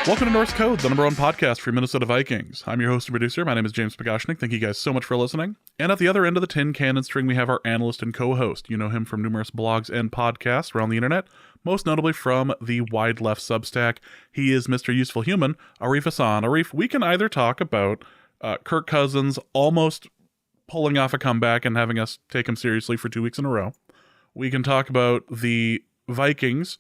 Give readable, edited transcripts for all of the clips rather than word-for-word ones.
Welcome to Norse Code, the #1 podcast for Minnesota Vikings. I'm your host and producer. My name is James Pagoshnik. Thank you guys so much for listening. And at the other end of the tin cannon string, we have our analyst and co-host. You know him from numerous blogs and podcasts around the internet, most notably from the Wide Left Substack. He is Mr. Useful Human, Arif Hassan. Arif, we can either talk about Kirk Cousins almost pulling off a comeback and having us take him seriously for 2 weeks in a row. We can talk about the Vikings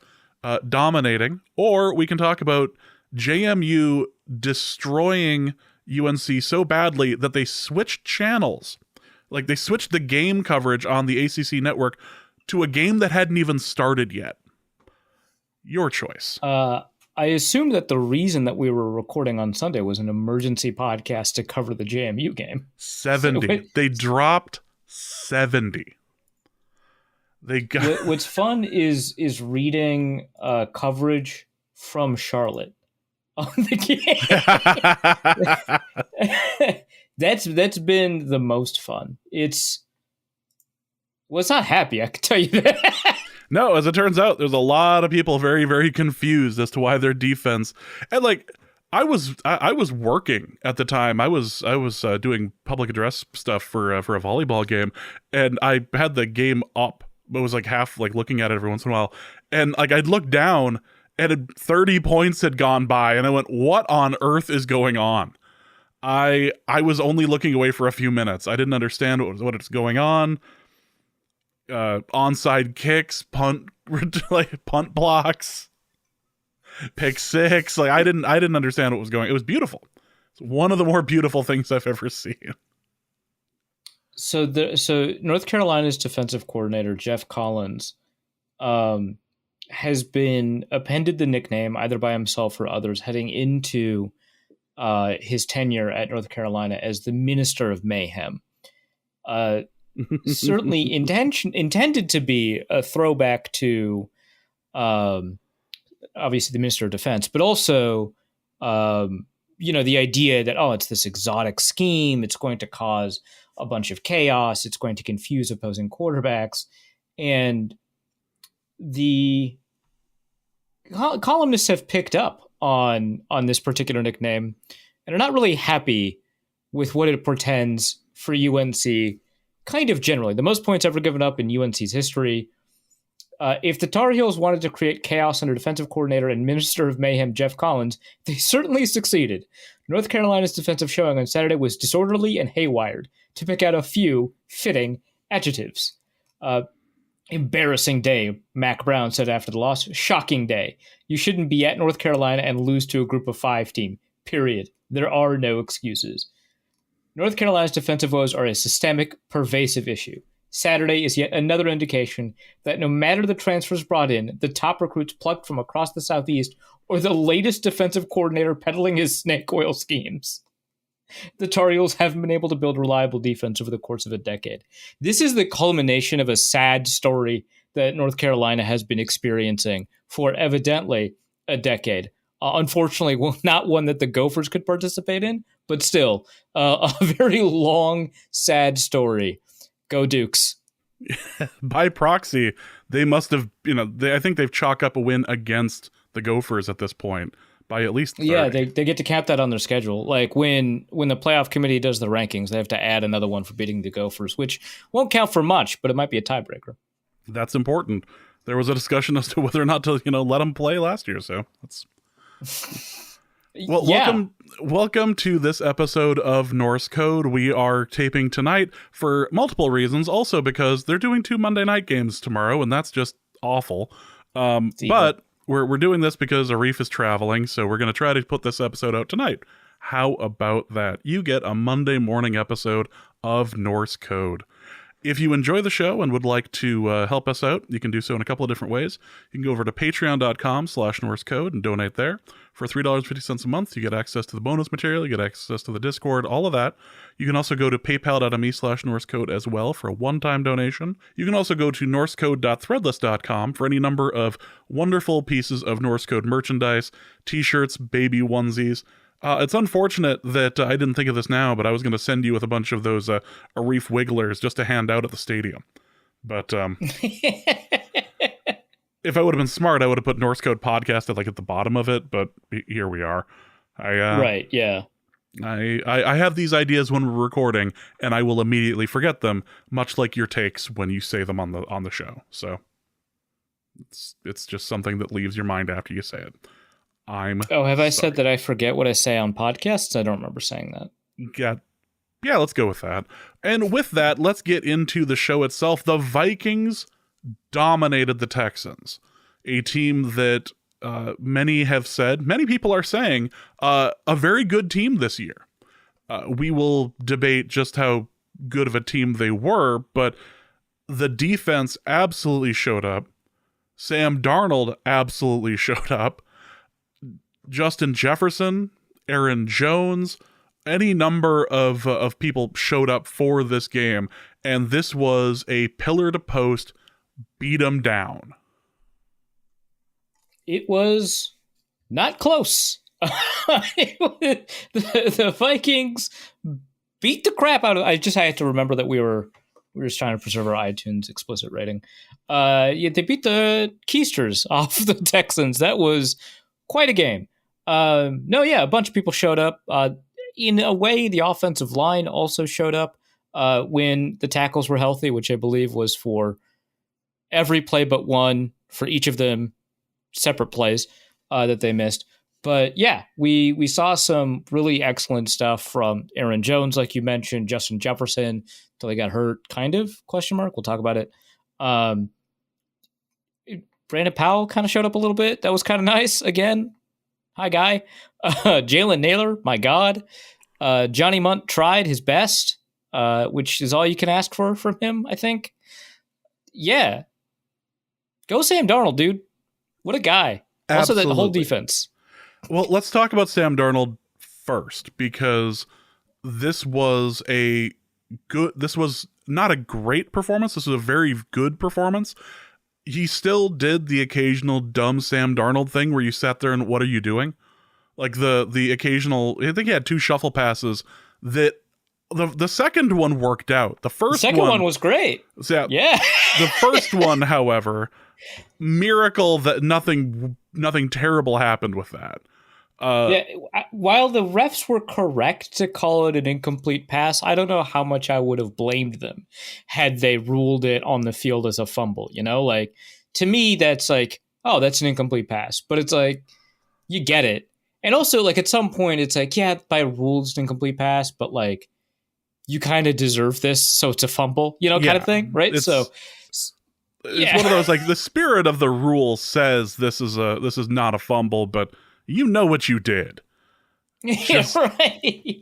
dominating, or we can talk about JMU destroying UNC so badly that they switched channels. Like, they switched the game coverage on the ACC network to a game that hadn't even started yet. Your choice. I assume that the reason that we were recording on Sunday was an emergency podcast to cover the JMU game. 70. They dropped 70. They got... What's fun is reading coverage from Charlotte on the game. That's been the most fun. It's not happy, I can tell you that. No, as it turns out, there's a lot of people very, very confused as to why their defense, and like I was working at the time. I was doing public address stuff for a volleyball game, and I had the game up, but was like half like looking at it every once in a while, and like I'd look down and 30 points had gone by, and I went, "What on earth is going on?" I was only looking away for a few minutes. I didn't understand what is going on. Onside kicks, punt blocks, pick six. Like I didn't understand what was going. It was beautiful. It's one of the more beautiful things I've ever seen. So North Carolina's defensive coordinator Jeff Collins has been appended the nickname either by himself or others heading into his tenure at North Carolina as the Minister of Mayhem. Certainly intended to be a throwback to obviously the Minister of Defense, but also the idea that it's this exotic scheme, it's going to cause a bunch of chaos, it's going to confuse opposing quarterbacks, and the columnists have picked up on this particular nickname and are not really happy with what it portends for UNC. Kind of generally, the most points ever given up in UNC's history. If the Tar Heels wanted to create chaos under defensive coordinator and Minister of Mayhem Jeff Collins, they certainly succeeded. North Carolina's defensive showing on Saturday was disorderly and haywired, to pick out a few fitting adjectives. Embarrassing day, Mac Brown said after the loss. Shocking day. You shouldn't be at North Carolina and lose to a group of 5 team. Period. There are no excuses. North Carolina's defensive woes are a systemic, pervasive issue. Saturday is yet another indication that no matter the transfers brought in, the top recruits plucked from across the Southeast, or the latest defensive coordinator peddling his snake oil schemes, the Tar Heels haven't been able to build reliable defense over the course of a decade. This is the culmination of a sad story that North Carolina has been experiencing for evidently a decade. Unfortunately, not one that the Gophers could participate in, but still a very long, sad story. Go Dukes. By proxy, they must have, I think they've chalked up a win against the Gophers at this point by at least 30. Yeah, they get to count that on their schedule. Like when the playoff committee does the rankings, they have to add another one for beating the Gophers, which won't count for much, but it might be a tiebreaker. That's important. There was a discussion as to whether or not to, let them play last year, so that's... Well, yeah. Welcome to this episode of Norse Code. We are taping tonight for multiple reasons. Also because they're doing 2 Monday night games tomorrow, and that's just awful. But we're doing this because Arif is traveling, so we're going to try to put this episode out tonight. How about that? You get a Monday morning episode of Norse Code. If you enjoy the show and would like to help us out, you can do so in a couple of different ways. You can go over to patreon.com/NorseCode and donate there. For $3.50 a month, you get access to the bonus material, you get access to the Discord, all of that. You can also go to paypal.me/NorseCode as well for a one-time donation. You can also go to norsecode.threadless.com for any number of wonderful pieces of Norse Code merchandise, t-shirts, baby onesies. It's unfortunate that I didn't think of this now, but I was going to send you with a bunch of those Arif Wigglers just to hand out at the stadium. But if I would have been smart, I would have put Norse Code Podcast at the bottom of it, but here we are. Right, yeah. I have these ideas when we're recording, and I will immediately forget them, much like your takes when you say them on the show. So it's just something that leaves your mind after you say it. Have I said that I forget what I say on podcasts? I don't remember saying that. Yeah, let's go with that. And with that, let's get into the show itself. The Vikings dominated the Texans, a team that many people are saying, a very good team this year. We will debate just how good of a team they were, but the defense absolutely showed up. Sam Darnold absolutely showed up. Justin Jefferson, Aaron Jones, any number of people showed up for this game, and this was a pillar to post, beat 'em down. It was not close. The Vikings beat the crap out of. I had to remember that we were just trying to preserve our iTunes explicit rating. They beat the Keisters off the Texans. That was quite a game. A bunch of people showed up. In a way, the offensive line also showed up when the tackles were healthy, which I believe was for every play but one for each of them, separate plays that they missed. But yeah, we saw some really excellent stuff from Aaron Jones, like you mentioned, Justin Jefferson, until he got hurt, kind of, ? We'll talk about it. Brandon Powell kind of showed up a little bit. That was kind of nice. Again, hi, guy. Jalen Naylor, my God. Johnny Munt tried his best, which is all you can ask for from him, I think. Yeah. Go Sam Darnold, dude. What a guy. Absolutely. Also, the whole defense. Well, let's talk about Sam Darnold first, because this was not a great performance. This was a very good performance. He still did the occasional dumb Sam Darnold thing where you sat there and what are you doing? Like the occasional, I think he had 2 shuffle passes that the second one worked out. The second one was great. Yeah. The first one, however, miracle that nothing terrible happened with that. While the refs were correct to call it an incomplete pass, I don't know how much I would have blamed them had they ruled it on the field as a fumble. Like, to me, that's like, oh, that's an incomplete pass. But it's like, you get it. And also, like, at some point, it's like, yeah, by rules, it's an incomplete pass, but like, you kind of deserve this, so it's a fumble, kind of thing, right? It's one of those, like, the spirit of the rule says this is not a fumble, but you know what you did. Just right.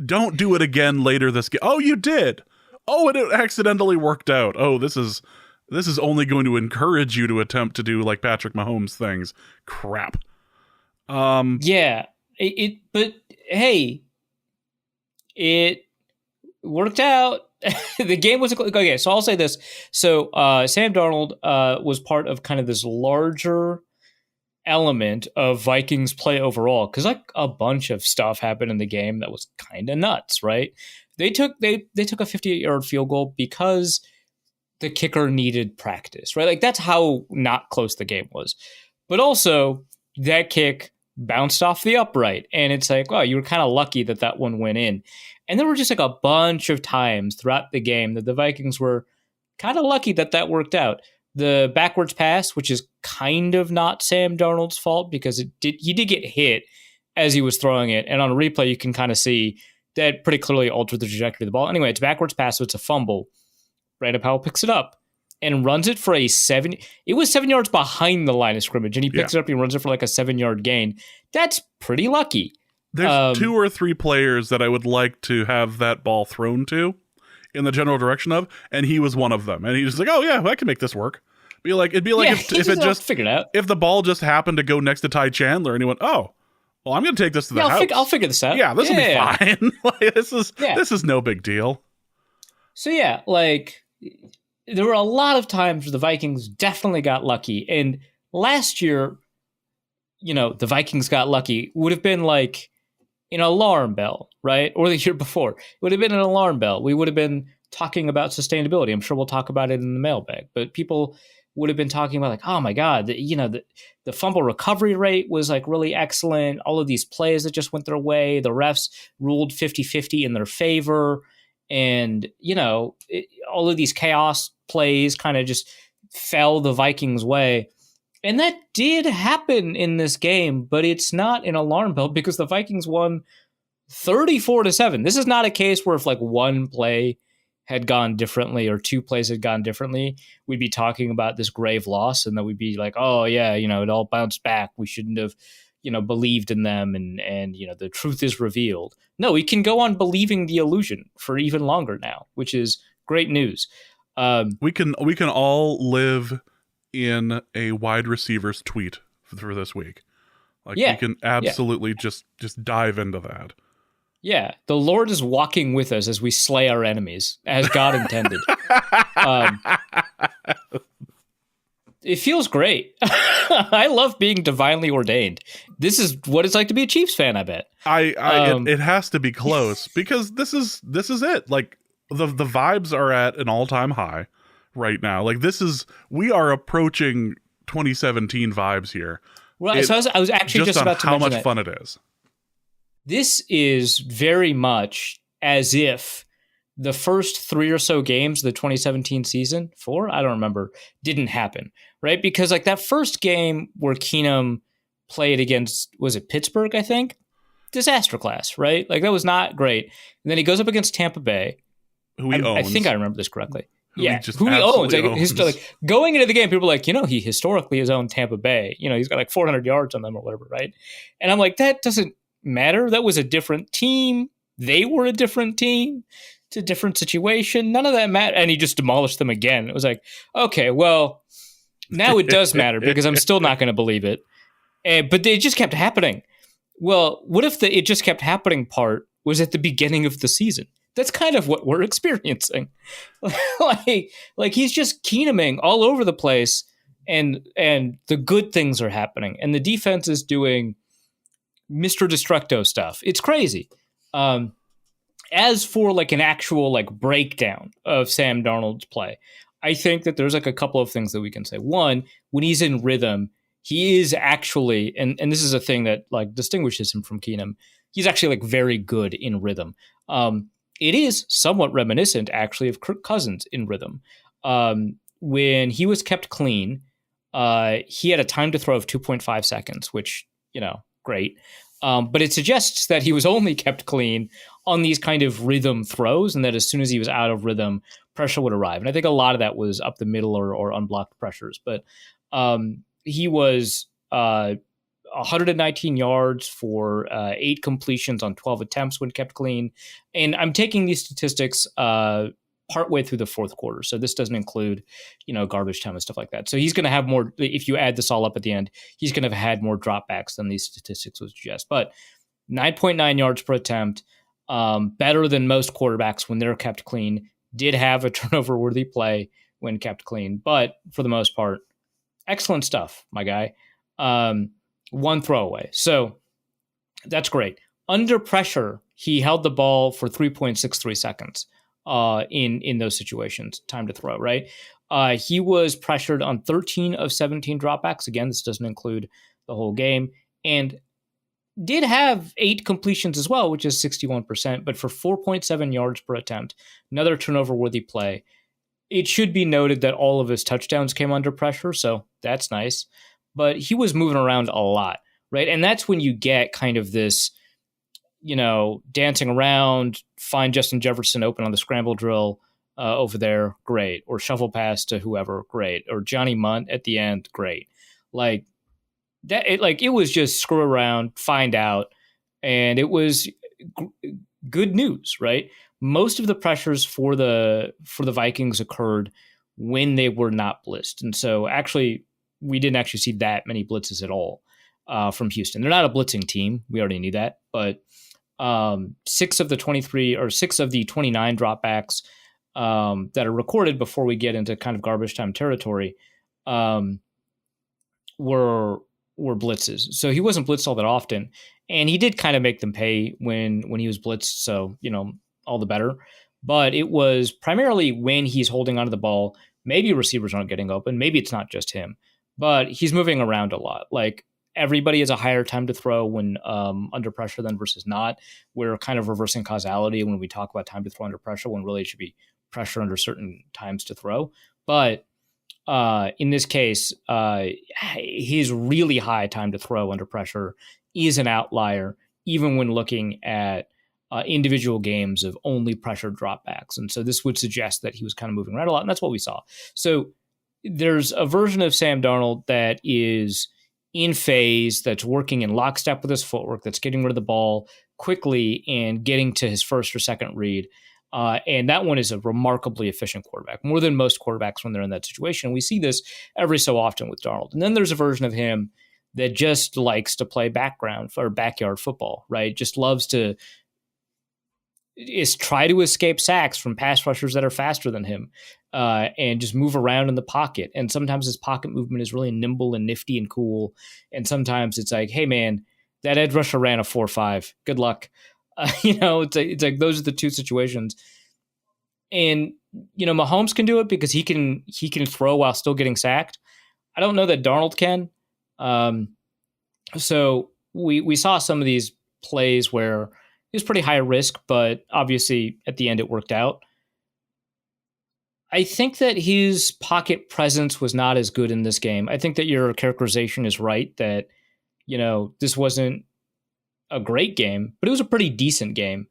Don't do it again later this game. Oh, you did. Oh, and it accidentally worked out. Oh, this is only going to encourage you to attempt to do like Patrick Mahomes things. Crap. But hey, it worked out. The game was okay. So I'll say this. So Sam Darnold was part of kind of this larger element of Vikings play overall, because like a bunch of stuff happened in the game that was kind of nuts, right? They took a 58-yard field goal because the kicker needed practice, right? Like, that's how not close the game was. But also, that kick bounced off the upright, and it's like, well, you were kind of lucky that one went in. And there were just like a bunch of times throughout the game that the Vikings were kind of lucky that worked out. The backwards pass, which is kind of not Sam Darnold's fault because he did get hit as he was throwing it. And on a replay, you can kind of see that pretty clearly altered the trajectory of the ball. Anyway, it's a backwards pass, so it's a fumble. Brandon Powell picks it up and runs it for it was 7 yards behind the line of scrimmage, and he picks it up and runs it for like a 7-yard gain. That's pretty lucky. There's 2 or 3 players that I would like to have that ball thrown to in the general direction of, and he was one of them. And he's just like, oh yeah, I can make this work. It'd be like if it just figured out. If the ball just happened to go next to Ty Chandler and he went, oh, well, I'm going to take this to the house. I'll figure this out. Yeah, this will be fine. Like, this is no big deal. So yeah, like, there were a lot of times where the Vikings definitely got lucky. And last year, the Vikings got lucky would have been like an alarm bell, right? Or the year before, it would have been an alarm bell. We would have been talking about sustainability. I'm sure we'll talk about it in the mailbag. But people would have been talking about like, oh my God, the fumble recovery rate was like really excellent. All of these plays that just went their way, the refs ruled 50-50 in their favor. And, all of these chaos plays kind of just fell the Vikings' way. And that did happen in this game, but it's not an alarm bell because the Vikings won 34-7. This is not a case where if like one play had gone differently or two plays had gone differently, we'd be talking about this grave loss, and then we'd be like, oh yeah, it all bounced back. We shouldn't have, believed in them, and the truth is revealed. No, we can go on believing the illusion for even longer now, which is great news. We can all live in a wide receiver's tweet for this week. Like, we can absolutely just dive into that. Yeah, the Lord is walking with us as we slay our enemies, as God intended. It feels great. I love being divinely ordained. This is what it's like to be a Chiefs fan, I bet. It has to be close because this is it. Like, the vibes are at an all-time high right now. Like, we are approaching 2017 vibes here. Well, so I was actually just about to mention how much fun it is. This is very much as if the first 3 or so games of the 2017 season, 4, I don't remember, didn't happen, right? Because like that first game where Keenum played against, was it Pittsburgh, I think? Disaster class, right? Like that was not great. And then he goes up against Tampa Bay. Who he owns. I think I remember this correctly. Who he owns. Like, going into the game, people are like, he historically has owned Tampa Bay. He's got like 400 yards on them or whatever, right? And I'm like, that doesn't matter. That was a different team. They were a different team. It's a different situation. None of that mattered. And he just demolished them again. It was like, okay, well, now it does matter because I'm still not going to believe it. But it just kept happening. Well, what if the it just kept happening part was at the beginning of the season? That's kind of what we're experiencing. like he's just Keenuming all over the place, and the good things are happening, and the defense is doing Mr. Destructo stuff. It's crazy. As for like an actual like breakdown of Sam Darnold's play, I think that there's like a couple of things that we can say. One, when he's in rhythm, he is actually, and this is a thing that like distinguishes him from Keenum, he's actually like very good in rhythm. It is somewhat reminiscent actually of Kirk Cousins in rhythm. When he was kept clean, he had a time to throw of 2.5 seconds, which, great. But it suggests that he was only kept clean on these kind of rhythm throws, and that as soon as he was out of rhythm, pressure would arrive. And I think a lot of that was up the middle or unblocked pressures. But he was 119 yards for 8 completions on 12 attempts when kept clean. And I'm taking these statistics partway through the fourth quarter. So this doesn't include, garbage time and stuff like that. So he's going to have more, if you add this all up at the end, he's going to have had more dropbacks than these statistics would suggest. But 9.9 yards per attempt, better than most quarterbacks when they're kept clean. Did have a turnover-worthy play when kept clean. But for the most part, excellent stuff, my guy. One throwaway. So that's great. Under pressure, he held the ball for 3.63 seconds in those situations, time to throw, right? He was pressured on 13 of 17 dropbacks. Again, this doesn't include the whole game. And did have 8 completions as well, which is 61%, but for 4.7 yards per attempt, another turnover-worthy play. It should be noted that all of his touchdowns came under pressure, so that's nice. But he was moving around a lot, right? And that's when you get kind of this, dancing around, find Justin Jefferson open on the scramble drill over there, great. Or shuffle pass to whoever, great. Or Johnny Munt at the end, great. Like that, it was just screw around, find out, and it was good news, right? Most of the pressures for the Vikings occurred when they were not blitzed, and so actually we didn't actually see that many blitzes at all from Houston. They're not a blitzing team. We already knew that. But 6 of the 29 dropbacks that are recorded before we get into kind of garbage time territory were blitzes. So he wasn't blitzed all that often. And he did kind of make them pay when he was blitzed. So, all the better. But it was primarily when he's holding onto the ball, Maybe receivers aren't getting open. Maybe it's not just him, but he's moving around a lot. Like everybody has a higher time to throw when under pressure than versus not. We're kind of reversing causality when we talk about time to throw under pressure, when really it should be pressure under certain times to throw. But in this case, his really high time to throw under pressure is an outlier, even when looking at individual games of only pressure dropbacks. And so this would suggest that he was kind of moving around a lot, and that's what we saw. So there's a version of Sam Darnold that is in phase, that's working in lockstep with his footwork, that's getting rid of the ball quickly and getting to his first or second read. And that one is a remarkably efficient quarterback, more than most quarterbacks when they're in that situation. We see this every so often with Darnold. And then there's a version of him that just likes to play background or backyard football, right? Just loves to try to escape sacks from pass rushers that are faster than him, and just move around in the pocket. And sometimes his pocket movement is really nimble and nifty and cool. And sometimes it's like, hey man, that edge rusher ran a 4.5. Good luck. It's like those are the two situations. And Mahomes can do it because he can throw while still getting sacked. I don't know that Darnold can. So we saw some of these plays where it was pretty high risk, but obviously at the end it worked out. I think that his pocket presence was not as good in this game. I think that your characterization is right that, this wasn't a great game, but it was a pretty decent game.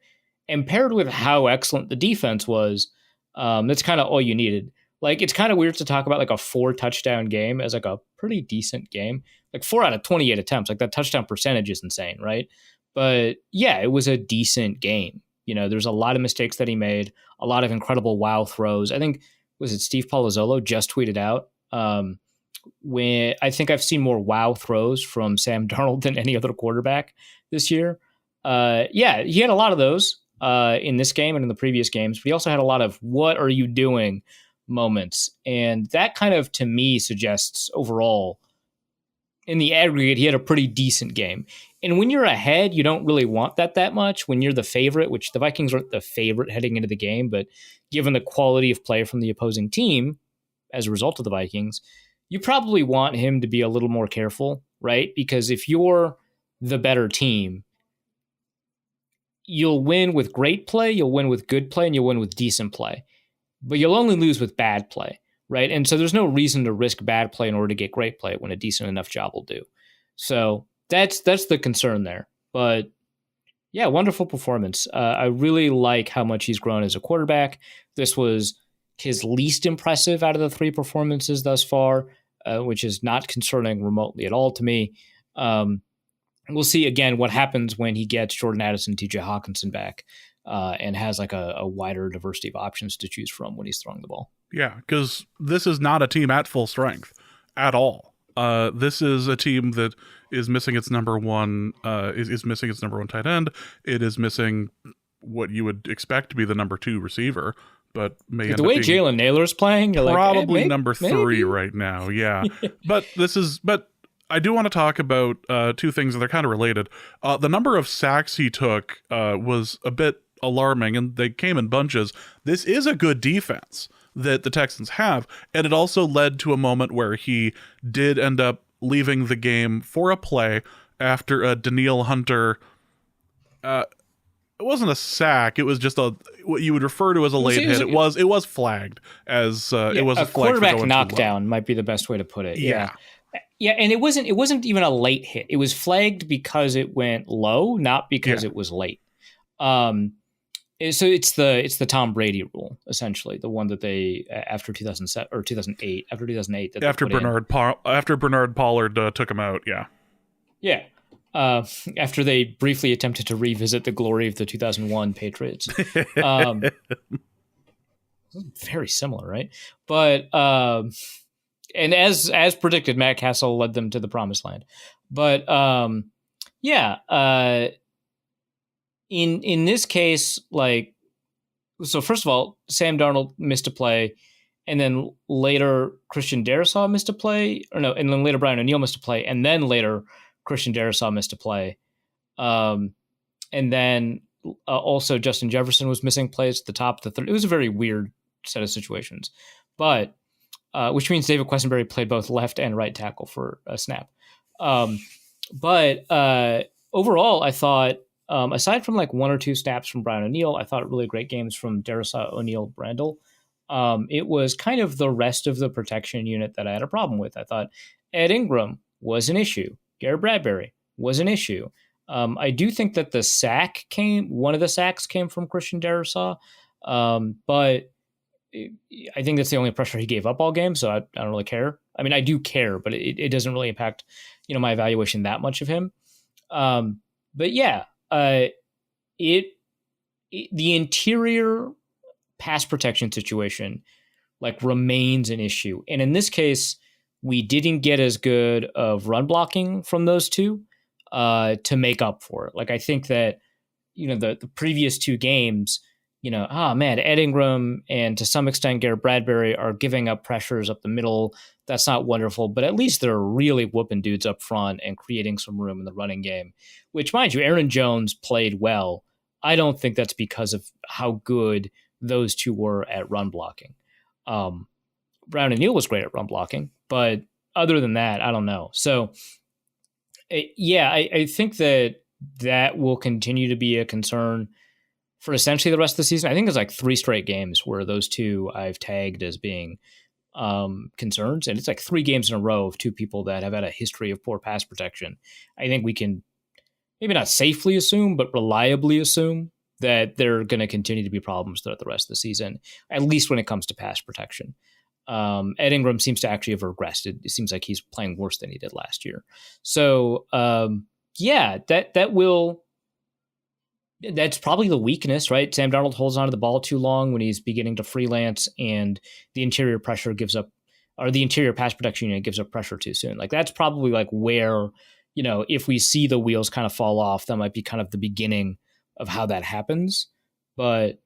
And paired with how excellent the defense was, that's kind of all you needed. Like, it's kind of weird to talk about like a 4-touchdown game as like a pretty decent game. Like 4 out of 28 attempts, like that touchdown percentage is insane, right? But yeah, it was a decent game. There's a lot of mistakes that he made, a lot of incredible wow throws. I think, was it Steve Palazzolo just tweeted out, when I think I've seen more wow throws from Sam Darnold than any other quarterback this year. Yeah, he had a lot of those in this game and in the previous games, but he also had a lot of what are you doing moments. And that kind of, to me, suggests overall, in the aggregate, he had a pretty decent game. And when you're ahead, you don't really want that much. When you're the favorite, which the Vikings aren't the favorite heading into the game, but given the quality of play from the opposing team as a result of the Vikings, you probably want him to be a little more careful, right? Because if you're the better team, you'll win with great play, you'll win with good play, and you'll win with decent play. But you'll only lose with bad play, right? And so there's no reason to risk bad play in order to get great play when a decent enough job will do. So that's the concern there. But yeah, wonderful performance. I really like how much he's grown as a quarterback. This was his least impressive out of the 3 performances thus far, which is not concerning remotely at all to me. We'll see again what happens when he gets Jordan Addison, TJ Hawkinson back, and has like a wider diversity of options to choose from when he's throwing the ball. Yeah, because this is not a team at full strength at all. This is a team that is missing its number one is missing its number 1 tight end. It is missing what you would expect to be the number 2 receiver, but the way Jalen Naylor's playing, you're probably like, number 3 right now. Yeah, but I do want to talk about 2 things, and they're kind of related. The number of sacks he took was a bit alarming, and they came in bunches. This is a good defense that the Texans have, and it also led to a moment where he did end up leaving the game for a play after a Danielle Hunter. It wasn't a sack; it was just what you would refer to as a late hit. It was flagged as it was a quarterback knockdown. Might be the best way to put it. Yeah. Yeah, and it wasn't even a late hit. It was flagged because it went low, not because it was late. So it's the Tom Brady rule, essentially, the one that they after 2007 or 2008, after 2008, after Bernard Pollard took him out. Yeah. After they briefly attempted to revisit the glory of the 2001 Patriots. Very similar, right? But and as predicted, Matt Castle led them to the promised land. But in this case, like, so first of all, Sam Darnold missed a play, and then later Christian Darrisaw missed a play, and then later Brian O'Neill missed a play, and then later Christian Darrisaw missed a play, and then also Justin Jefferson was missing plays at the top of the third. It was a very weird set of situations, but which means David Quessenberry played both left and right tackle for a snap. But overall, I thought, aside from like one or two snaps from Brian O'Neill, I thought really great games from Darrisaw, O'Neill, Brandel. It was kind of the rest of the protection unit that I had a problem with. I thought Ed Ingram was an issue. Garrett Bradbury was an issue. I do think that one of the sacks came from Christian Darrisaw, but I think that's the only pressure he gave up all game, so I don't really care. I mean, I do care, but it doesn't really impact, my evaluation that much of him. But yeah, the interior pass protection situation like remains an issue. And in this case, we didn't get as good of run blocking from those two to make up for it. Like, I think that, the previous two games, Ed Ingram and to some extent Garrett Bradbury are giving up pressures up the middle. That's not wonderful, but at least they're really whooping dudes up front and creating some room in the running game, which, mind you, Aaron Jones played well. I don't think that's because of how good those two were at run blocking. Brown and Neal was great at run blocking, but other than that, I don't know. So, I think that will continue to be a concern for essentially the rest of the season. I think there's like 3 straight games where those two I've tagged as being concerns, and it's like 3 games in a row of 2 people that have had a history of poor pass protection. I think we can maybe not safely assume, but reliably assume that there are going to continue to be problems throughout the rest of the season, at least when it comes to pass protection. Ed Ingram seems to actually have regressed. It seems like he's playing worse than he did last year. So, that's probably the weakness, right? Sam Darnold holds onto the ball too long when he's beginning to freelance, and the interior pressure gives up, or the interior pass protection unit gives up pressure too soon. Like, that's probably like where, if we see the wheels kind of fall off, that might be kind of the beginning of how that happens. But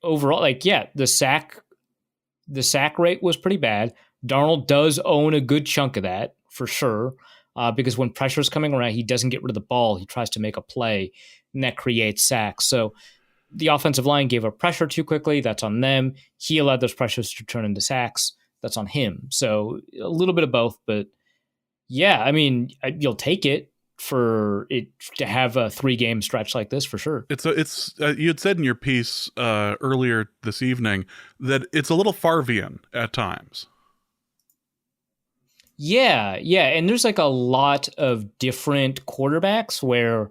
overall, the sack rate was pretty bad. Darnold does own a good chunk of that for sure. Because when pressure is coming around, he doesn't get rid of the ball. He tries to make a play, and that creates sacks. So the offensive line gave up pressure too quickly. That's on them. He allowed those pressures to turn into sacks. That's on him. So a little bit of both. But yeah, I mean, you'll take it for it to have a 3-game stretch like this for sure. It's you had said in your piece earlier this evening that it's a little Favrean at times. Yeah. And there's like a lot of different quarterbacks where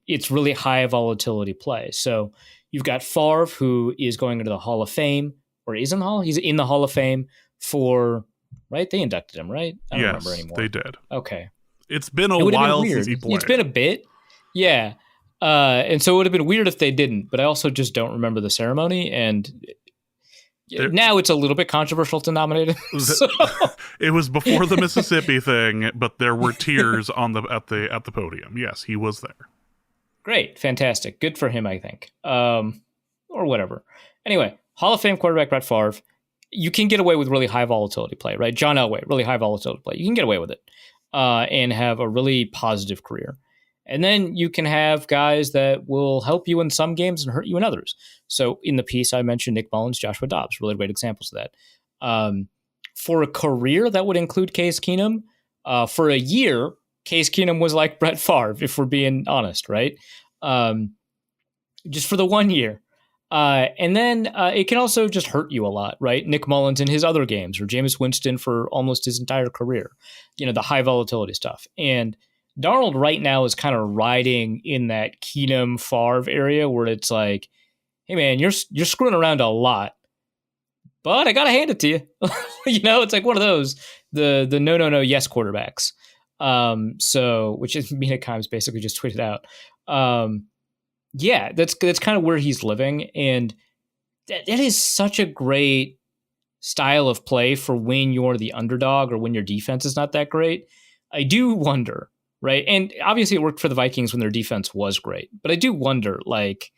it's really high volatility play. So you've got Favre, who is going into the Hall of Fame, or is in the Hall? He's in the Hall of Fame for, right? They inducted him, right? I don't remember anymore. They did. Okay. It's been a while since he played. It's been a bit. Yeah. And so it would have been weird if they didn't, but I also just don't remember the ceremony, and now it's a little bit controversial to nominate him. So. It was before the Mississippi thing, but there were tears at the podium. Yes, he was there. Great, fantastic, good for him, I think, or whatever. Anyway, Hall of Fame quarterback Brett Favre. You can get away with really high volatility play, right? John Elway, really high volatility play. You can get away with it and have a really positive career. And then you can have guys that will help you in some games and hurt you in others. So in the piece, I mentioned Nick Mullins, Joshua Dobbs, really great examples of that. For a career, that would include Case Keenum. For a year, Case Keenum was like Brett Favre, if we're being honest, right? Just for the 1 year. And then it can also just hurt you a lot, right? Nick Mullins in his other games, or Jameis Winston for almost his entire career. The high volatility stuff. And Darnold right now is kind of riding in that Keenum Favre area where it's like, hey man, you're screwing around a lot, but I gotta hand it to you. It's like one of those the no yes quarterbacks. So which is Mina Kimes basically just tweeted out. That's kind of where he's living, and that is such a great style of play for when you're the underdog or when your defense is not that great. I do wonder. Right. And obviously it worked for the Vikings when their defense was great. But I do wonder, like,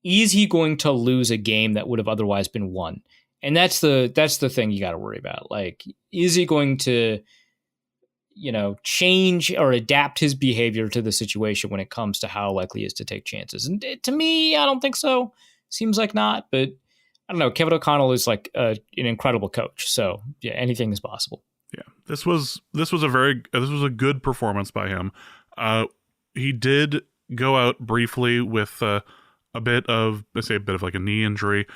is he going to lose a game that would have otherwise been won? And that's the thing you got to worry about. Like, is he going to, change or adapt his behavior to the situation when it comes to how likely he is to take chances? And to me, I don't think so. Seems like not. But don't know. Kevin O'Connell is like an incredible coach. So yeah, anything is possible. Yeah, this was a good performance by him. He did go out briefly with a bit of like a knee injury.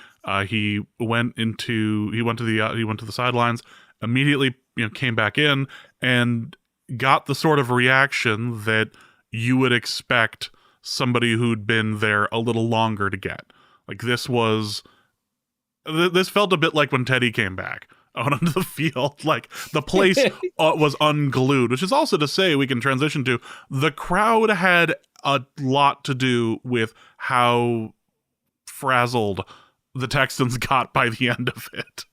He went to the sidelines, immediately came back in and got the sort of reaction that you would expect somebody who'd been there a little longer to get. Like this felt a bit like when Teddy came back out onto the field. Like the place was unglued, which is also to say we can transition to the crowd had a lot to do with how frazzled the Texans got by the end of it.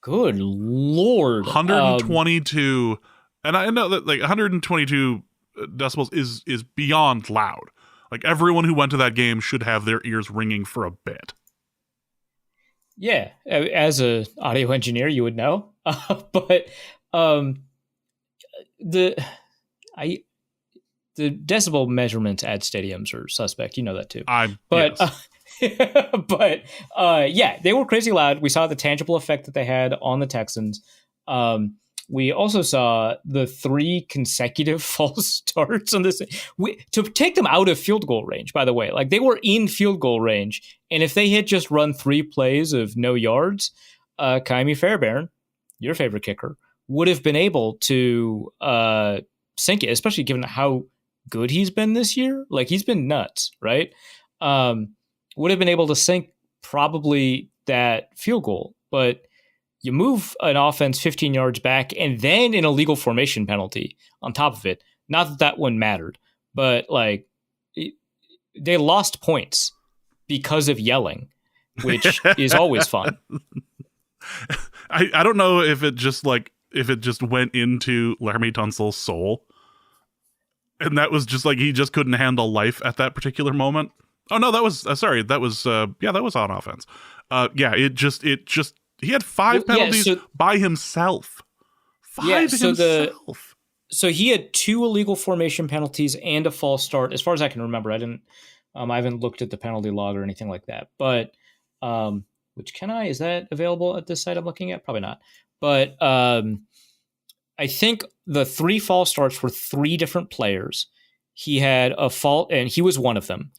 Good Lord. 122. And I know that like 122 decibels is beyond loud. Like everyone who went to that game should have their ears ringing for a bit. Yeah, as an audio engineer, you would know. But the decibel measurements at stadiums are suspect. You know that too. Yeah, they were crazy loud. We saw the tangible effect that they had on the Texans. We also saw the 3 consecutive false starts on this to take them out of field goal range, by the way. Like they were in field goal range. And if they had just run 3 plays of no yards, Kaimi Fairbairn, your favorite kicker, would have been able to sink it, especially given how good he's been this year. Like he's been nuts, right? Would have been able to sink probably that field goal. But you move an offense 15 yards back and then an illegal formation penalty on top of it. Not that one mattered, but like they lost points because of yelling, which is always fun. I don't know if it just went into Laremy Tunsil's soul. And that was just like he just couldn't handle life at that particular moment. Oh no, that was that was on offense. He had 5 penalties by himself. 5 himself. So he had 2 illegal formation penalties and a false start. As far as I can remember, I haven't looked at the penalty log or anything like that. But is that available at this site I'm looking at? Probably not. But I think the 3 false starts were 3 different players. He had a fault, and he was one of them.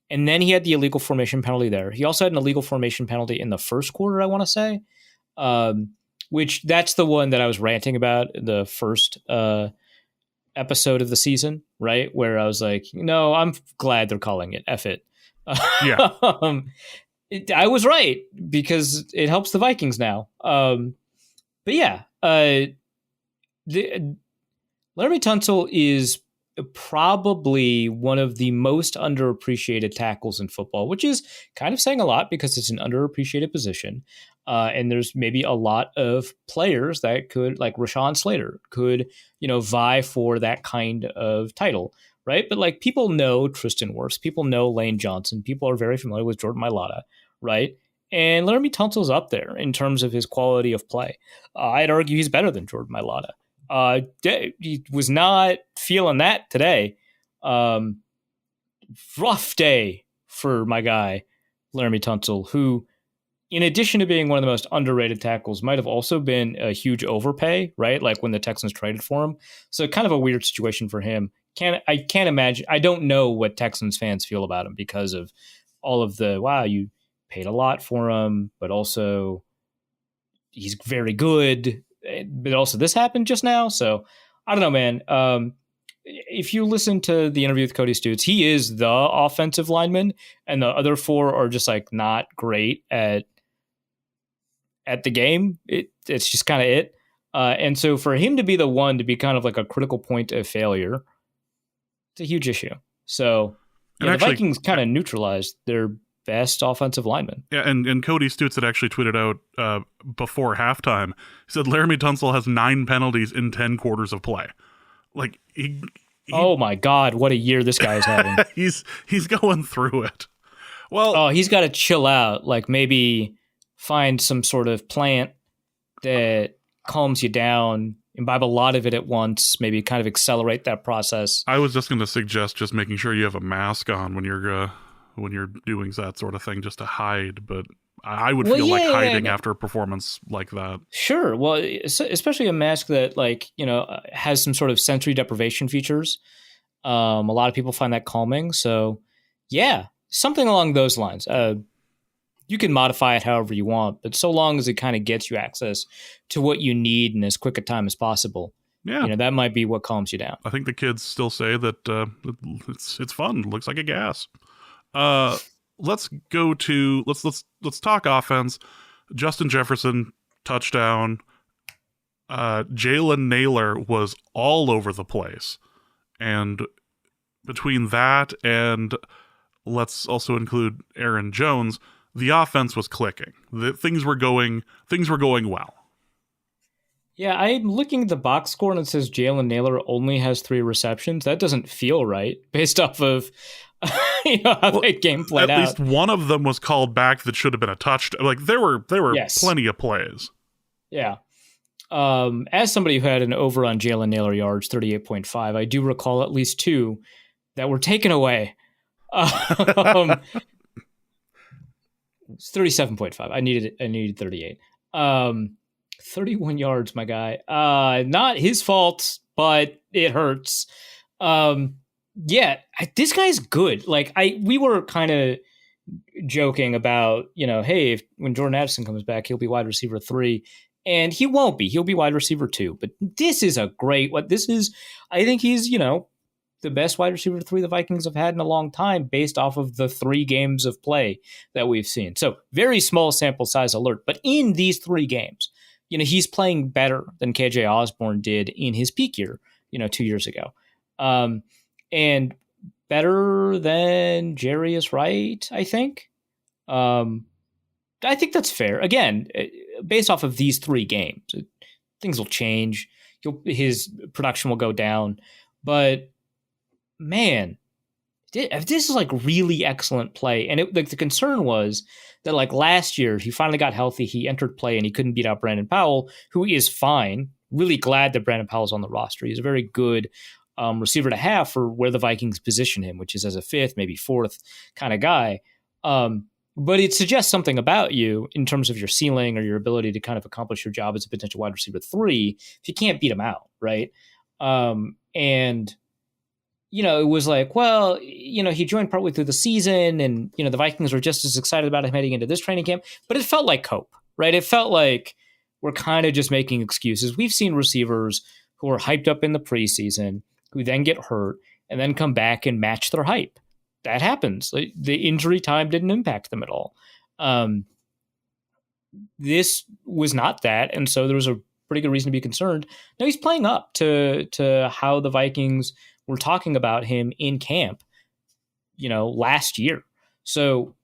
And then he had the illegal formation penalty there. He also had an illegal formation penalty in the first quarter, I want to say, which that's the one that I was ranting about in the first episode of the season, right? Where I was like, no, I'm glad they're calling it. F it. Yeah. I was right because it helps the Vikings now. But yeah, Laremy Tunsil is probably one of the most underappreciated tackles in football, which is kind of saying a lot because it's an underappreciated position. And there's maybe a lot of players that could, like Rashawn Slater, could, vie for that kind of title, right? But like people know Tristan Wirfs, people know Lane Johnson, people are very familiar with Jordan Mailata, right? And Laremy Tunsil's up there in terms of his quality of play. I'd argue he's better than Jordan Mailata. He was not feeling that today. Rough day for my guy, Laremy Tunsil, who, in addition to being one of the most underrated tackles, might have also been a huge overpay, right? Like when the Texans traded for him. So kind of a weird situation for him. I can't imagine. I don't know what Texans fans feel about him because of all of the, wow, you paid a lot for him, but also he's very good. But also this happened just now. So I don't know, man. If you listen to the interview with Cody Stutes, he is the offensive lineman and the other 4 are just like not great at the game. It's just kind of it. And so for him to be the one to be kind of like a critical point of failure, it's a huge issue. So the Vikings kind of neutralized their best offensive lineman. Yeah, and Cody Stutes had actually tweeted out before halftime. He said Laremy Tunsil has 9 penalties in 10 quarters of play. Like he oh my God, what a year this guy is having. he's going through it. Well, he's got to chill out. Like maybe find some sort of plant that calms you down, imbibe a lot of it at once, maybe kind of accelerate that process. I was just going to suggest just making sure you have a mask on when you're doing that sort of thing, just to hide. But I would feel like hiding after a performance like that. Sure. Well, especially a mask that has some sort of sensory deprivation features. A lot of people find that calming. So yeah, something along those lines. You can modify it however you want, but so long as it kind of gets you access to what you need in as quick a time as possible, that might be what calms you down. I think the kids still say that it's fun. It looks like a gas. Let's talk offense. Justin Jefferson touchdown. Jalen Naylor was all over the place, and between that and let's also include Aaron Jones, the offense was clicking. Things were going well. Yeah, I'm looking at the box score and it says Jalen Naylor only has 3 receptions. That doesn't feel right based off of how that game played out. At least one of them was called back that should have been a touchdown. Like there were plenty of plays. Yeah. As somebody who had an over on Jalen Naylor yards, 38.5, I do recall at least 2 that were taken away. It's 37.5. I needed 38. 31 yards, my guy. Not his fault, but it hurts. This guy's good. Like we were kind of joking about, hey, when Jordan Addison comes back, he'll be wide receiver 3, and he won't be. He'll be wide receiver 2. But this is a great. I think he's the best wide receiver 3 the Vikings have had in a long time, based off of the 3 games of play that we've seen. So very small sample size alert, but in these 3 games, he's playing better than KJ Osborne did in his peak year, 2 years ago. And better than Jarius Wright, I think. I think that's fair. Again, based off of these 3 games, things will change. His production will go down. But man, this is like really excellent play. And the concern was that like last year, he finally got healthy. He entered play and he couldn't beat out Brandon Powell, who is fine. Really glad that Brandon Powell's on the roster. He's a very good receiver to have for where the Vikings position him, which is as a 5th, maybe 4th kind of guy. But it suggests something about you in terms of your ceiling or your ability to kind of accomplish your job as a potential wide receiver 3 if you can't beat him out, right? And it was like, well, he joined partway through the season and, the Vikings were just as excited about him heading into this training camp, but it felt like hope, right? It felt like we're kind of just making excuses. We've seen receivers who are hyped up in the preseason who then get hurt and then come back and match their hype. That happens. The injury time didn't impact them at all. This was not that. And so there was a pretty good reason to be concerned. Now he's playing up to how the Vikings were talking about him in camp, last year. So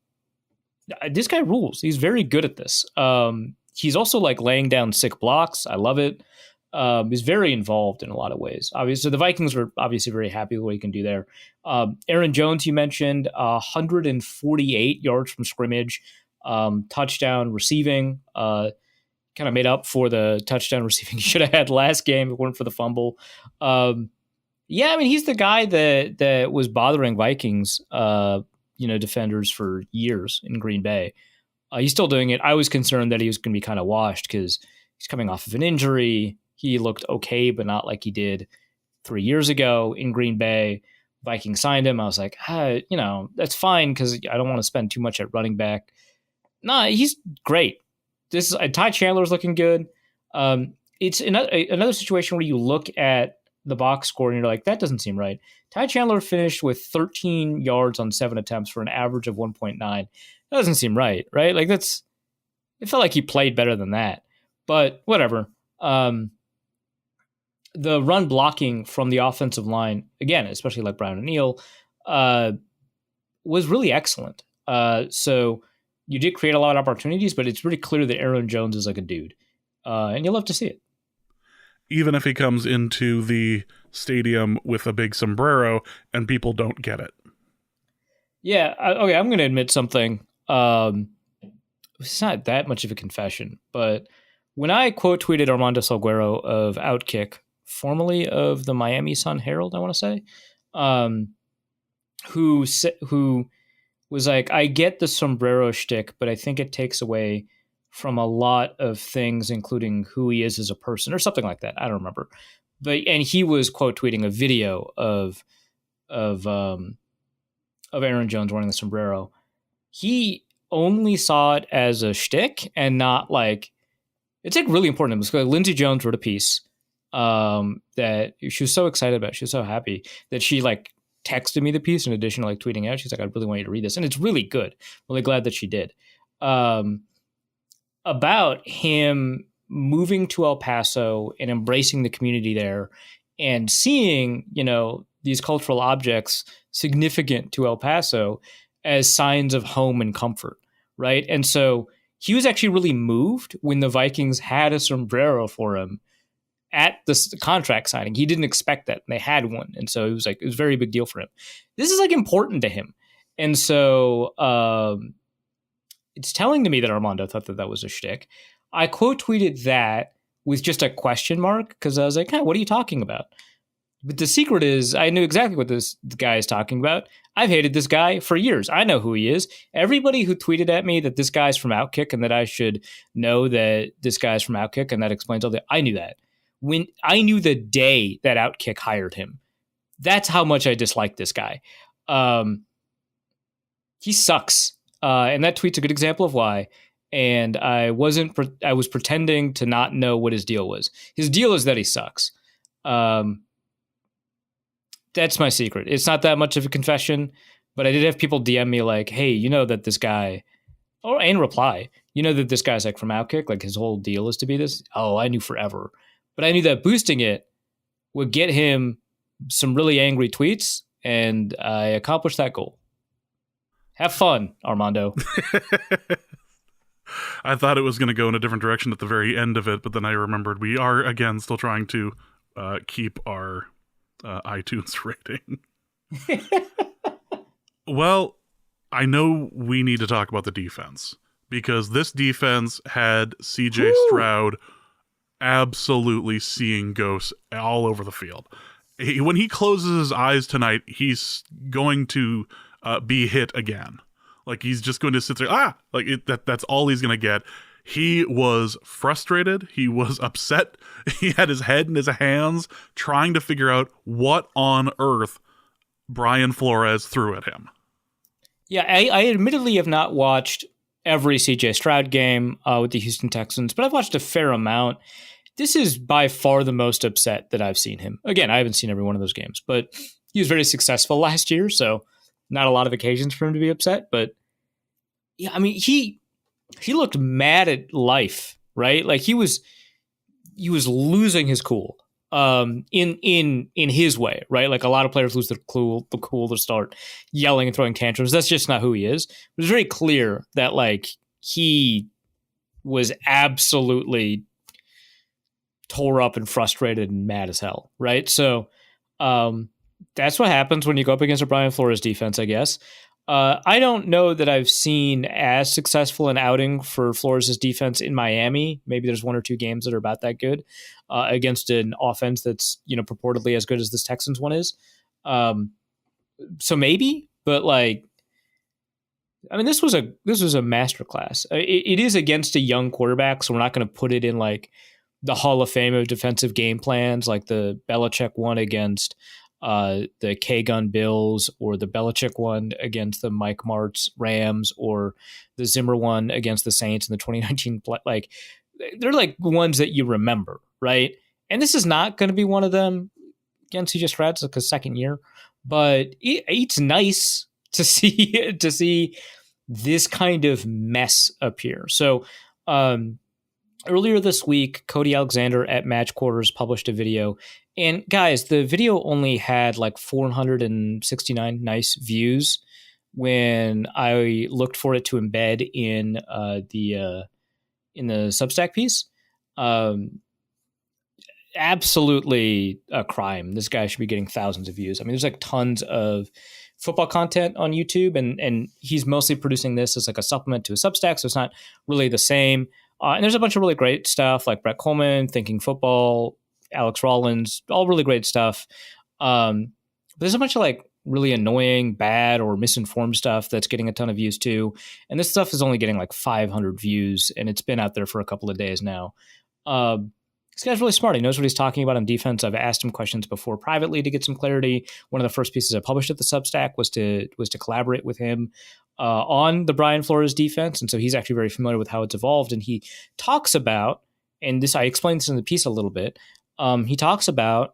this guy rules. He's very good at this. He's also like laying down sick blocks. I love it. He's very involved in a lot of ways. Obviously, the Vikings were obviously very happy with what he can do there. Aaron Jones, you mentioned, 148 yards from scrimmage, touchdown receiving, kind of made up for the touchdown receiving he should have had last game if it weren't for the fumble. He's the guy that was bothering Vikings, defenders for years in Green Bay. He's still doing it. I was concerned that he was going to be kind of washed because he's coming off of an injury. He looked okay, but not like he did 3 years ago in Green Bay. Vikings signed him. I was like, that's fine because I don't want to spend too much at running back. Nah, he's great. This is Ty Chandler's looking good. It's another situation where you look at the box score and you're like, that doesn't seem right. Ty Chandler finished with 13 yards on 7 attempts for an average of 1.9. That doesn't seem right? Like it felt like he played better than that, but whatever. The run blocking from the offensive line, again, especially like Brown and Neal, was really excellent. So you did create a lot of opportunities, but it's really clear that Aaron Jones is like a dude. And you'll love to see it. Even if he comes into the stadium with a big sombrero and people don't get it. Yeah. Okay. I'm going to admit something. It's not that much of a confession, but when I quote tweeted Armando Salguero of Outkick, formerly of the Miami Sun Herald, I want to say, who was like, I get the sombrero shtick, but I think it takes away from a lot of things, including who he is as a person or something like that. I don't remember. And he was quote tweeting a video of Aaron Jones wearing the sombrero. He only saw it as a shtick and not like, it's like really important. Because Lindsey Jones wrote a piece that she was so excited about. She was so happy that she like texted me the piece in addition to like tweeting out. She's like, I really want you to read this. And it's really good. Really glad that she did. About him moving to El Paso and embracing the community there and seeing, these cultural objects significant to El Paso as signs of home and comfort, right? And so he was actually really moved when the Vikings had a sombrero for him at the contract signing. He didn't expect that. And they had one. And so it was a very big deal for him. This is like important to him. And so it's telling to me that Armando thought that was a shtick. I quote tweeted that with just a question mark because I was like, what are you talking about? But the secret is I knew exactly what this guy is talking about. I've hated this guy for years. I know who he is. Everybody who tweeted at me that this guy's from Outkick and that I should know that this guy's from Outkick and that explains all that, I knew that. When I knew the day that Outkick hired him, that's how much I dislike this guy. He sucks. And that tweet's a good example of why. And I was pretending to not know what his deal was. His deal is that he sucks. That's my secret. It's not that much of a confession, but I did have people DM me like, hey, you know that this guy, and reply, you know that this guy's like from Outkick, like his whole deal is to be this. Oh, I knew forever. But I knew that boosting it would get him some really angry tweets, and I accomplished that goal. Have fun, Armando. I thought it was going to go in a different direction at the very end of it, but then I remembered we are, again, still trying to keep our iTunes rating. Well, I know we need to talk about the defense, because this defense had CJ Stroud absolutely seeing ghosts all over the field. When he closes his eyes tonight, he's going to be hit again. Like he's just going to sit there, that's all he's going to get. He was frustrated. He was upset. He had his head in his hands trying to figure out what on earth Brian Flores threw at him. Yeah, I admittedly have not watched every CJ Stroud game with the Houston Texans, but I've watched a fair amount. This is by far the most upset that I've seen him. Again, I haven't seen every one of those games, but he was very successful last year, so not a lot of occasions for him to be upset. But yeah, I mean, he looked mad at life, right? Like he was losing his cool in his way, right? Like a lot of players lose the cool to start yelling and throwing tantrums. That's just not who he is. It was very clear that like he was absolutely tore up and frustrated and mad as hell, right? So that's what happens when you go up against a Brian Flores defense, I guess. I don't know that I've seen as successful an outing for Flores' defense in Miami. Maybe there's one or two games that are about that good against an offense that's purportedly as good as this Texans one is. So maybe, but like, I mean, this was a masterclass. It is against a young quarterback, so we're not going to put it in like the Hall of Fame of defensive game plans, like the Belichick one against the K-Gun Bills, or the Belichick one against the Mike Martz Rams, or the Zimmer one against the Saints in the 2019 like they're like ones that you remember, right? And this is not going to be one of them against CJ Stroud, like a second year, but it's nice to see this kind of mess appear. So earlier this week, Cody Alexander at Match Quarters published a video. And guys, the video only had like 469 nice views when I looked for it to embed in the Substack piece. Absolutely a crime. This guy should be getting thousands of views. I mean, there's like tons of football content on YouTube, and he's mostly producing this as like a supplement to a Substack, so it's not really the same. And there's a bunch of really great stuff like Brett Coleman, Thinking Football, Alex Rollins, all really great stuff. But there's a bunch of like really annoying, bad, or misinformed stuff that's getting a ton of views too. And this stuff is only getting like 500 views, and it's been out there for a couple of days now. This guy's really smart. He knows what he's talking about on defense. I've asked him questions before privately to get some clarity. One of the first pieces I published at the Substack was to collaborate with him on the Brian Flores defense, and so he's actually very familiar with how it's evolved. And he talks about, and this I explained this in the piece a little bit. He talks about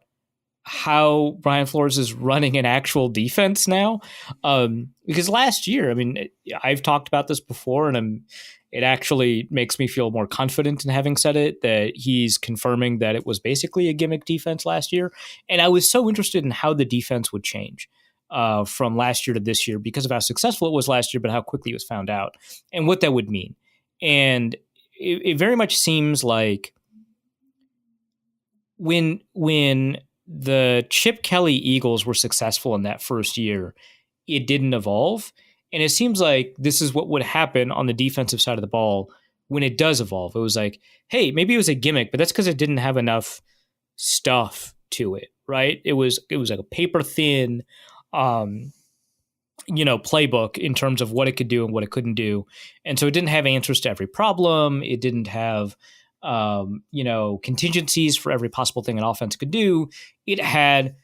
how Brian Flores is running an actual defense now, because last year, I mean, I've talked about this before, and it actually makes me feel more confident in having said it, that he's confirming that it was basically a gimmick defense last year. And I was so interested in how the defense would change from last year to this year because of how successful it was last year, but how quickly it was found out and what that would mean. And it very much seems like when the Chip Kelly Eagles were successful in that first year, it didn't evolve. And it seems like this is what would happen on the defensive side of the ball when it does evolve. It was like, hey, maybe it was a gimmick, but that's because it didn't have enough stuff to it, right? It was like a paper thin, playbook in terms of what it could do and what it couldn't do. And so it didn't have answers to every problem. It didn't have, contingencies for every possible thing an offense could do. It had,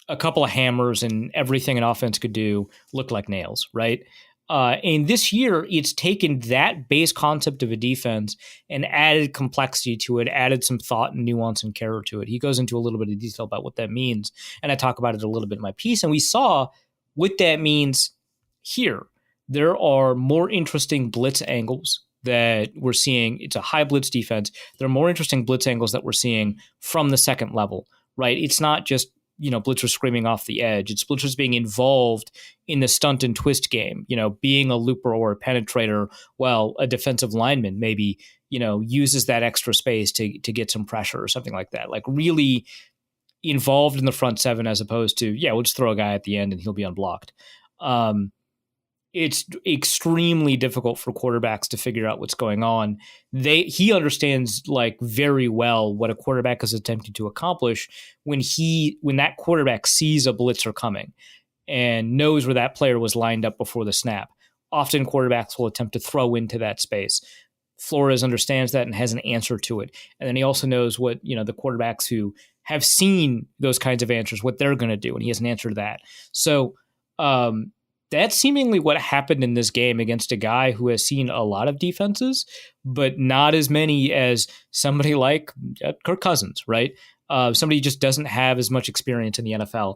a couple of hammers, and everything an offense could do looked like nails, right? And this year, it's taken that base concept of a defense and added complexity to it, added some thought and nuance and care to it. He goes into a little bit of detail about what that means, and I talk about it a little bit in my piece. And we saw what that means here. There are more interesting blitz angles that we're seeing. It's a high blitz defense. There are more interesting blitz angles that we're seeing from the second level, right? It's not just blitzers screaming off the edge. It's blitzers being involved in the stunt and twist game, being a looper or a penetrator, while a defensive lineman maybe, uses that extra space to get some pressure or something like that. Like really involved in the front seven, as opposed to, we'll just throw a guy at the end and he'll be unblocked. It's extremely difficult for quarterbacks to figure out what's going on. He understands like very well what a quarterback is attempting to accomplish when that quarterback sees a blitzer coming and knows where that player was lined up before the snap. Often quarterbacks will attempt to throw into that space. Flores understands that and has an answer to it. And then he also knows what, the quarterbacks who have seen those kinds of answers, what they're going to do. And he has an answer to that. So, that's seemingly what happened in this game against a guy who has seen a lot of defenses, but not as many as somebody like Kirk Cousins, right? Somebody who just doesn't have as much experience in the NFL.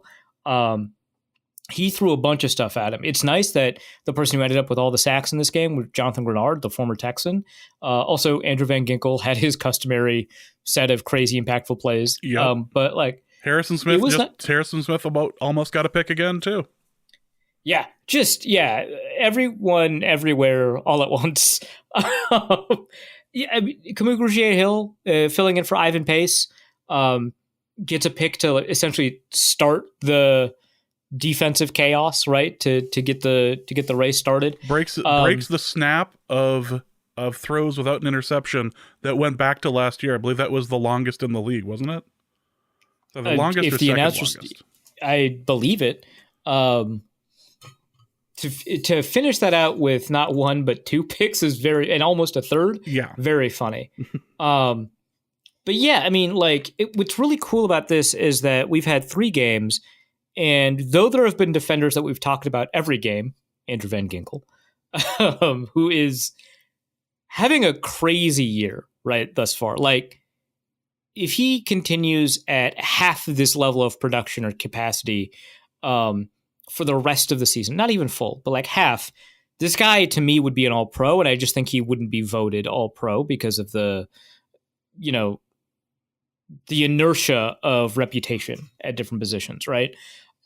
He threw a bunch of stuff at him. It's nice that the person who ended up with all the sacks in this game was Jonathan Grenard, the former Texan. Also, Andrew Van Ginkel had his customary set of crazy impactful plays. Yep. But like Harrison Smith about almost got a pick again too. Everyone, everywhere, all at once. Camus Grugier-Hill, filling in for Ivan Pace, gets a pick to essentially start the defensive chaos, right? To get the race started. Breaks the snap of throws without an interception that went back to last year. I believe that was the longest in the league, wasn't it? So the longest or second longest? I believe it. To finish that out with not one but two picks is and almost a third. Yeah, very funny. But yeah, I mean, like what's really cool about this is that we've had 3 games, and though there have been defenders that we've talked about every game, Andrew Van Ginkel, who is having a crazy year right thus far. Like if he continues at half of this level of production or capacity, for the rest of the season, not even full, but like half, this guy to me would be an all-pro, and I just think he wouldn't be voted all-pro because of the inertia of reputation at different positions, right?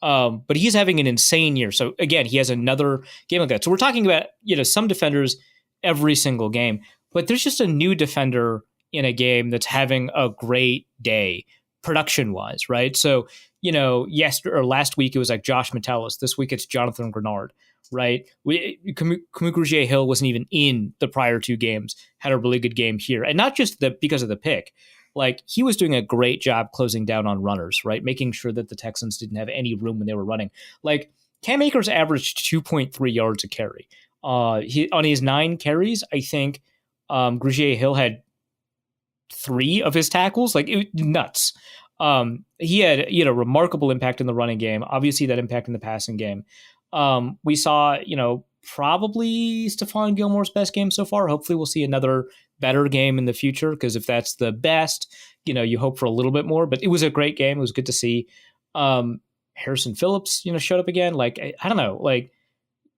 But he's having an insane year. So again, he has another game like that. So we're talking about, some defenders every single game, but there's just a new defender in a game that's having a great day production-wise, right? So, last week it was like Josh Metellus. This week it's Jonathan Grenard, right? Camus Grugier-Hill wasn't even in the prior 2 games, had a really good game here. And not just because of the pick, like he was doing a great job closing down on runners, right? Making sure that the Texans didn't have any room when they were running. Like Cam Akers averaged 2.3 yards a carry. He on his 9 carries, I think Grugier Hill had 3 of his tackles. Like nuts. He had a remarkable impact in the running game. Obviously, that impact in the passing game. We saw, probably Stephon Gilmore's best game so far. Hopefully, we'll see another better game in the future, because if that's the best, you hope for a little bit more. But it was a great game. It was good to see. Harrison Phillips, showed up again. Like, I don't know, like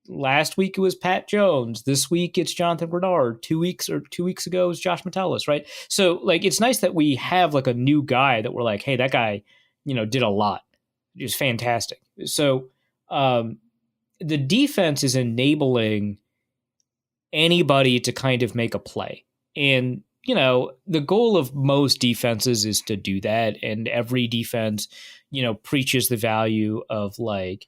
last week it was Pat Jones. This week it's Jonathan Bernard. 2 weeks ago it was Josh Metellus, right? So like it's nice that we have like a new guy that we're like, hey, that guy, did a lot. It was fantastic. So the defense is enabling anybody to kind of make a play. And, the goal of most defenses is to do that. And every defense, preaches the value of like,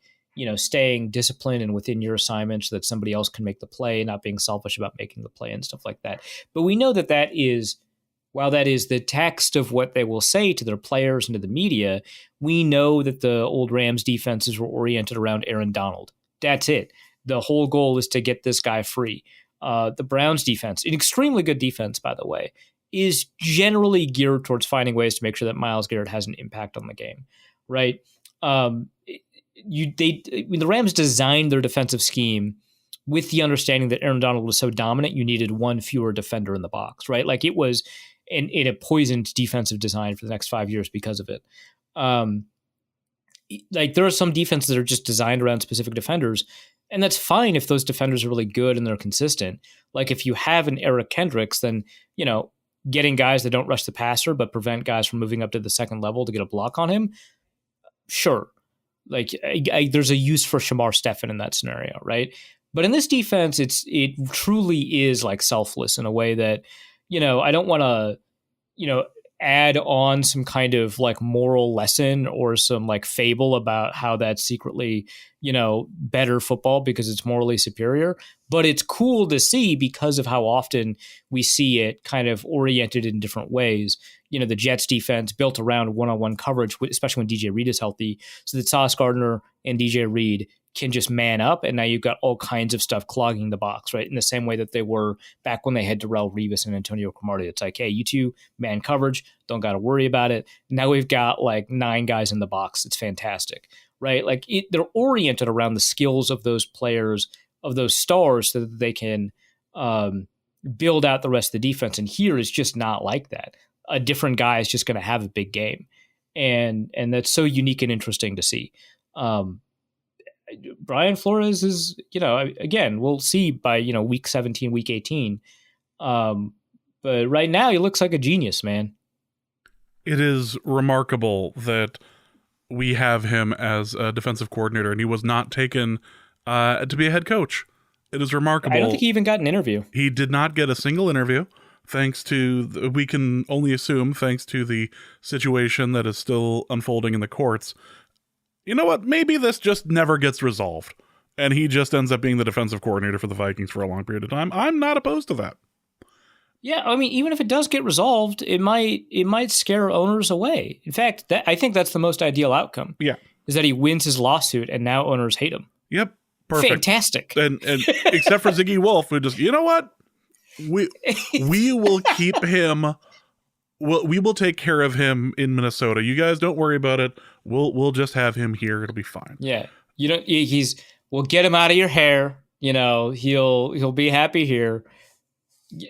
staying disciplined and within your assignment so that somebody else can make the play, not being selfish about making the play and stuff like that. But we know that is, while that is the text of what they will say to their players and to the media, we know that the old Rams defenses were oriented around Aaron Donald. That's it. The whole goal is to get this guy free. The Browns defense, an extremely good defense, by the way, is generally geared towards finding ways to make sure that Myles Garrett has an impact on the game, right? The Rams designed their defensive scheme with the understanding that Aaron Donald was so dominant, you needed one fewer defender in the box, right? Like it was a poisoned defensive design for the next 5 years because of it. Like there are some defenses that are just designed around specific defenders, and that's fine if those defenders are really good and they're consistent. Like if you have an Eric Kendricks, then, getting guys that don't rush the passer but prevent guys from moving up to the second level to get a block on him, sure. Like there's a use for Shamar Stephen in that scenario, right? But in this defense, it truly is like selfless in a way that, I don't want to, add on some kind of like moral lesson or some like fable about how that's secretly, better football because it's morally superior. But it's cool to see because of how often we see it kind of oriented in different ways. The Jets defense built around one-on-one coverage, especially when DJ Reed is healthy, so that Sauce Gardner and DJ Reed can just man up, and now you've got all kinds of stuff clogging the box, right? In the same way that they were back when they had Darrelle Revis and Antonio Cromartie. It's like, hey, you two, man coverage, don't got to worry about it. Now we've got like 9 guys in the box. It's fantastic, right? Like they're oriented around the skills of those players, of those stars, so that they can build out the rest of the defense. And here is just not like that. A different guy is just going to have a big game. And that's so unique and interesting to see. Brian Flores is, again, we'll see by, week 17, week 18. But right now he looks like a genius, man. It is remarkable that we have him as a defensive coordinator and he was not taken to be a head coach. It is remarkable. I don't think he even got an interview. He did not get a single interview. Thanks to, we can only assume, thanks to the situation that is still unfolding in the courts. You know what? Maybe this just never gets resolved, and he just ends up being the defensive coordinator for the Vikings for a long period of time. I'm not opposed to that. Yeah, I mean, even if it does get resolved, it might scare owners away. In fact, I think that's the most ideal outcome. Yeah, is that he wins his lawsuit, and now owners hate him. Yep, perfect, fantastic. And except for Ziggy Wolf, who just, you know what? We will keep him. We will take care of him in Minnesota. You guys don't worry about it. We'll just have him here. It'll be fine. Yeah, we'll get him out of your hair. He'll be happy here.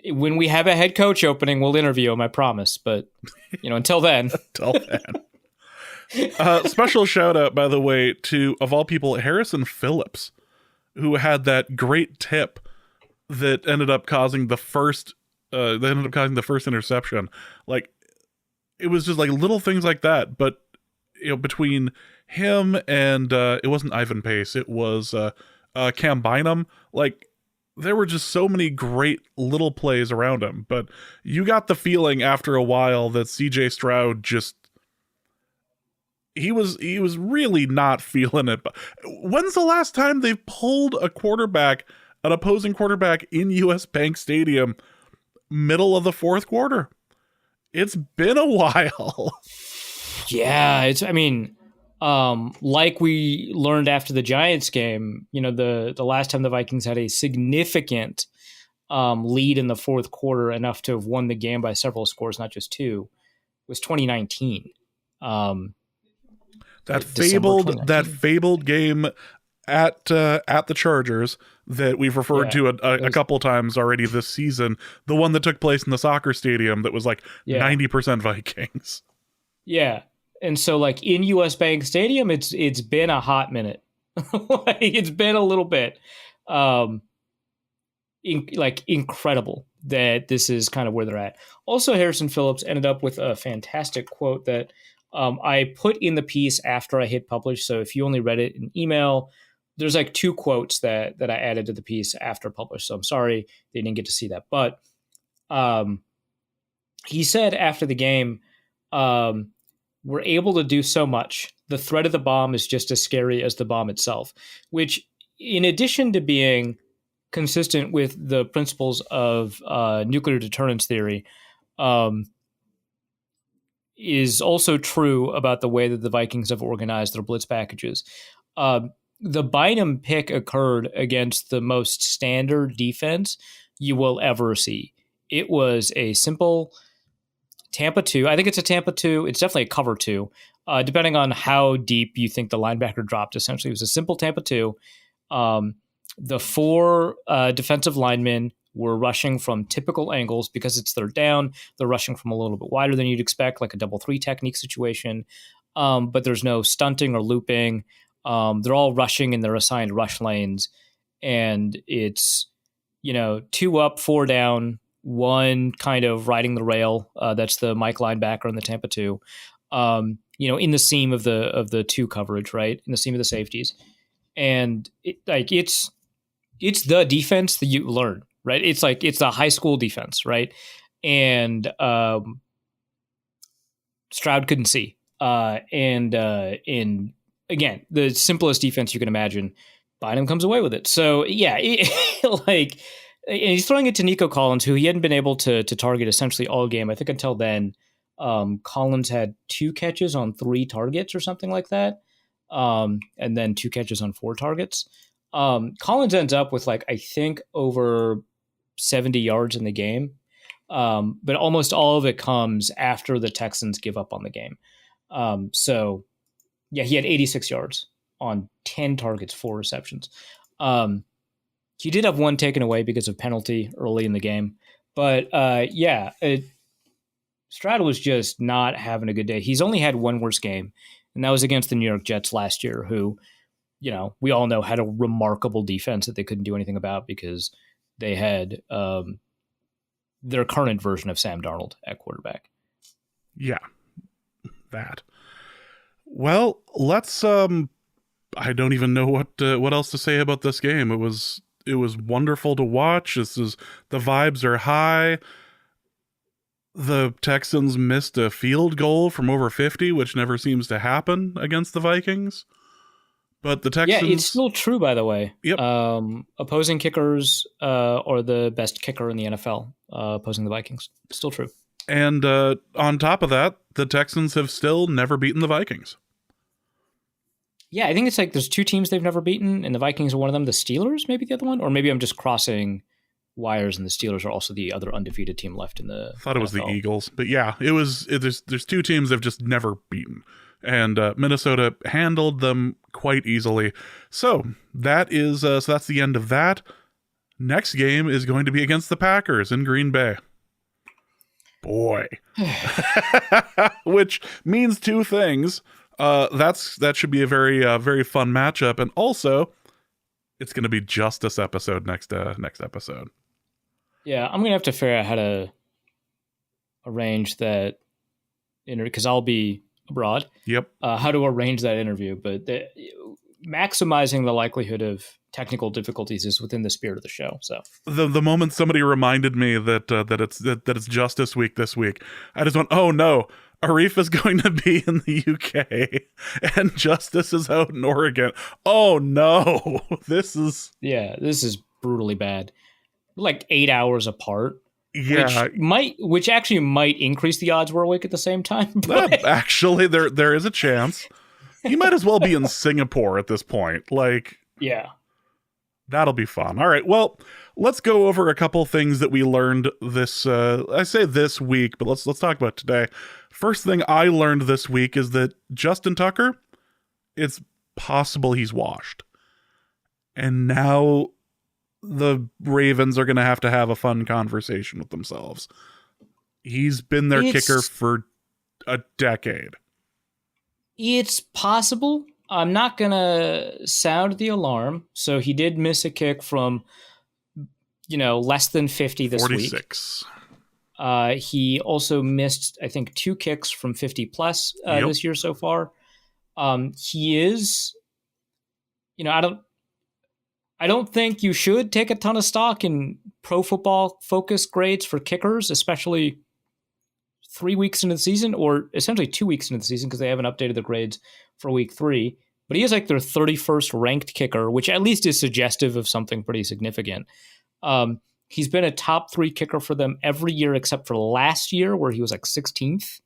When we have a head coach opening, we'll interview him. I promise. But until then, special shout out, by the way, to, of all people, Harrison Phillips, who had that great tip that ended up causing the first interception. Like, it was just like little things like that. But between him and it wasn't Ivan Pace, it was Cam Bynum. Like, there were just so many great little plays around him. But you got the feeling after a while that CJ Stroud just, he was really not feeling it. When's the last time they've pulled an opposing quarterback in US Bank Stadium middle of the fourth quarter? It's been a while. Yeah, like we learned after the Giants game, the last time the Vikings had a significant lead in the fourth quarter, enough to have won the game by several scores, not just two, was 2019. That fabled game at the Chargers that we've referred to a couple times already this season, the one that took place in the soccer stadium that was like 90% Vikings. Yeah. And so like in US Bank Stadium, it's been a hot minute. It's been a little bit incredible that this is kind of where they're at. Also, Harrison Phillips ended up with a fantastic quote that I put in the piece after I hit publish. So if you only read it in email, there's like two quotes that I added to the piece after publish. So I'm sorry they didn't get to see that. But he said after the game, we're able to do so much. The threat of the bomb is just as scary as the bomb itself, which in addition to being consistent with the principles of nuclear deterrence theory, is also true about the way that the Vikings have organized their blitz packages. The Bynum pick occurred against the most standard defense you will ever see. It was a simple Tampa 2. I think it's a Tampa 2. It's definitely a cover 2, depending on how deep you think the linebacker dropped. Essentially, it was a simple Tampa 2. The four defensive linemen were rushing from typical angles because it's third down. They're rushing from a little bit wider than you'd expect, like a 2-3 technique situation. But there's no stunting or looping. They're all rushing in their assigned rush lanes. And it's, 2 up, 4 down, 1 kind of riding the rail. That's the Mike linebacker in the Tampa 2. In the seam of the 2 coverage, right? In the seam of the safeties. And it's the defense that you learn, right? It's the high school defense, right? And Stroud couldn't see. And again, the simplest defense you can imagine, Bynum comes away with it. So yeah, and he's throwing it to Nico Collins, who he hadn't been able to target essentially all game. I think until then, Collins had 2 catches on 3 targets or something like that. And then 2 catches on 4 targets. Collins ends up with I think over 70 yards in the game. But almost all of it comes after the Texans give up on the game. So yeah, he had 86 yards on 10 targets, 4 receptions. He did have 1 taken away because of penalty early in the game. But Stroud was just not having a good day. He's only had 1 worse game, and that was against the New York Jets last year, who, we all know had a remarkable defense that they couldn't do anything about because they had their current version of Sam Darnold at quarterback. Yeah, that. Well, let's. I don't even know what else to say about this game. It was wonderful to watch. The vibes are high. The Texans missed a field goal from over 50, which never seems to happen against the Vikings. But the Texans... Yeah, it's still true, by the way. Yep. Opposing kickers are the best kicker in the NFL, opposing the Vikings. Still true. And on top of that, the Texans have still never beaten the Vikings. Yeah, I think it's there's 2 teams they've never beaten, and the Vikings are one of them. The Steelers, maybe the other one? Or maybe I'm just crossing wires, and the Steelers are also the other undefeated team left in the I thought it was NFL. The Eagles. But yeah, there's 2 teams they've just never beaten. And Minnesota handled them quite easily. So that's the end of that. Next game is going to be against the Packers in Green Bay. Boy. Which means 2 things. That should be a very very fun matchup, and also it's going to be Justice episode next episode. Yeah, I'm gonna have to figure out how to arrange that interview because I'll be abroad. Yep. How to arrange that interview, but maximizing the likelihood of technical difficulties is within the spirit of the show. So the moment somebody reminded me that it's Justice Week this week, I just went, oh no. Arif is going to be in the UK and Justice is out in Oregon. Oh no, this is brutally bad. 8 hours apart. Yeah, which actually might increase the odds we're awake at the same time. Actually, there is a chance. He might as well be in Singapore at this point. Like, yeah, that'll be fun. All right, well, let's go over a couple things that we learned this. I say this week, but let's talk about today. First thing I learned this week is that Justin Tucker, it's possible he's washed, and now the Ravens are going to have a fun conversation with themselves. He's been their kicker for a decade. It's possible. I'm not going to sound the alarm. So he did miss a kick from, less than 50 this 46. Week. He also missed, I think, 2 kicks from 50 plus this year so far. He is, I don't think you should take a ton of stock in Pro Football Focus grades for kickers, especially 3 weeks into the season, or essentially 2 weeks into the season, because they haven't updated the grades for week 3. But he is like their 31st ranked kicker, which at least is suggestive of something pretty significant. He's been a top 3 kicker for them every year except for last year, where he was like 16th.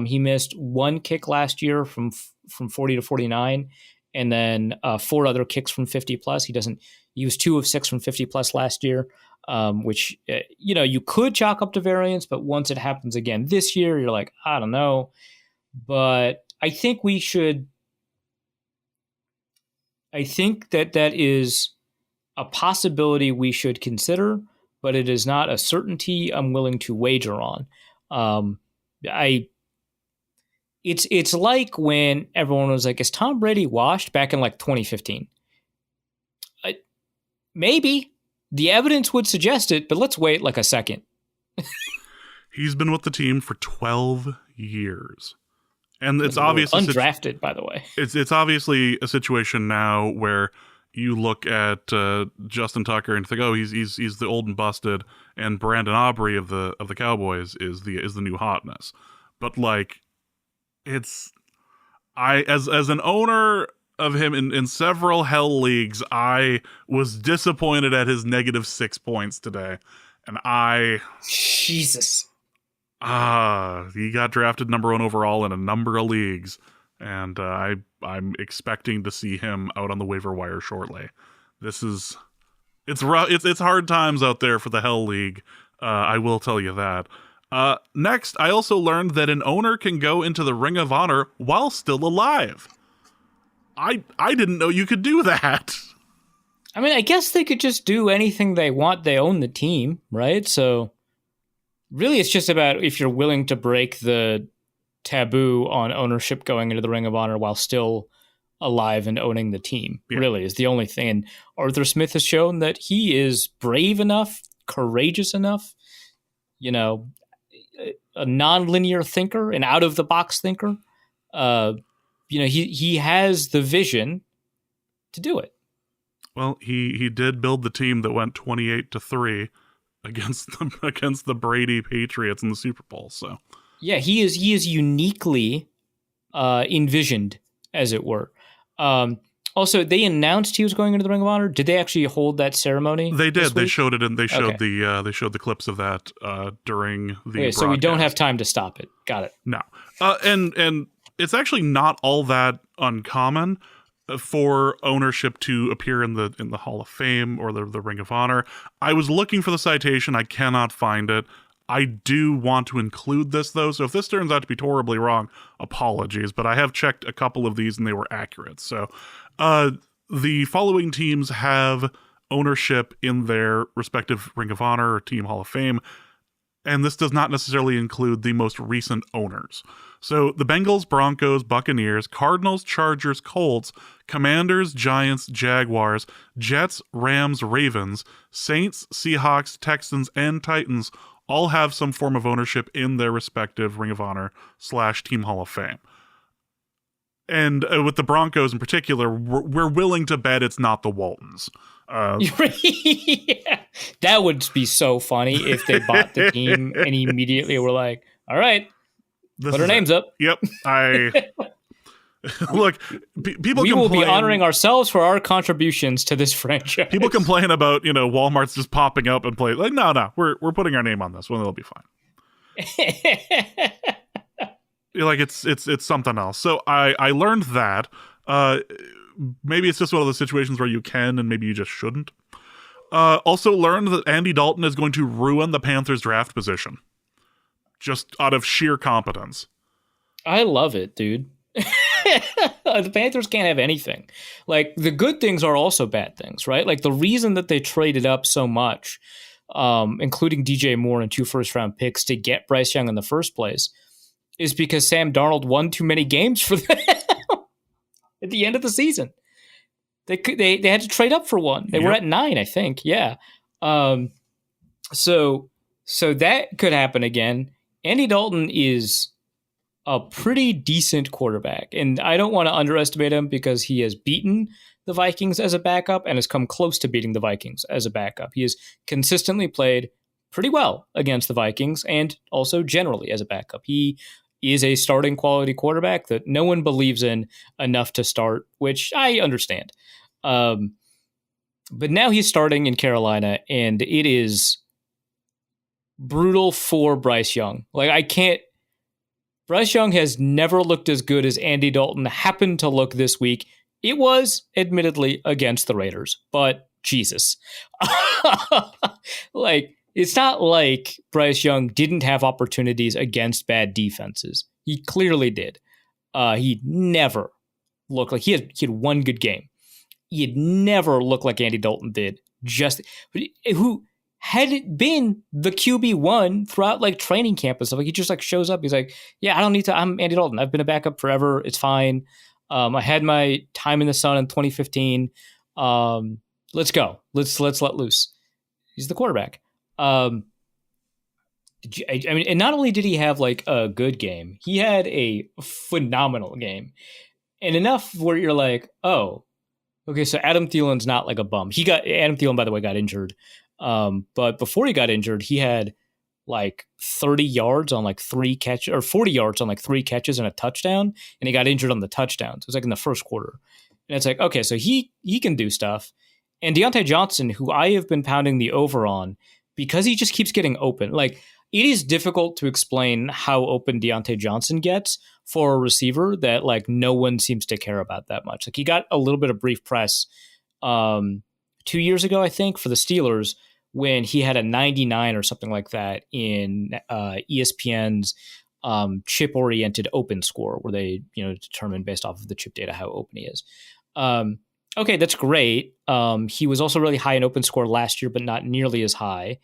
He missed 1 kick last year from 40 to 49, and then 4 other kicks from 50 plus. He was 2 of 6 from 50 plus last year, which, you could chalk up to variance, but once it happens again this year, you're like, I don't know. But I think that is a possibility we should consider, but it is not a certainty I'm willing to wager on. It's like when everyone was like, is Tom Brady washed back in like 2015? Maybe. The evidence would suggest it, but let's wait like a second. He's been with the team for 12 years. And it's obviously undrafted, by the way. It's obviously a situation now where you look at Justin Tucker and think, oh, he's the old and busted, and Brandon Aubrey of the Cowboys is the new hotness. But like, as an owner of him in several hell leagues, I was disappointed at his -6 points today, and Jesus. He got drafted number 1 overall in a number of leagues, and I'm expecting to see him out on the waiver wire shortly. It's rough. It's hard times out there for the Hell League. I will tell you that. Next, I also learned that an owner can go into the Ring of Honor while still alive. I didn't know you could do that. I mean, I guess they could just do anything they want. They own the team, right? So really, it's just about if you're willing to break the taboo on ownership going into the Ring of Honor while still alive and owning the team. Yeah. Really is the only thing. And Arthur Smith has shown that he is brave enough, courageous enough, a non-linear thinker, an out-of-the-box thinker. He has the vision to do it. Well, he did build the team that went 28-3 against the Brady Patriots in the Super Bowl. So yeah, he is uniquely envisioned, as it were. Also, they announced he was going into the Ring of Honor. Did they actually hold that ceremony? They did. They showed it, and they showed they showed the clips of that during the broadcast. So we don't have time to stop it. Got it. No, and it's actually not all that uncommon for ownership to appear in the Hall of Fame or the Ring of Honor. I was looking for the citation. I cannot find it. I do want to include this, though, so if this turns out to be horribly wrong, apologies, but I have checked a couple of these and they were accurate. So the following teams have ownership in their respective Ring of Honor or Team Hall of Fame, and this does not necessarily include the most recent owners. So the Bengals, Broncos, Buccaneers, Cardinals, Chargers, Colts, Commanders, Giants, Jaguars, Jets, Rams, Ravens, Saints, Seahawks, Texans, and Titans all have some form of ownership in their respective Ring of Honor / Team Hall of Fame. And with the Broncos in particular, we're willing to bet it's not the Waltons. Yeah. That would be so funny if they bought the team and immediately were like, all right, put our names up. Yep. Look, people we will be honoring ourselves for our contributions to this franchise. People complain about, Walmart's just popping up and play. Like, no, we're putting our name on this one. It'll be fine. Like, it's something else. So I learned that. Maybe it's just one of those situations where you can and maybe you just shouldn't. Also learned that Andy Dalton is going to ruin the Panthers draft position. Just out of sheer competence. I love it, dude. The Panthers can't have anything. Like, the good things are also bad things, right? Like, the reason that they traded up so much, including DJ Moore and 2 first-round picks to get Bryce Young in the first place, is because Sam Darnold won too many games for them at the end of the season. They had to trade up for one. They were at 9, I think. Yeah. So that could happen again. Andy Dalton is a pretty decent quarterback, and I don't want to underestimate him because he has beaten the Vikings as a backup and has come close to beating the Vikings as a backup. He has consistently played pretty well against the Vikings and also generally as a backup. He is a starting quality quarterback that no one believes in enough to start, which I understand. But now he's starting in Carolina, and it is brutal for Bryce Young. Like, Bryce Young has never looked as good as Andy Dalton happened to look this week. It was, admittedly, against the Raiders, but Jesus. Like, it's not like Bryce Young didn't have opportunities against bad defenses. He clearly did. He never looked like he had one good game. He had never looked like Andy Dalton did. Who had it been the QB1 throughout like training camp and stuff. Like, he just like shows up. He's like, yeah, I don't need to. I'm Andy Dalton. I've been a backup forever. It's fine. I had my time in the sun in 2015. Let's go. Let's let loose. He's the quarterback. And not only did he have like a good game, he had a phenomenal game, and enough where you're like, oh, okay, so Adam Thielen's not like a bum. Adam Thielen, by the way, got injured. But before he got injured, he had like 30 yards on like 3 catches, or 40 yards on like 3 catches and a touchdown, and he got injured on the touchdown. So it was like in the first quarter. And it's like, okay, so he can do stuff. And Deontay Johnson, who I have been pounding the over on, because he just keeps getting open. Like, it is difficult to explain how open Deontay Johnson gets for a receiver that like no one seems to care about that much. Like, he got a little bit of brief press 2 years ago, I think, for the Steelers, when he had a 99 or something like that in ESPN's chip-oriented open score, where they determine based off of the chip data how open he is. Okay, that's great. He was also really high in open score last year, but not nearly as high.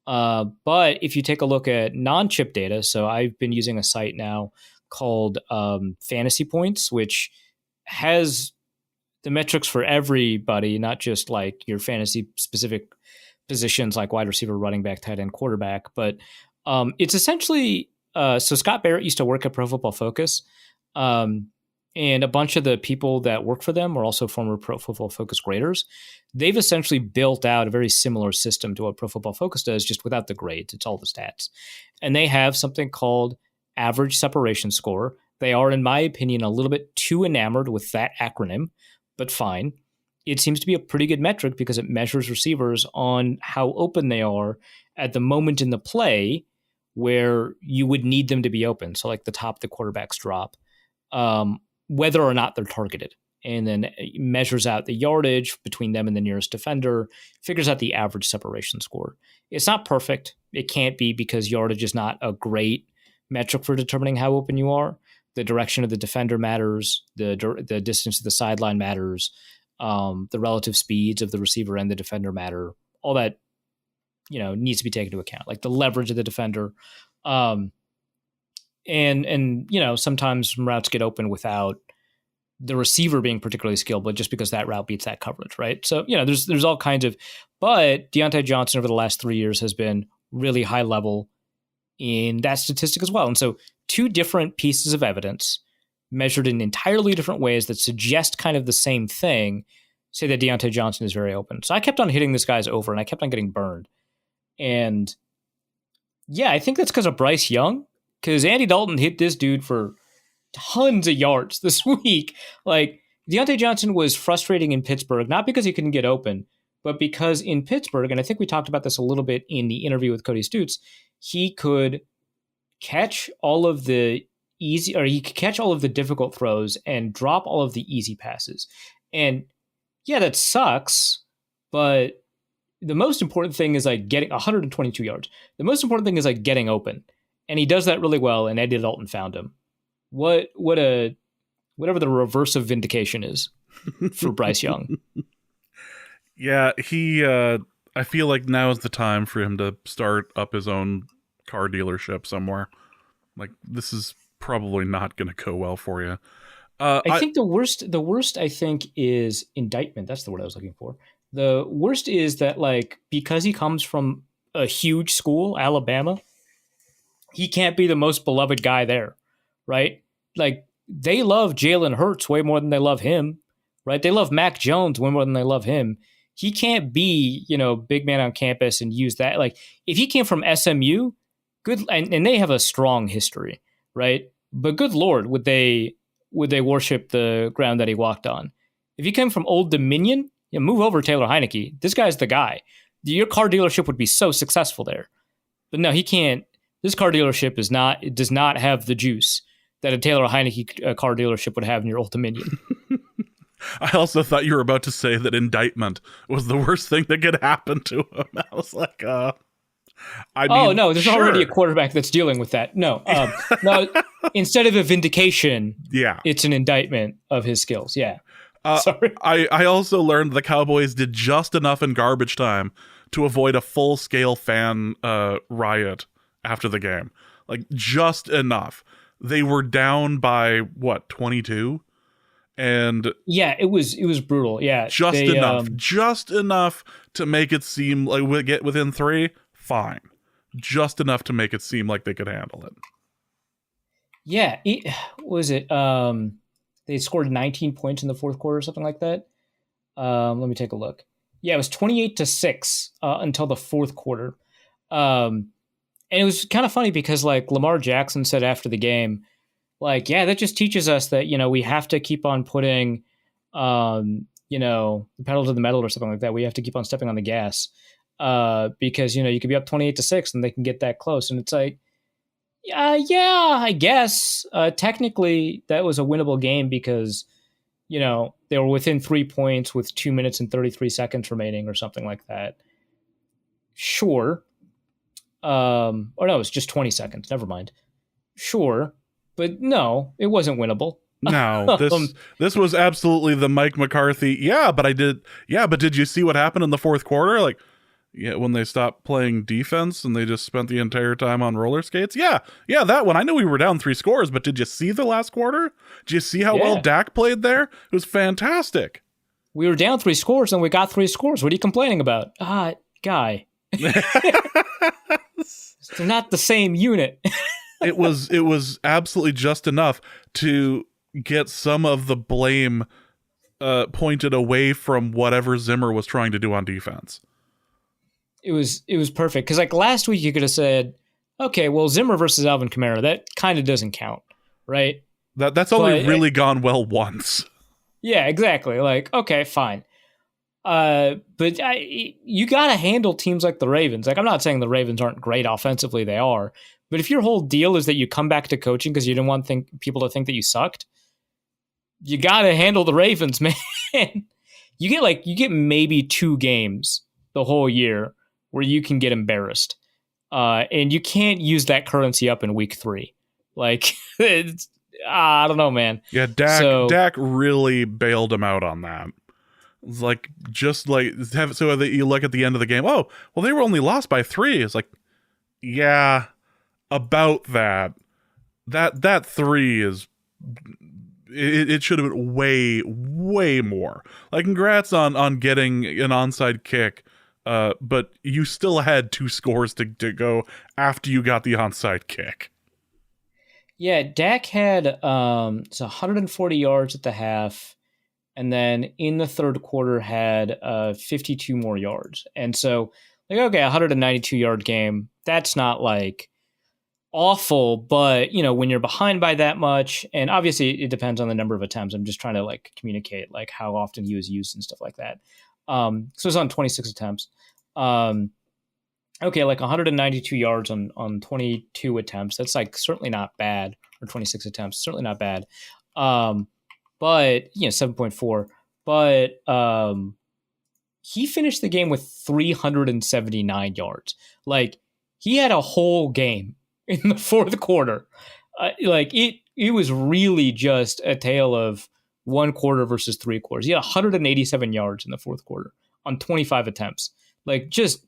But if you take a look at non-chip data, so I've been using a site now called Fantasy Points, which has the metrics for everybody, not just like your fantasy specific positions like wide receiver, running back, tight end, quarterback. But it's essentially, so Scott Barrett used to work at Pro Football Focus. And a bunch of the people that work for them are also former Pro Football Focus graders. They've essentially built out a very similar system to what Pro Football Focus does, just without the grades. It's all the stats. And they have something called average separation score. They are, in my opinion, a little bit too enamored with that acronym, but fine. It seems to be a pretty good metric because it measures receivers on how open they are at the moment in the play where you would need them to be open. So like the top the quarterback's drop. Whether or not they're targeted, and then it measures out the yardage between them and the nearest defender, figures out the average separation score. It's not perfect. It can't be, because yardage is not a great metric for determining how open you are. The direction of the defender matters. The distance to the sideline matters. The relative speeds of the receiver and the defender matter. All that, needs to be taken into account, like the leverage of the defender. And sometimes routes get open without the receiver being particularly skilled, but just because that route beats that coverage, right? So, there's all kinds of, but Deontay Johnson over the last 3 years has been really high level in that statistic as well. And so 2 different pieces of evidence measured in entirely different ways that suggest kind of the same thing say that Deontay Johnson is very open. So I kept on hitting this guy's over, and I kept on getting burned. And yeah, I think that's because of Bryce Young. Because Andy Dalton hit this dude for tons of yards this week. Like, Deontay Johnson was frustrating in Pittsburgh, not because he couldn't get open, but because in Pittsburgh, and I think we talked about this a little bit in the interview with Cody Stutes, he could catch all of the he could catch all of the difficult throws and drop all of the easy passes. And yeah, that sucks, but the most important thing is like getting 122 yards. The most important thing is like getting open. And he does that really well, and Eddie Dalton found him. Whatever the reverse of vindication is for Bryce Young. Yeah, I feel like now is the time for him to start up his own car dealership somewhere. Like, this is probably not going to go well for you. I think the worst I think is indictment. That's the word I was looking for. The worst is that, like, because he comes from a huge school, Alabama, he can't be the most beloved guy there, right? Like, they love Jalen Hurts way more than they love him, right? They love Mac Jones way more than they love him. He can't be, big man on campus and use that. Like, if he came from SMU, good, and they have a strong history, right? But good Lord, would they worship the ground that he walked on? If he came from Old Dominion, move over Taylor Heineke. This guy's the guy. Your car dealership would be so successful there. But no, he can't. This car dealership does not have the juice that a Taylor Heineke car dealership would have in your Old Dominion. I also thought you were about to say that indictment was the worst thing that could happen to him. I was like, no, there's already a quarterback that's dealing with that. No, no. Instead of a vindication, it's an indictment of his skills. Yeah. Sorry. I also learned the Cowboys did just enough in garbage time to avoid a full-scale fan riot after the game. Like, just enough. They were down by, 22? And yeah, it was brutal. Yeah, just enough to make it seem like we get within 3. Fine, just enough to make it seem like they could handle it. Yeah, they scored 19 points in the fourth quarter or something like that. Let me take a look. Yeah, it was 28-6 until the fourth quarter. And it was kind of funny because, like, Lamar Jackson said after the game, like, yeah, that just teaches us that, we have to keep on putting, the pedal to the metal or something like that. We have to keep on stepping on the gas because, you could be up 28-6 and they can get that close. And it's like, yeah, I guess technically that was a winnable game because, they were within 3 points with 2 minutes and 33 seconds remaining or something like that. Sure. Or no, it's just 20 seconds. Never mind. Sure. But no, it wasn't winnable. No, this was absolutely the Mike McCarthy. But did you see what happened in the fourth quarter? Like, when they stopped playing defense and they just spent the entire time on roller skates. Yeah, that one. I knew we were down 3 scores, but did you see the last quarter? Did you see how well Dak played there? It was fantastic. We were down 3 scores and we got 3 scores. What are you complaining about? Guy. They're not the same unit. It was absolutely just enough to get some of the blame pointed away from whatever Zimmer was trying to do on defense. It was perfect because, like, last week you could have said, okay, well, Zimmer versus Alvin Kamara, that kind of doesn't count, right? That's only really gone well once. Yeah, exactly. Like, okay, fine. But you got to handle teams like the Ravens. Like, I'm not saying the Ravens aren't great offensively. They are. But if your whole deal is that you come back to coaching because you didn't want people to think that you sucked, you got to handle the Ravens, man. You get maybe 2 games the whole year where you can get embarrassed. And you can't use that currency up in week 3. Like, I don't know, man. Yeah, Dak really bailed him out on that. It's like, just like, so that you look at the end of the game, oh, well, they were only lost by 3. It's like, yeah, about that 3 is, it should have been way, way more. Like, congrats on getting an onside kick, but you still had 2 scores to go after you got the onside kick. Yeah, Dak had 140 yards at the half, and then in the third quarter had 52 more yards. And so, like, okay, 192-yard game, that's not like awful, but when you're behind by that much, and obviously it depends on the number of attempts. I'm just trying to like communicate like how often he was used and stuff like that. So it's on 26 attempts. Okay, like 192 yards on 22 attempts. That's like certainly not bad, or 26 attempts, certainly not bad. But 7.4. But he finished the game with 379 yards. Like he had a whole game in the fourth quarter. Like it was really just a tale of one quarter versus three quarters. He had 187 yards in the fourth quarter on 25 attempts. Like just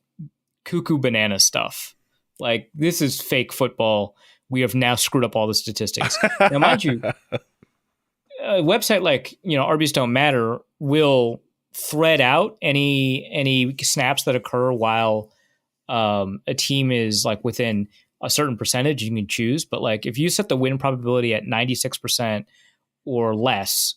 cuckoo banana stuff. Like this is fake football. We have now screwed up all the statistics. Now, mind you, a website like RBs Don't Matter will thread out any snaps that occur while a team is like within a certain percentage. You can choose, but like if you set the win probability at 96% or less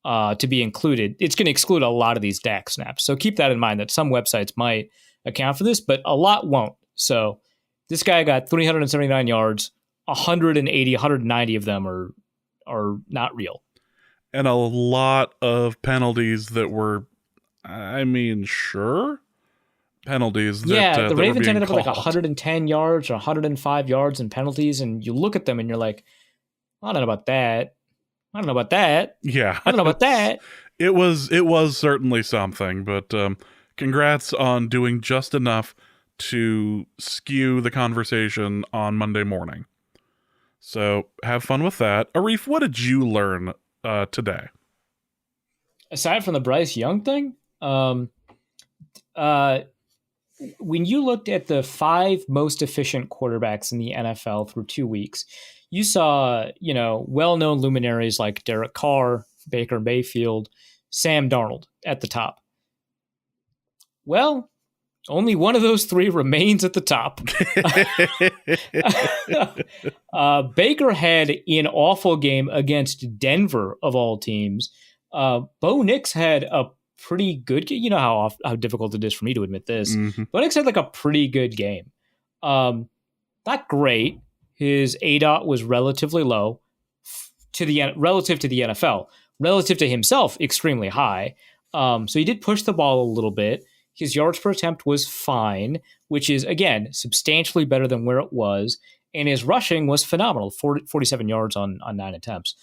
to be included, it's going to exclude a lot of these DAC snaps. So keep that in mind, that some websites might account for this, but a lot won't. So this guy got 379 yards, 190 of them are not real. And a lot of penalties that were, sure, penalties. The Ravens ended up with like 110 yards or 105 yards in penalties, and you look at them and you're like, I don't know about that. I don't know about that. Yeah. I don't know about that. It was certainly something, but congrats on doing just enough to skew the conversation on Monday morning. So have fun with that. Arif, what did you learn today? Aside from the Bryce Young thing, when you looked at the 5 most efficient quarterbacks in the NFL through 2 weeks, you saw, well-known luminaries like Derek Carr, Baker Mayfield, Sam Darnold at the top. Well, only one of those 3 remains at the top. Baker had an awful game against Denver, of all teams. Bo Nix had a pretty good game. You know how difficult it is for me to admit this. Mm-hmm. Bo Nix had like a pretty good game. Not great. His ADOT was relatively low relative to the NFL. Relative to himself, extremely high. So he did push the ball a little bit. His yards per attempt was fine, which is, again, substantially better than where it was. And his rushing was phenomenal, 47 yards on 9 attempts.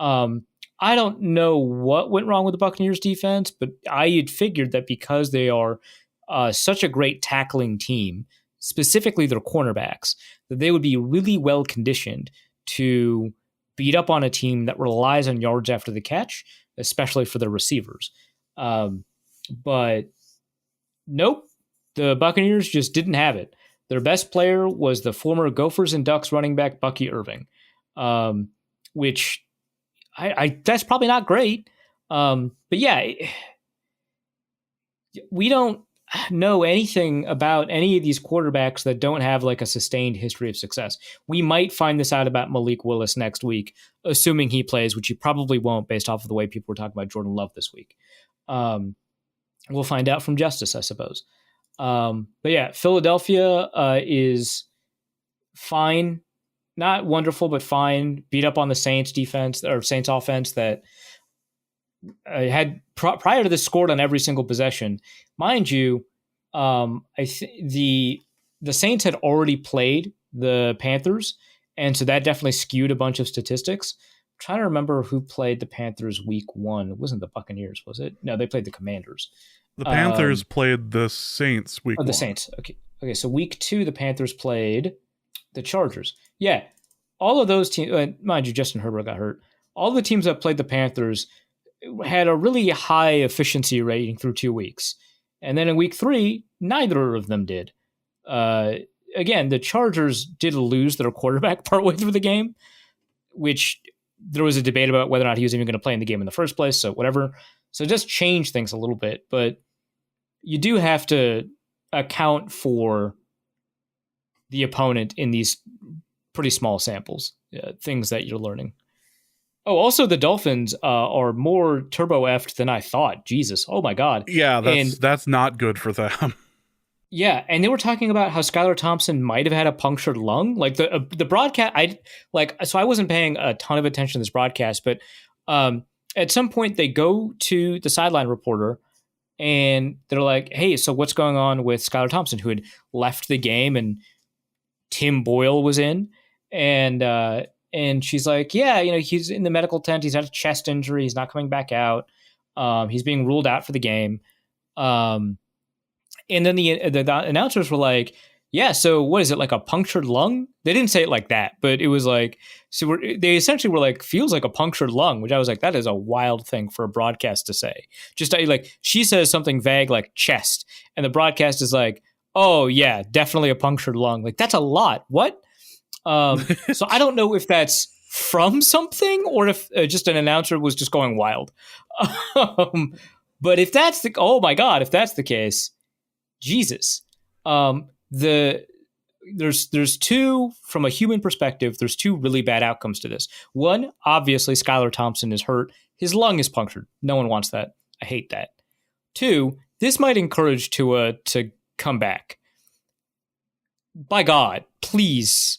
I don't know what went wrong with the Buccaneers defense, but I had figured that because they are such a great tackling team, specifically their cornerbacks, that they would be really well conditioned to beat up on a team that relies on yards after the catch, especially for their receivers. But nope, the Buccaneers just didn't have it. Their best player was the former Gophers and Ducks running back Bucky Irving, which I that's probably not great. But yeah, we don't know anything about any of these quarterbacks that don't have like a sustained history of success. We might find this out about Malik Willis next week, assuming he plays, which he probably won't based off of the way people were talking about Jordan Love this week. We'll find out from Justice, I suppose. But yeah, Philadelphia is fine. Not wonderful, but fine. Beat up on the Saints defense or Saints offense that had prior to this scored on every single possession. Mind you, the Saints had already played the Panthers, and so that definitely skewed a bunch of statistics. I'm trying to remember who played the Panthers week 1. It wasn't the Buccaneers, was it? No, they played the Commanders. The Panthers played the Saints week 1. The Saints. Okay. So week 2, the Panthers played the Chargers. Yeah. All of those teams, mind you, Justin Herbert got hurt. All the teams that played the Panthers had a really high efficiency rating through 2 weeks. And then in week 3, neither of them did. Again, the Chargers did lose their quarterback partway through the game, which there was a debate about whether or not he was even going to play in the game in the first place. So whatever. So it does change things a little bit, but you do have to account for the opponent in these pretty small samples, things that you're learning. Oh, also the Dolphins are more turbo effed than I thought. Jesus. Oh my God. Yeah, that's not good for them. Yeah, and they were talking about how Skylar Thompson might have had a punctured lung. Like the broadcast, so I wasn't paying a ton of attention to this broadcast, but at some point they go to the sideline reporter and they're like, "Hey, so what's going on with Skylar Thompson, who had left the game, and Tim Boyle was in?" And she's like, "Yeah, he's in the medical tent. He's had a chest injury. He's not coming back out. He's being ruled out for the game." And then the announcers were like, "Yeah, so what is it, like a punctured lung?" They didn't say it like that, but it was like, they essentially were like, "Feels like a punctured lung," which I was like, that is a wild thing for a broadcast to say. Just like, she says something vague like chest, and the broadcast is like, "Oh yeah, definitely a punctured lung." Like, that's a lot. What? So I don't know if that's from something or if just an announcer was just going wild. But if that's oh my God, if that's the case, Jesus. There's two, from a human perspective, there's two really bad outcomes to this. One, obviously, Skylar Thompson is hurt. His lung is punctured. No one wants that. I hate that. Two, this might encourage Tua to come back. By God, please.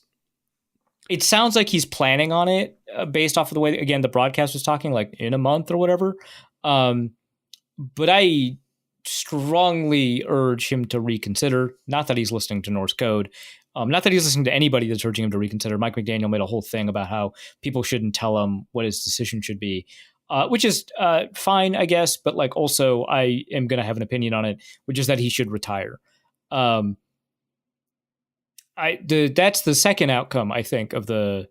It sounds like he's planning on it based off of the way, again, the broadcast was talking, like in a month or whatever. But I strongly urge him to reconsider. Not that he's listening to Norse Code. Not that he's listening to anybody that's urging him to reconsider. Mike McDaniel made a whole thing about how people shouldn't tell him what his decision should be, which is fine, I guess. But like, also, I am going to have an opinion on it, which is that he should retire. That's the second outcome, I think, of the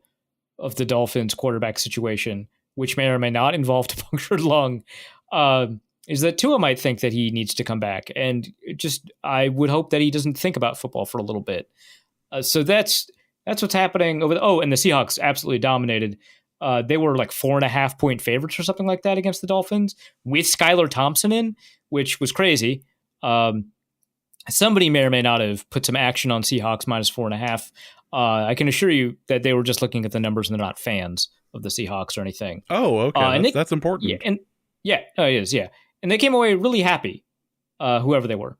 Dolphins quarterback situation, which may or may not involve a punctured lung. Is that Tua might think that he needs to come back. And I would hope that he doesn't think about football for a little bit. So that's what's happening over and the Seahawks absolutely dominated. They were like 4.5-point favorites or something like that against the Dolphins with Skylar Thompson in, which was crazy. Somebody may or may not have put some action on Seahawks minus 4.5. I can assure you that they were just looking at the numbers and they're not fans of the Seahawks or anything. Oh, okay. That's important. Yeah, it is. Yeah. And they came away really happy, whoever they were.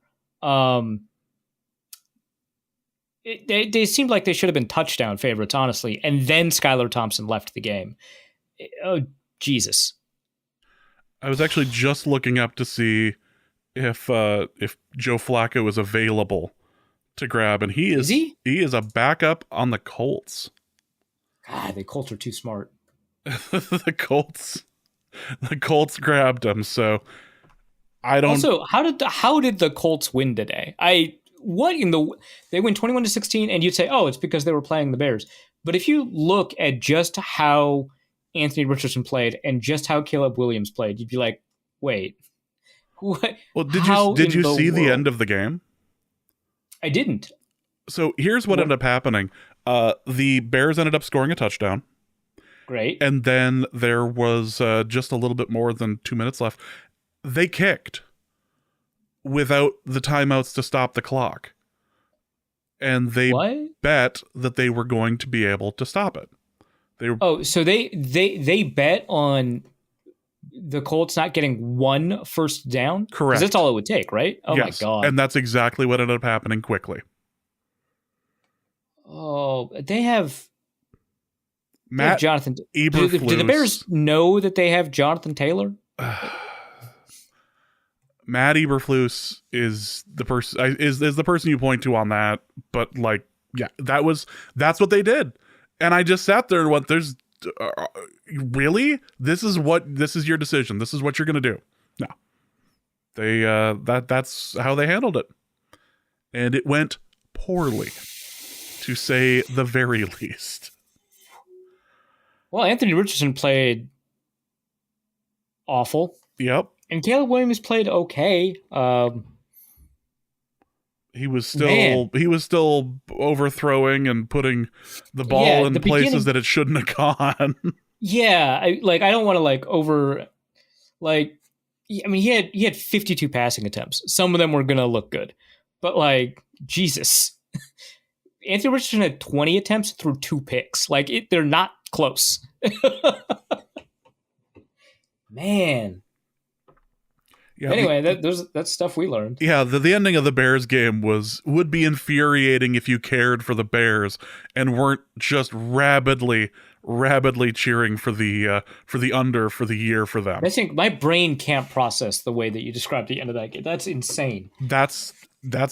They seemed like they should have been touchdown favorites, honestly. And then Skylar Thompson left the game. Oh, Jesus. I was actually just looking up to see if Joe Flacco is available to grab, and he is. He is a backup on the Colts. God, the Colts are too smart. The Colts grabbed him, so I don't. Also, how did the Colts win today? They win 21-16, and you'd say, oh, it's because they were playing the Bears. But if you look at just how Anthony Richardson played and just how Caleb Williams played, you'd be like, wait, what? Well, did you see the end of the game? I didn't. So here's what ended up happening. The Bears ended up scoring a touchdown. Great. And then there was just a little bit more than 2 minutes left. They kicked without the timeouts to stop the clock. And they bet that they were going to be able to stop it. So they bet on the Colts not getting one first down? Correct. Because that's all it would take, right? Oh, yes. My God. And that's exactly what ended up happening quickly. Oh, they have Jonathan Eberflus. Do the Bears know that they have Jonathan Taylor? Matt Eberflus is the person is the person you point to on that, but like, yeah, that's what they did, and I just sat there and went, "There's really this is your decision. This is what you're gonna do." No, they that's how they handled it, and it went poorly, to say the very least. Well, Anthony Richardson played awful. Yep. And Caleb Williams played okay. He was still overthrowing and putting the ball in places that it shouldn't have gone. Yeah, I don't want to he had 52 passing attempts. Some of them were going to look good. But Jesus. Anthony Richardson had 20 attempts through 2 picks. They're not close. Man. Yeah, anyway, that's stuff we learned. Yeah, the ending of the Bears game would be infuriating if you cared for the Bears and weren't just rabidly cheering for the under for the year for them. I think my brain can't process the way that you described the end of that game. That's insane. That's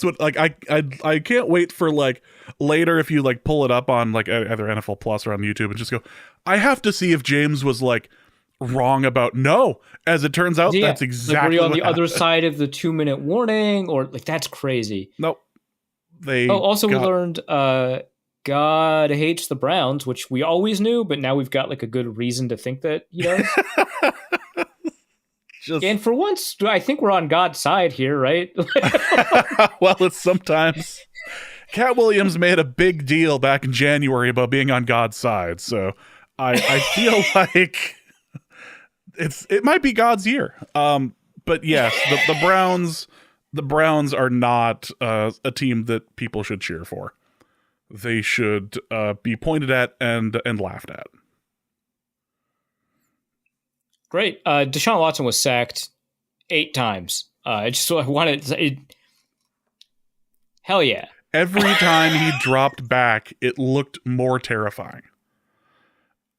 what, like, I can't wait for, like, later if you, like, pull it up on, like, either NFL Plus or on YouTube and just go, I have to see if James was, like, wrong about no. As it turns out, that's exactly like, were you on what the happened. other side of the 2-minute warning, or like that's crazy. Nope. We learned God hates the Browns, which we always knew, but now we've got like a good reason to think that he does. And for once, I think we're on God's side here, right? Well, it's sometimes. Cat Williams made a big deal back in January about being on God's side, so I feel like it might be God's year. But yes, the Browns are not a team that people should cheer for. They should be pointed at and laughed at. Great. Deshaun Watson was sacked 8 times. I wanted to say, hell yeah. Every time he dropped back, it looked more terrifying.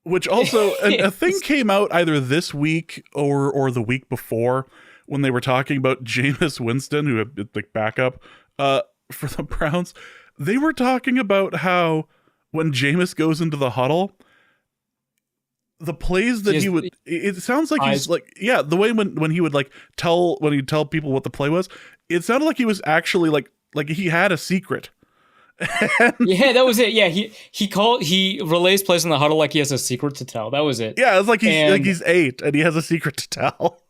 Which also, a thing came out either this week or the week before when they were talking about Jameis Winston, who had like backup for the Browns. They were talking about how when Jameis goes into the huddle, the plays that he would, it sounds like he's like, yeah, the way when he would like when he'd tell people what the play was, it sounded like he was actually like he had a secret. Yeah, that was it. Yeah, he relays plays in the huddle like he has a secret to tell. That was it. Yeah, it's like he's 8 and he has a secret to tell.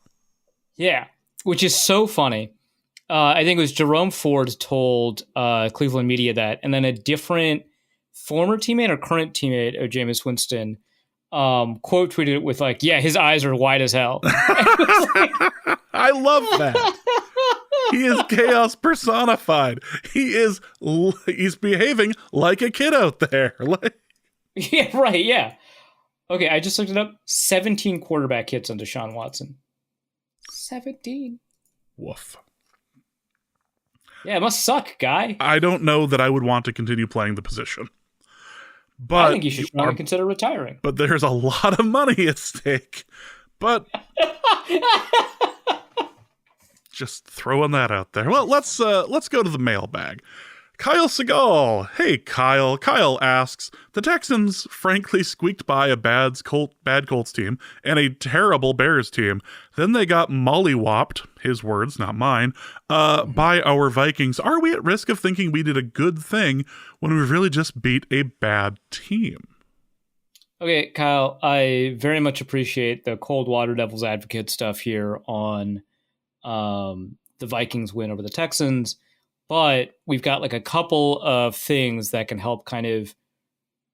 Yeah, which is so funny. I think it was Jerome Ford told Cleveland media that, and then a different former teammate or current teammate of Jameis Winston quote tweeted it with like, yeah, his eyes are wide as hell. I love that. He is chaos personified. He's behaving like a kid out there. Yeah, right, yeah. Okay, I just looked it up. 17 quarterback hits on Deshaun Watson. 17. Woof. Yeah, it must suck, guy. I don't know that I would want to continue playing the position. But I think you should strongly consider retiring. But there's a lot of money at stake. But just throwing that out there. Well, let's go to the mailbag. Kyle Segal. Hey, Kyle. Kyle asks, the Texans frankly squeaked by a bad Colts team and a terrible Bears team. Then they got mollywopped, his words, not mine, by our Vikings. Are we at risk of thinking we did a good thing when we really just beat a bad team? Okay, Kyle, I very much appreciate the cold water devil's advocate stuff here on the Vikings win over the Texans. But we've got like a couple of things that can help kind of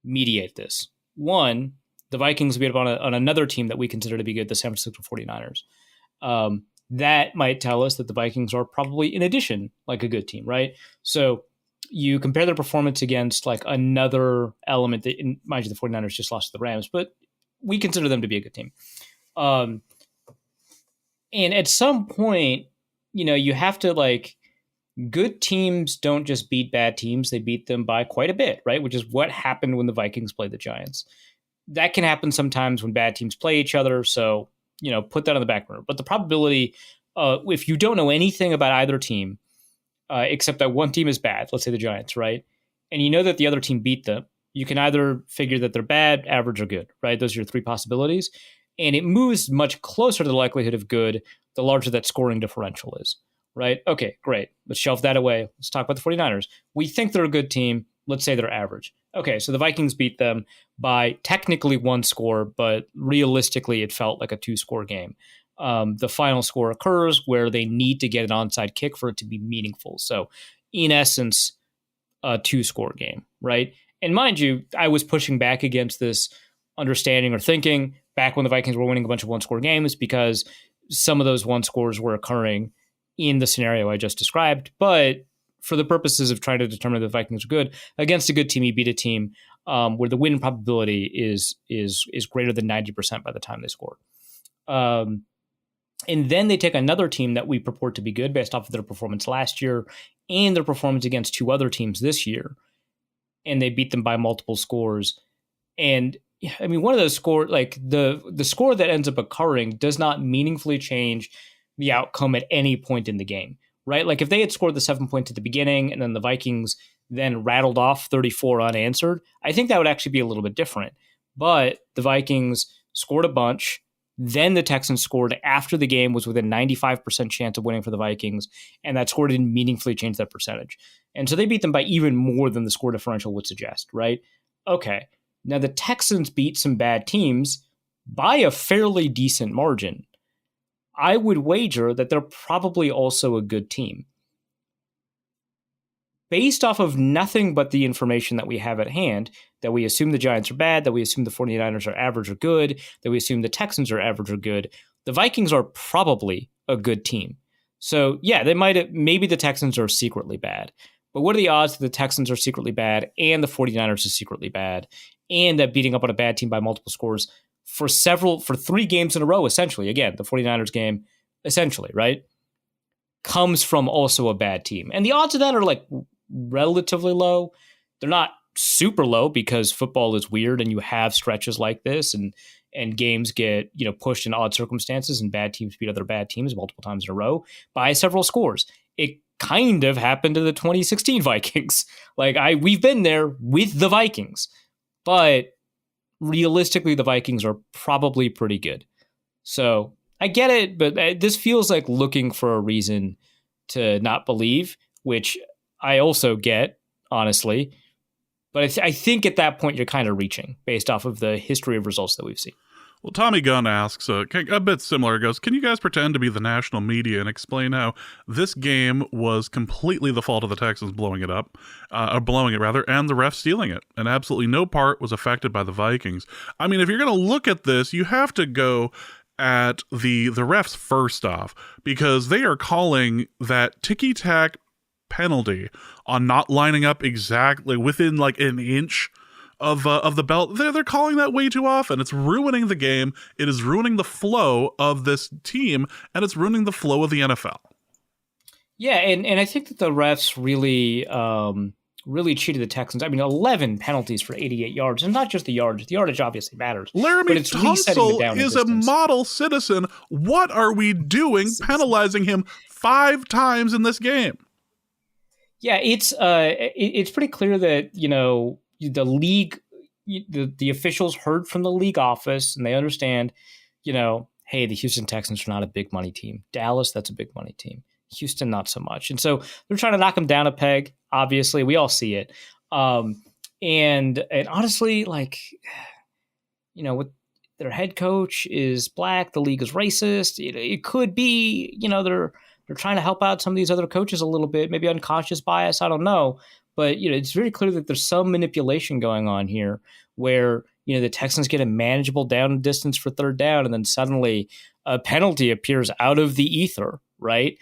mediate this. One, the Vikings beat up on another team that we consider to be good, the San Francisco 49ers. That might tell us that the Vikings are probably, in addition, like a good team, right? So you compare their performance against like another element that, mind you, the 49ers just lost to the Rams, but we consider them to be a good team. And at some point, you have to like, good teams don't just beat bad teams. They beat them by quite a bit, right? Which is what happened when the Vikings played the Giants. That can happen sometimes when bad teams play each other. So, put that on the back burner. But the probability, if you don't know anything about either team, except that one team is bad, let's say the Giants, right? And you know that the other team beat them, you can either figure that they're bad, average, or good, right? Those are your 3 possibilities. And it moves much closer to the likelihood of good, the larger that scoring differential is. Right? Okay, great. Let's shelf that away. Let's talk about the 49ers. We think they're a good team. Let's say they're average. Okay, so the Vikings beat them by technically 1 score, but realistically it felt like a 2-score game. The final score occurs where they need to get an onside kick for it to be meaningful. So in essence, a 2-score game, right? And mind you, I was pushing back against this understanding or thinking back when the Vikings were winning a bunch of 1-score games because some of those 1 scores were occurring in the scenario I just described. But for the purposes of trying to determine if the Vikings are good, against a good team, you beat a team where the win probability is greater than 90% by the time they score. And then they take another team that we purport to be good based off of their performance last year and their performance against two other teams this year. And they beat them by multiple scores. And I mean, one of those scores, like the score that ends up occurring does not meaningfully change the outcome at any point in the game, right? Like if they had scored the 7 points at the beginning and then the Vikings then rattled off 34 unanswered, I think that would actually be a little bit different. But the Vikings scored a bunch. Then the Texans scored after the game was within 95% chance of winning for the Vikings, and that score didn't meaningfully change that percentage. And so they beat them by even more than the score differential would suggest, right? Okay. Now the Texans beat some bad teams by a fairly decent margin. I would wager that they're probably also a good team. Based off of nothing but the information that we have at hand, that we assume the Giants are bad, that we assume the 49ers are average or good, that we assume the Texans are average or good, the Vikings are probably a good team. So yeah, maybe the Texans are secretly bad. But what are the odds that the Texans are secretly bad and the 49ers are secretly bad and that beating up on a bad team by multiple scores for 3 games in a row, essentially, again, the 49ers game, essentially, right, comes from also a bad team. And the odds of that are like relatively low. They're not super low because football is weird and you have stretches like this and games get, pushed in odd circumstances and bad teams beat other bad teams multiple times in a row by several scores. It kind of happened to the 2016 Vikings. We've been there with the Vikings, but realistically the Vikings are probably pretty good. So I get it, but this feels like looking for a reason to not believe, which I also get, honestly. But I think at that point you're kind of reaching based off of the history of results that we've seen. Well, Tommy Gunn asks, a bit similar, goes, can you guys pretend to be the national media and explain how this game was completely the fault of the Texans blowing it, and the refs stealing it, and absolutely no part was affected by the Vikings? I mean, if you're going to look at this, you have to go at the refs first off, because they are calling that ticky-tack penalty on not lining up exactly within like an inch of the belt. They're calling that way too often. It's ruining the game. It is ruining the flow of this team, and it's ruining the flow of the NFL. Yeah, and I think that the refs really cheated the Texans. I mean, 11 penalties for 88 yards, and not just the yardage. The yardage obviously matters. Laramie Tunsil is a model citizen. What are we doing penalizing him 5 times in this game? Yeah, it's pretty clear that, the league, the officials heard from the league office and they understand, hey, the Houston Texans are not a big money team. Dallas, that's a big money team. Houston, not so much. And so they're trying to knock them down a peg. Obviously, we all see it. And honestly, with their head coach is black, the league is racist. It could be, they're trying to help out some of these other coaches a little bit, maybe unconscious bias. I don't know. But, it's very clear that there's some manipulation going on here where, the Texans get a manageable down distance for third down, and then suddenly a penalty appears out of the ether, right?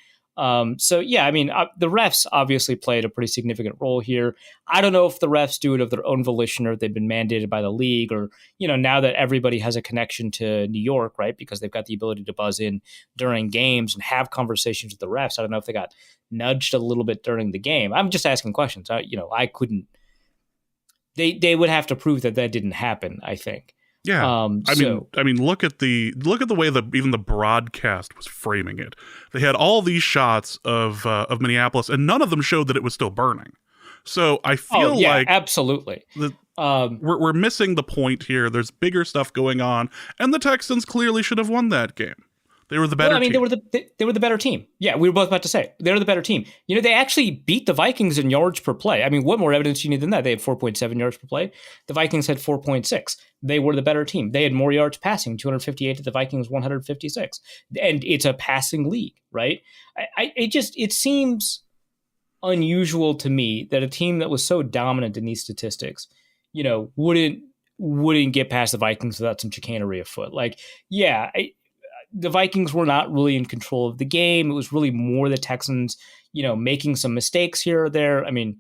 So, yeah, I mean, the refs obviously played a pretty significant role here. I don't know if the refs do it of their own volition or if they've been mandated by the league or, now that everybody has a connection to New York, right, because they've got the ability to buzz in during games and have conversations with the refs. I don't know if they got nudged a little bit during the game. I'm just asking questions. I couldn't. They would have to prove that didn't happen, I think. Yeah, I mean, look at the way even the broadcast was framing it. They had all these shots of Minneapolis, and none of them showed that it was still burning. So I feel like absolutely, we're missing the point here. There's bigger stuff going on, and the Texans clearly should have won that game. They were the better team. They were the better team. Yeah, we were both about to say they were the better team. They actually beat the Vikings in yards per play. I mean, what more evidence do you need than that? They had 4.7 yards per play. The Vikings had 4.6. They were the better team. They had more yards passing, 258 to the Vikings 156. And it's a passing league, right? It seems unusual to me that a team that was so dominant in these statistics, wouldn't get past the Vikings without some chicanery afoot. The Vikings were not really in control of the game. It was really more the Texans, making some mistakes here or there. I mean,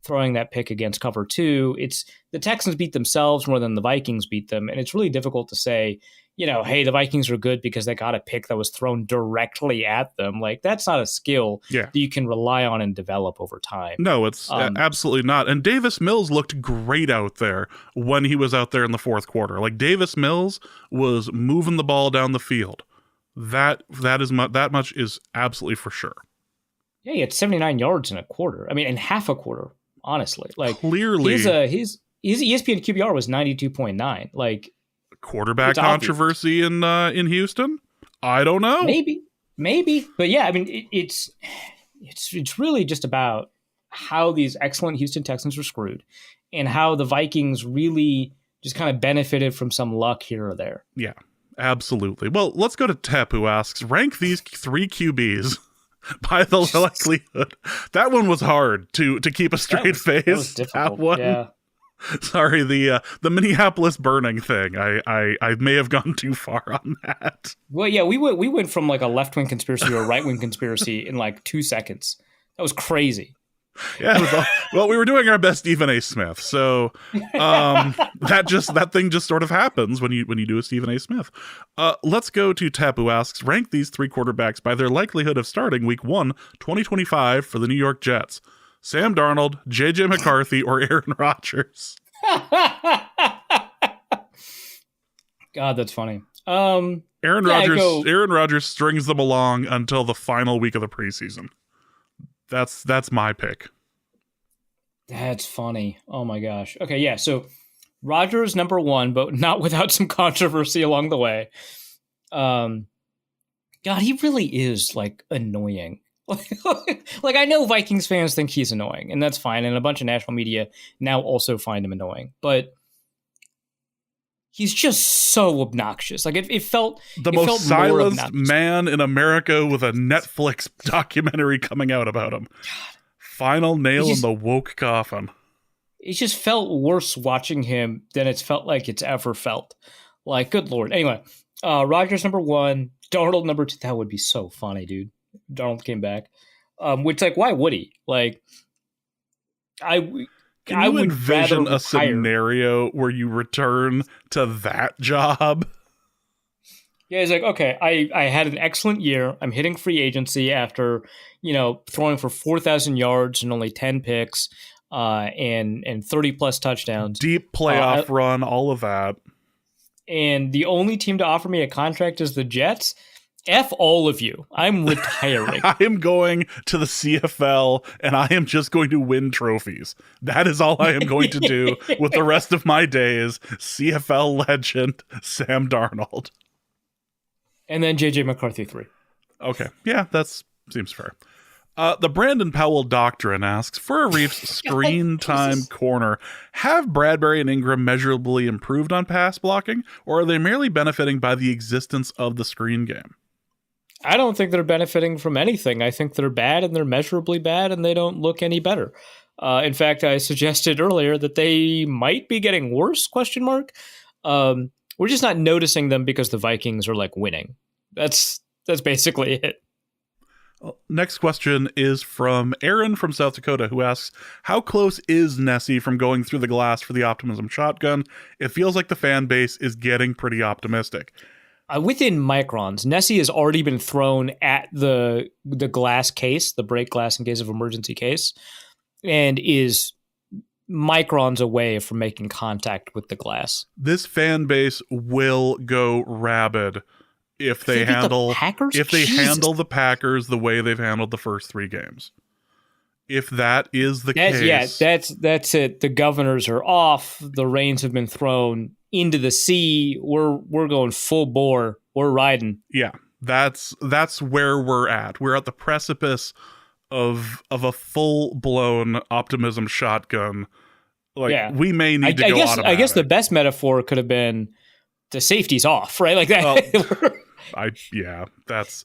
throwing that pick against cover 2. It's the Texans beat themselves more than the Vikings beat them. And it's really difficult to say, hey, the Vikings are good because they got a pick that was thrown directly at them. Like, that's not a skill that you can rely on and develop over time. No, it's absolutely not. And Davis Mills looked great out there when he was out there in the fourth quarter. Like, Davis Mills was moving the ball down the field. That much is absolutely for sure. Yeah, he had 79 yards in a quarter. I mean, in half a quarter, honestly. Like, clearly, his ESPN QBR was 92.9. Like, quarterback controversy in Houston? I don't know. Maybe. But yeah, I mean, it's really just about how these excellent Houston Texans were screwed and how the Vikings really just kind of benefited from some luck here or there. Yeah, absolutely. Well, let's go to Tep, who asks, rank these 3 QBs by the likelihood. That one was hard to keep a straight face. That was difficult. That one. Yeah. Sorry, the Minneapolis burning thing. I may have gone too far on that. Well, yeah, we went from like a left-wing conspiracy to a right-wing conspiracy in like 2 seconds. That was crazy. Yeah, well, we were doing our best Stephen A. Smith, so that thing just sort of happens when you do a Stephen A. Smith. Let's go to Tep, who asks, rank these 3 quarterbacks by their likelihood of starting Week 1, 2025 for the New York Jets. Sam Darnold, J.J. McCarthy, or Aaron Rodgers? God, that's funny. Aaron Rodgers strings them along until the final week of the preseason. That's my pick. That's funny. Oh my gosh. Okay, yeah. So Rodgers number 1, but not without some controversy along the way. God, he really is like annoying. Like, I know Vikings fans think he's annoying, and that's fine. And a bunch of national media now also find him annoying, but he's just so obnoxious. Like, it felt the most silenced man in America with a Netflix documentary coming out about him. God. Final nail in the woke coffin. It just felt worse watching him than it's felt like it's ever felt. Like, good Lord. Anyway, Rodgers number 1, Darnold number 2. That would be so funny, dude. Darnold came back. Which, like, why would he? Like, Can you envision a scenario where you return to that job? Yeah, he's like, okay, I had an excellent year. I'm hitting free agency after, throwing for 4,000 yards and only 10 picks and 30 plus touchdowns. Deep playoff run, all of that. And the only team to offer me a contract is the Jets. F all of you. I'm retiring. I am going to the CFL, and I am just going to win trophies. That is all I am going to do with the rest of my days. CFL legend Sam Darnold. And then J.J. McCarthy 3. Okay. Yeah, that seems fair. The Brandon Powell Doctrine asks, for Arif's screen time corner, have Bradbury and Ingram measurably improved on pass blocking, or are they merely benefiting by the existence of the screen game? I don't think they're benefiting from anything. I think they're bad, and they're measurably bad, and they don't look any better. In fact, I suggested earlier that they might be getting worse, ? We're just not noticing them because the Vikings are like winning. That's basically it. Next question is from Aaron from South Dakota, who asks, how close is Nessie from going through the glass for the Optimism shotgun? It feels like the fan base is getting pretty optimistic. Within microns, Nessie has already been thrown at the glass case, the break glass in case of emergency case, and is microns away from making contact with the glass. This fan base will go rabid if they handle the Packers the way they've handled the first 3 games. If that is the case, yeah, that's it. The governors are off. The reins have been thrown into the sea. We're going full bore. We're riding. Yeah, that's where we're at. We're at the precipice of a full blown Optimism shotgun. Like, yeah. We may need to go automatic. I guess the best metaphor could have been the safety's off, right? Like that. Well, that's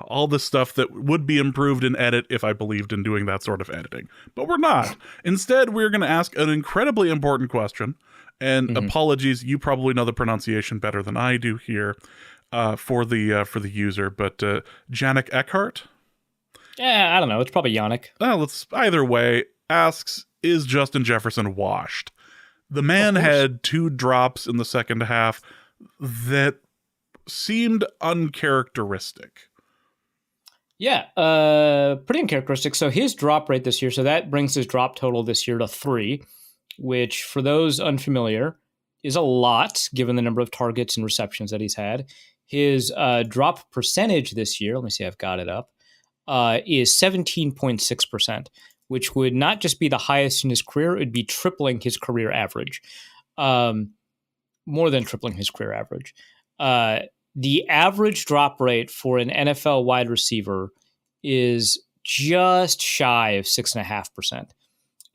all the stuff that would be improved in edit if I believed in doing that sort of editing. But we're not. Instead, we're going to ask an incredibly important question. And apologies, you probably know the pronunciation better than I do here for the user. But Janik Eckhart? Yeah, I don't know. It's probably Yannick. Either way, asks, is Justin Jefferson washed? The man had 2 drops in the second half. that seemed uncharacteristic. Yeah, pretty uncharacteristic. So his drop rate this year, so that brings his drop total this year to 3, which for those unfamiliar is a lot given the number of targets and receptions that he's had. His drop percentage this year, let me see, I've got it up, is 17.6%, which would not just be the highest in his career, it would be tripling his career average. More than tripling his career average. The average drop rate for an NFL wide receiver is just shy of 6.5%.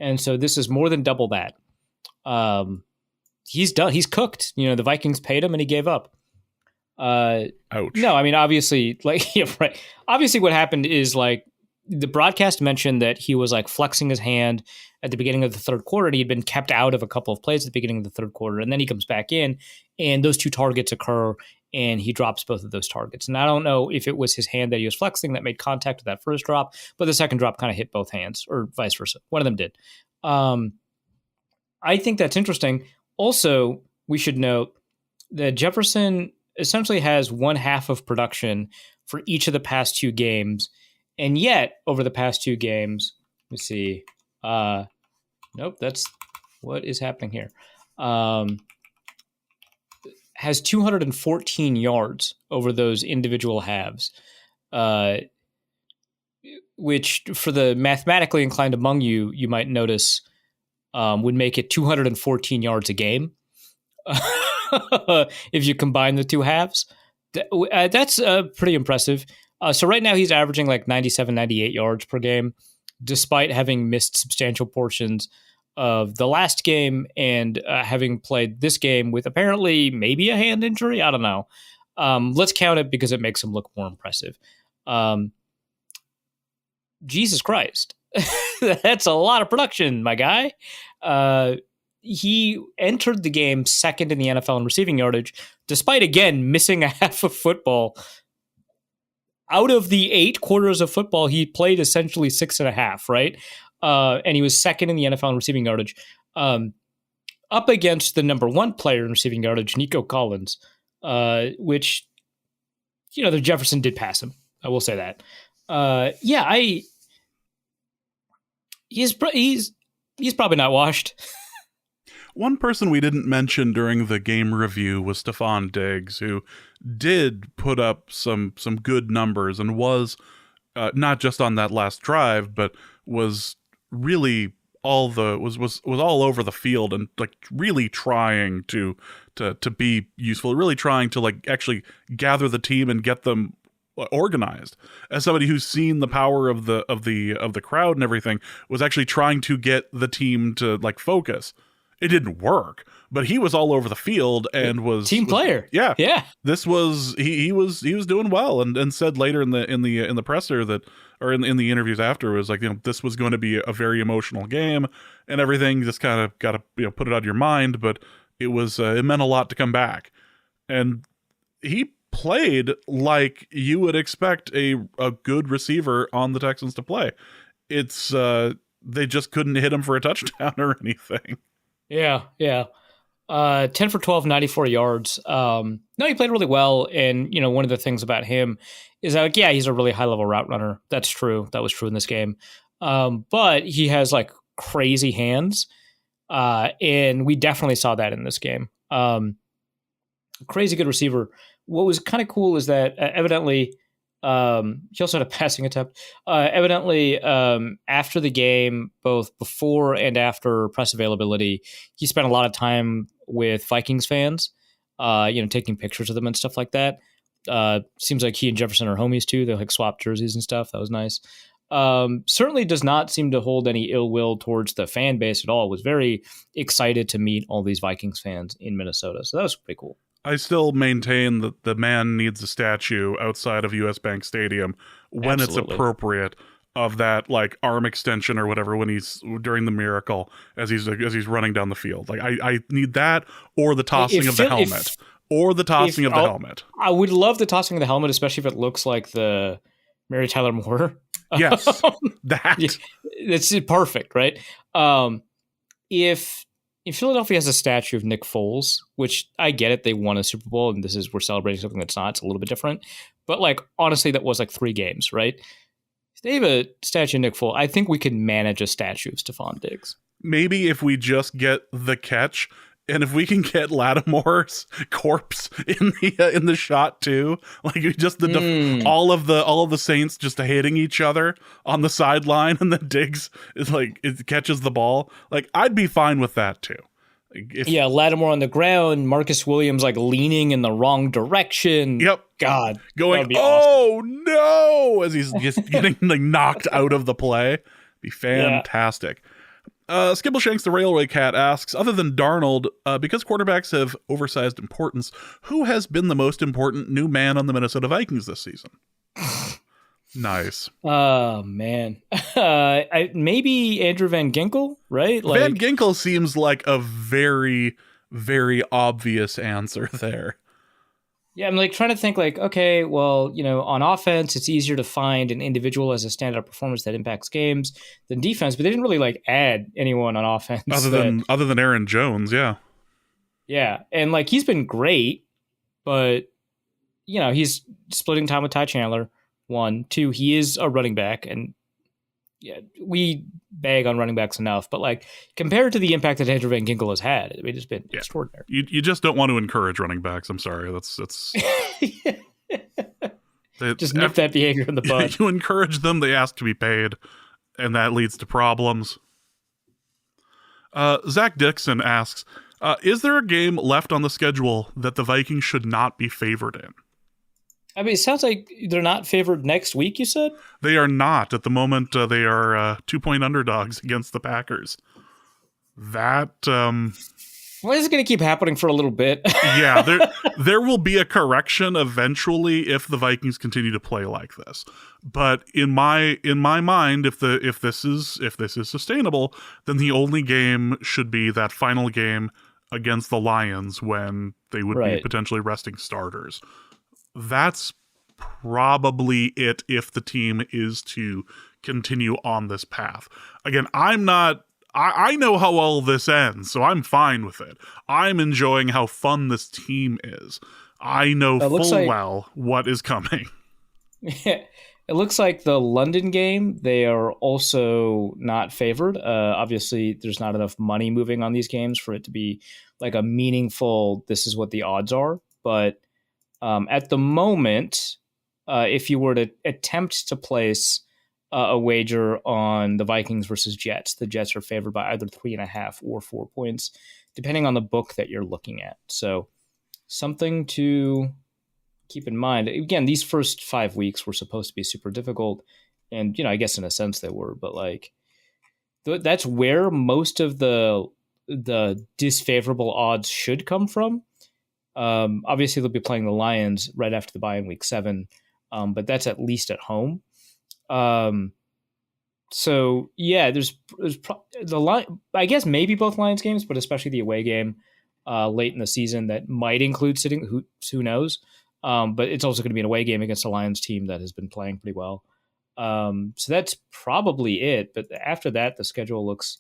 And so this is more than double that. He's done. He's cooked. The Vikings paid him and he gave up. Ouch. No, I mean, obviously, yeah, right. Obviously what happened is the broadcast mentioned that he was flexing his hand at the beginning of the third quarter, and he'd been kept out of a couple of plays at the beginning of the third quarter. And then he comes back in and those 2 targets occur and he drops both of those targets. And I don't know if it was his hand that he was flexing that made contact with that first drop, but the second drop kind of hit both hands, or vice versa. One of them did. I think that's interesting. Also, we should note that Jefferson essentially has 1/2 of production for each of the past 2 games. And yet, over the past 2 games, let me see. Nope, that's what is happening here. Has 214 yards over those individual halves, which for the mathematically inclined among you, you might notice would make it 214 yards a game if you combine the 2 halves. That's pretty impressive. So right now he's averaging 97, 98 yards per game, despite having missed substantial portions of the last game and having played this game with apparently maybe a hand injury. I don't know. Let's count it because it makes him look more impressive. Jesus Christ. That's a lot of production, my guy. He entered the game second in the NFL in receiving yardage, despite, again, missing a half of football. Out of the 8 quarters of football, he played essentially 6.5, right? And he was second in the NFL in receiving yardage, up against the number 1 player in receiving yardage, Nico Collins, which, the Jefferson did pass him. I will say that. He's probably not washed. One person we didn't mention during the game review was Stephon Diggs, who did put up some good numbers and was not just on that last drive, but was really was all over the field and really trying to be useful, really trying to actually gather the team and get them organized. As somebody who's seen the power of the crowd and everything, was actually trying to get the team to focus. It didn't work, but he was all over the field and was team player. Yeah. This was he was doing well, and said later in the presser that, or in the interviews after, was this was going to be a very emotional game and everything. Just kind of got to put it out of your mind, but it meant a lot to come back, and he played like you would expect a good receiver on the Texans to play. It's they just couldn't hit him for a touchdown or anything. Yeah. 10 for 12, 94 yards. No, he played really well. And, one of the things about him is that, he's a really high-level route runner. That's true. That was true in this game. But he has, crazy hands. And we definitely saw that in this game. Crazy good receiver. What was kind of cool is that evidently he also had a passing attempt. Evidently, after the game, both before and after press availability, he spent a lot of time with Vikings fans, taking pictures of them and stuff like that. Seems like he and Jefferson are homies too. They swap jerseys and stuff. That was nice. Certainly does not seem to hold any ill will towards the fan base at all. Was very excited to meet all these Vikings fans in Minnesota. So that was pretty cool. I still maintain that the man needs a statue outside of US Bank Stadium when Absolutely. It's appropriate, of that arm extension or whatever when he's during the miracle as he's running down the field. I need that, or the tossing of the helmet. I would love the tossing of the helmet, especially if it looks like the Mary Tyler Moore. Yes, that. It's perfect, right? If Philadelphia has a statue of Nick Foles, which I get it. They won a Super Bowl, and we're celebrating something that's not. It's a little bit different. But, like, honestly, that was like 3 games, right? If they have a statue of Nick Foles, I think we can manage a statue of Stephon Diggs. Maybe if we just get the catch, and if we can get Lattimore's corpse in the shot too, like just all of the Saints just hitting each other on the sideline, and then Diggs is like it catches the ball. Like, I'd be fine with that too. Lattimore on the ground, Marcus Williams like leaning in the wrong direction. Yep. God, going, oh awesome. No, as he's just getting like knocked out of the play. Be fantastic. Yeah. Skibbleshanks the Railway Cat asks, other than Darnold, because quarterbacks have oversized importance, who has been the most important new man on the Minnesota Vikings this season? Nice. Oh, man. Maybe Andrew Van Ginkel, right? Like, Van Ginkel seems like a very, very obvious answer there. Yeah, I'm like trying to think like, okay, well, on offense, it's easier to find an individual as a standout performance that impacts games than defense, but they didn't really like add anyone on offense. Other than Aaron Jones, yeah. Yeah, and like he's been great, but he's splitting time with Ty Chandler. 1, 2, he is a running back, and yeah, we bag on running backs enough, but like compared to the impact that Andrew Van Ginkel has had, it's been extraordinary. You just don't want to encourage running backs. I'm sorry. That's just nip that behavior in the bud. You encourage them, they ask to be paid, and that leads to problems. Zach Dixon asks, is there a game left on the schedule that the Vikings should not be favored in? I mean, it sounds like they're not favored next week, you said? They are not. At the moment, they are 2-point underdogs against the Packers. That... Well, this is going to keep happening for a little bit. Yeah, there will be a correction eventually if the Vikings continue to play like this. But in my mind, if this is sustainable, then the only game should be that final game against the Lions when they would be potentially resting starters. That's probably it if the team is to continue on this path. Again, I know how all this ends, so I'm fine with it. I'm enjoying how fun this team is. I know well what is coming. It looks like the London game, they are also not favored. Obviously, there's not enough money moving on these games for it to be like a meaningful, this is what the odds are. But at the moment, if you were to attempt to place a wager on the Vikings versus Jets, the Jets are favored by either 3.5 or 4 points, depending on the book that you're looking at. So something to keep in mind. Again, these first 5 weeks were supposed to be super difficult. And, I guess in a sense they were, but like that's where most of the disfavorable odds should come from. Obviously, they'll be playing the Lions right after the bye in week 7, but that's at least at home. So yeah, there's I guess maybe both Lions games, but especially the away game late in the season that might include sitting. Who knows? But it's also going to be an away game against a Lions team that has been playing pretty well. So that's probably it. But after that, the schedule looks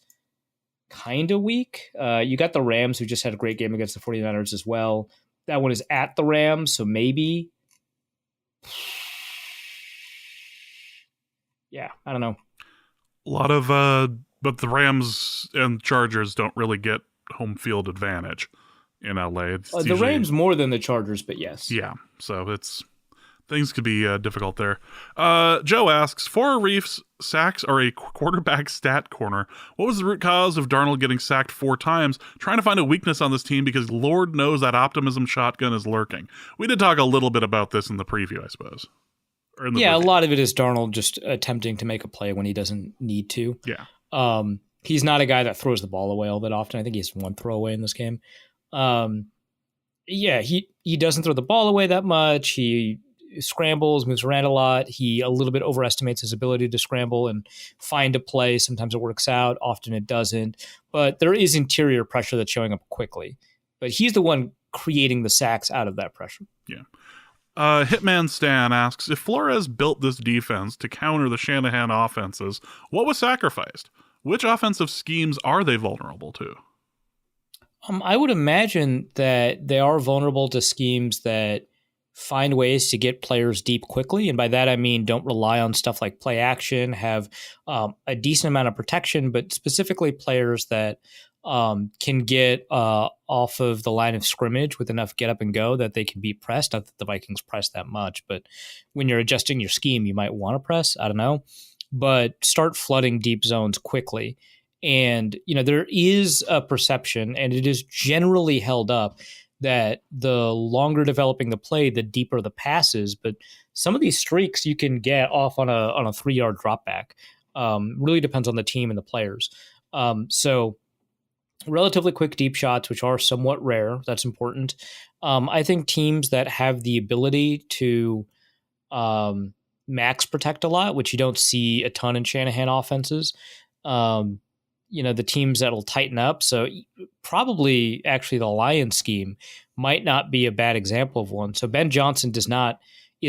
kind of weak. You got the Rams, who just had a great game against the 49ers as well. That one is at the Rams, so maybe. Yeah, I don't know. A lot of, but the Rams and Chargers don't really get home field advantage in LA. The Rams more than the Chargers, but yes. Yeah, so things could be difficult there. Joe asks, for Arif's, sacks are a quarterback stat corner. What was the root cause of Darnold getting sacked 4 times? Trying to find a weakness on this team because Lord knows that optimism shotgun is lurking. We did talk a little bit about this in the preview, I suppose. A lot of it is Darnold just attempting to make a play when he doesn't need to. Yeah. He's not a guy that throws the ball away all that often. I think he has 1 throwaway in this game. He doesn't throw the ball away that much. He scrambles, moves around a lot. He a little bit overestimates his ability to scramble and find a play. Sometimes it works out. Often it doesn't. But there is interior pressure that's showing up quickly. But he's the one creating the sacks out of that pressure. Yeah. Hitman Stan asks, if Flores built this defense to counter the Shanahan offenses, what was sacrificed? Which offensive schemes are they vulnerable to? I would imagine that they are vulnerable to schemes that find ways to get players deep quickly. And by that, I mean, don't rely on stuff like play action, have a decent amount of protection, but specifically players that can get off of the line of scrimmage with enough get up and go that they can be pressed. Not that the Vikings press that much, but when you're adjusting your scheme, you might want to press. I don't know. But start flooding deep zones quickly. And, there is a perception, and it is generally held up, that the longer developing the play, the deeper the passes. But some of these streaks you can get off on a 3-yard drop back. Really depends on the team and the players. So relatively quick deep shots, which are somewhat rare. That's important. I think teams that have the ability to max protect a lot, which you don't see a ton in Shanahan offenses, the teams that'll tighten up. So probably actually the Lions scheme might not be a bad example of one. So Ben Johnson is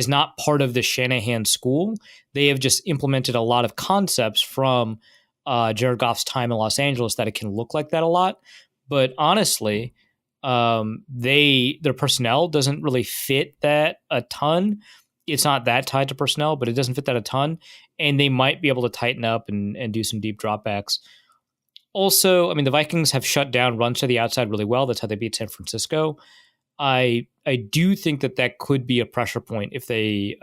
not part of the Shanahan school. They have just implemented a lot of concepts from Jared Goff's time in Los Angeles that it can look like that a lot. But honestly, their personnel doesn't really fit that a ton. It's not that tied to personnel, but it doesn't fit that a ton. And they might be able to tighten up and do some deep dropbacks. Also, I mean, the Vikings have shut down runs to the outside really well. That's how they beat San Francisco. I do think that could be a pressure point if they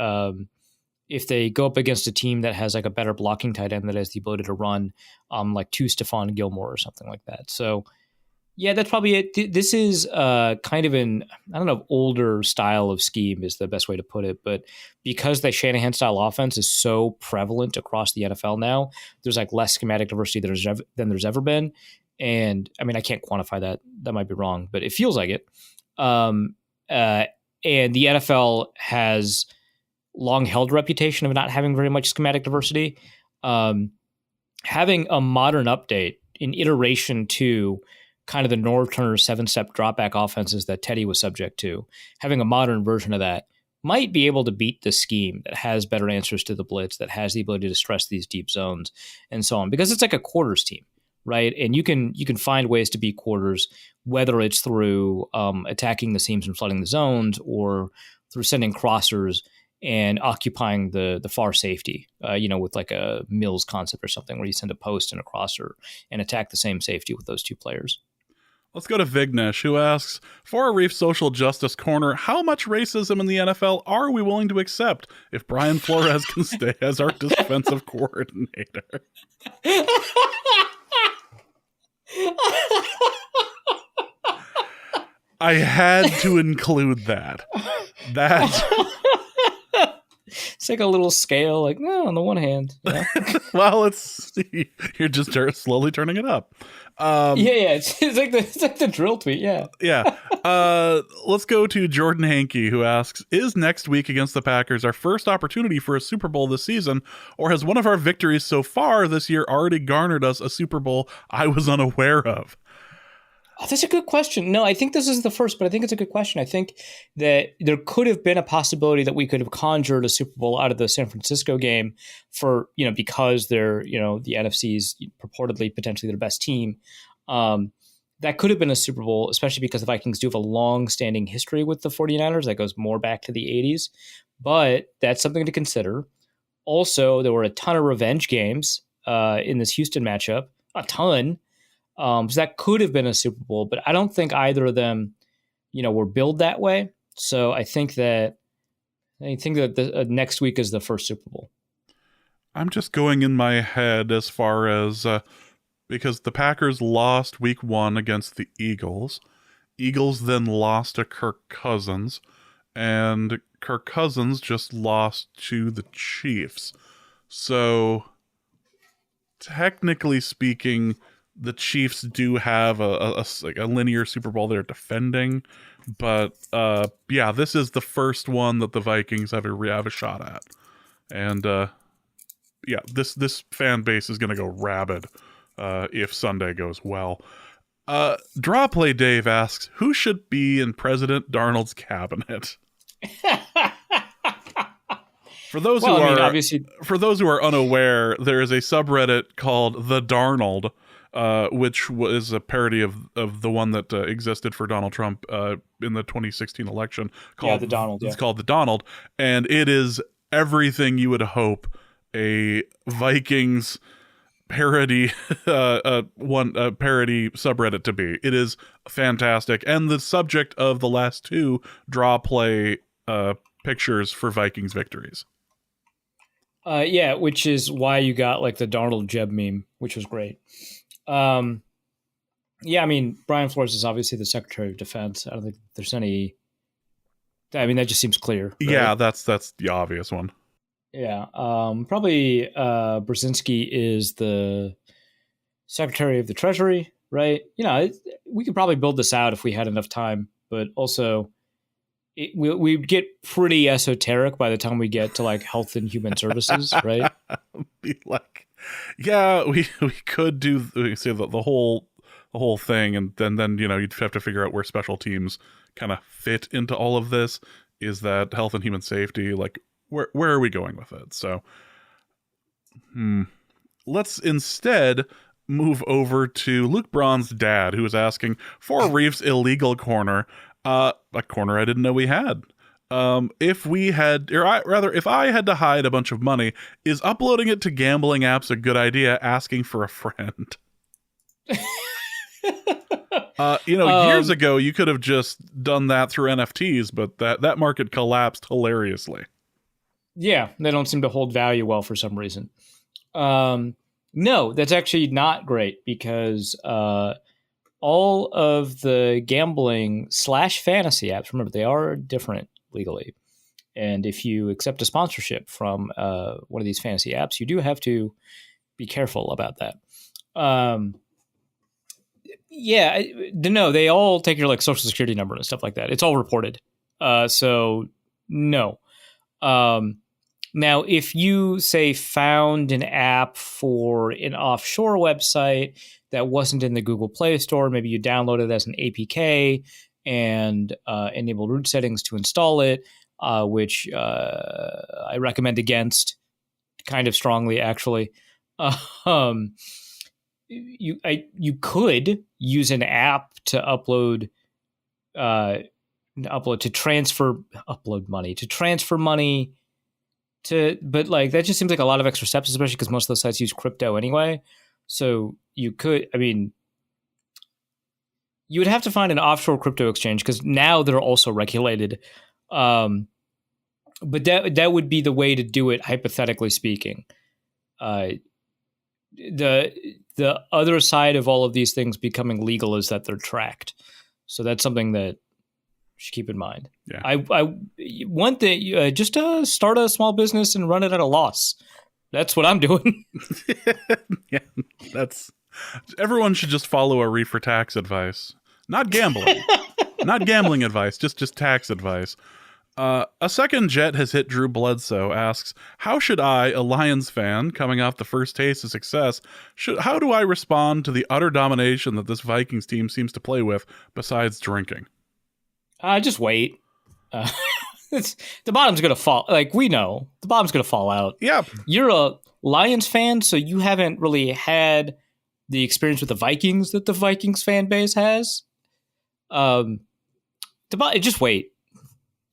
go up against a team that has like a better blocking tight end that has the ability to run like to Stephon Gilmore or something like that. So yeah, that's probably it. This is kind of older style of scheme is the best way to put it. But because the Shanahan style offense is so prevalent across the NFL now, there's like less schematic diversity than there's ever been. And I mean, I can't quantify that. That might be wrong, but it feels like it. And the NFL has long held a reputation of not having very much schematic diversity. Having a modern update in iteration to kind of the Norv Turner 7-step dropback offenses that Teddy was subject to, having a modern version of that might be able to beat the scheme that has better answers to the blitz, that has the ability to stress these deep zones and so on, because it's like a quarters team, right? And you can find ways to beat quarters, whether it's through attacking the seams and flooding the zones or through sending crossers and occupying the far safety, with like a Mills concept or something where you send a post and a crosser and attack the same safety with those two players. Let's go to Vignesh, who asks, for a Reef Social Justice Corner, how much racism in the NFL are we willing to accept if Brian Flores can stay as our defensive coordinator? I had to include that. It's like a little scale, like, no, on the one hand. Yeah. Well, you're just slowly turning it up. It's like the drill tweet, yeah. Yeah. Let's go to Jordan Hankey, who asks, is next week against the Packers our first opportunity for a Super Bowl this season, or has one of our victories so far this year already garnered us a Super Bowl I was unaware of? Oh, that's a good question. No, I think this is the first, but I think it's a good question. I think that there could have been a possibility that we could have conjured a Super Bowl out of the San Francisco game for, because they're, the NFC's purportedly potentially their best team. That could have been a Super Bowl, especially because the Vikings do have a long-standing history with the 49ers that goes more back to the 80s. But that's something to consider. Also, there were a ton of revenge games in this Houston matchup, a ton. So that could have been a Super Bowl, but I don't think either of them, were billed that way. So I think that the next week is the first Super Bowl. I'm just going in my head as far as because the Packers lost week 1 against the Eagles. Eagles then lost to Kirk Cousins, and Kirk Cousins just lost to the Chiefs. So technically speaking, the Chiefs do have a linear Super Bowl they're defending, but this is the first one that the Vikings have a shot at, and this fan base is going to go rabid if Sunday goes well. Draw Play Dave asks, who should be in President Darnold's cabinet? For those who are unaware, there is a subreddit called The Darnold. which was a parody of the one that existed for Donald Trump in the 2016 election. The Darnold. It's called the Darnold, and it is everything you would hope a Vikings parody parody subreddit to be. It is fantastic, and the subject of the last two draw play pictures for Vikings victories. Which is why you got like the Darnold Jeb meme, which was great. I mean, Brian Flores is obviously the Secretary of Defense. I don't think there's any. I mean, that just seems clear. Right? Yeah, that's the obvious one. Yeah, probably Brzezinski is the Secretary of the Treasury, right? You know, we could probably build this out if we had enough time, but also we'd get pretty esoteric by the time we get to like Health and Human Services, right? Be like, yeah, we could do the whole thing, and then you'd have to figure out where special teams kind of fit into all of this. Is that health and human safety? Like, where are we going with it? So, let's instead move over to Luke Braun's dad, who was asking for Reef's illegal corner, a corner I didn't know we had. If I had to hide a bunch of money, is uploading it to gambling apps a good idea? Asking for a friend. Years ago, you could have just done that through NFTs, but that market collapsed hilariously. Yeah, they don't seem to hold value well for some reason. No, that's actually not great because all of the gambling / fantasy apps, remember, they are different legally. And if you accept a sponsorship from one of these fantasy apps, you do have to be careful about that. No, they all take your like social security number and stuff like that. It's all reported. So no. Now, if you say found an app for an offshore website that wasn't in the Google Play Store, maybe you downloaded it as an APK and enabled root settings to install it, which I recommend against kind of strongly, actually. You could use an app to upload money but like that just seems like a lot of extra steps, especially because most of the sites use crypto anyway. So you would have to find an offshore crypto exchange because now they're also regulated. But that would be the way to do it, hypothetically speaking. The other side of all of these things becoming legal is that they're tracked. So that's something that you should keep in mind. Yeah. I want just to start a small business and run it at a loss. That's what I'm doing. Yeah, everyone should just follow Arif for tax advice. Not gambling. Not gambling advice, just tax advice. A second jet has hit Drew Bledsoe, asks, how should I, a Lions fan, coming off the first taste of success, how do I respond to the utter domination that this Vikings team seems to play with besides drinking? Just wait. The bottom's going to fall. Like, we know. The bottom's going to fall out. Yeah. You're a Lions fan, so you haven't really had the experience with the Vikings that the Vikings fan base has. Just wait.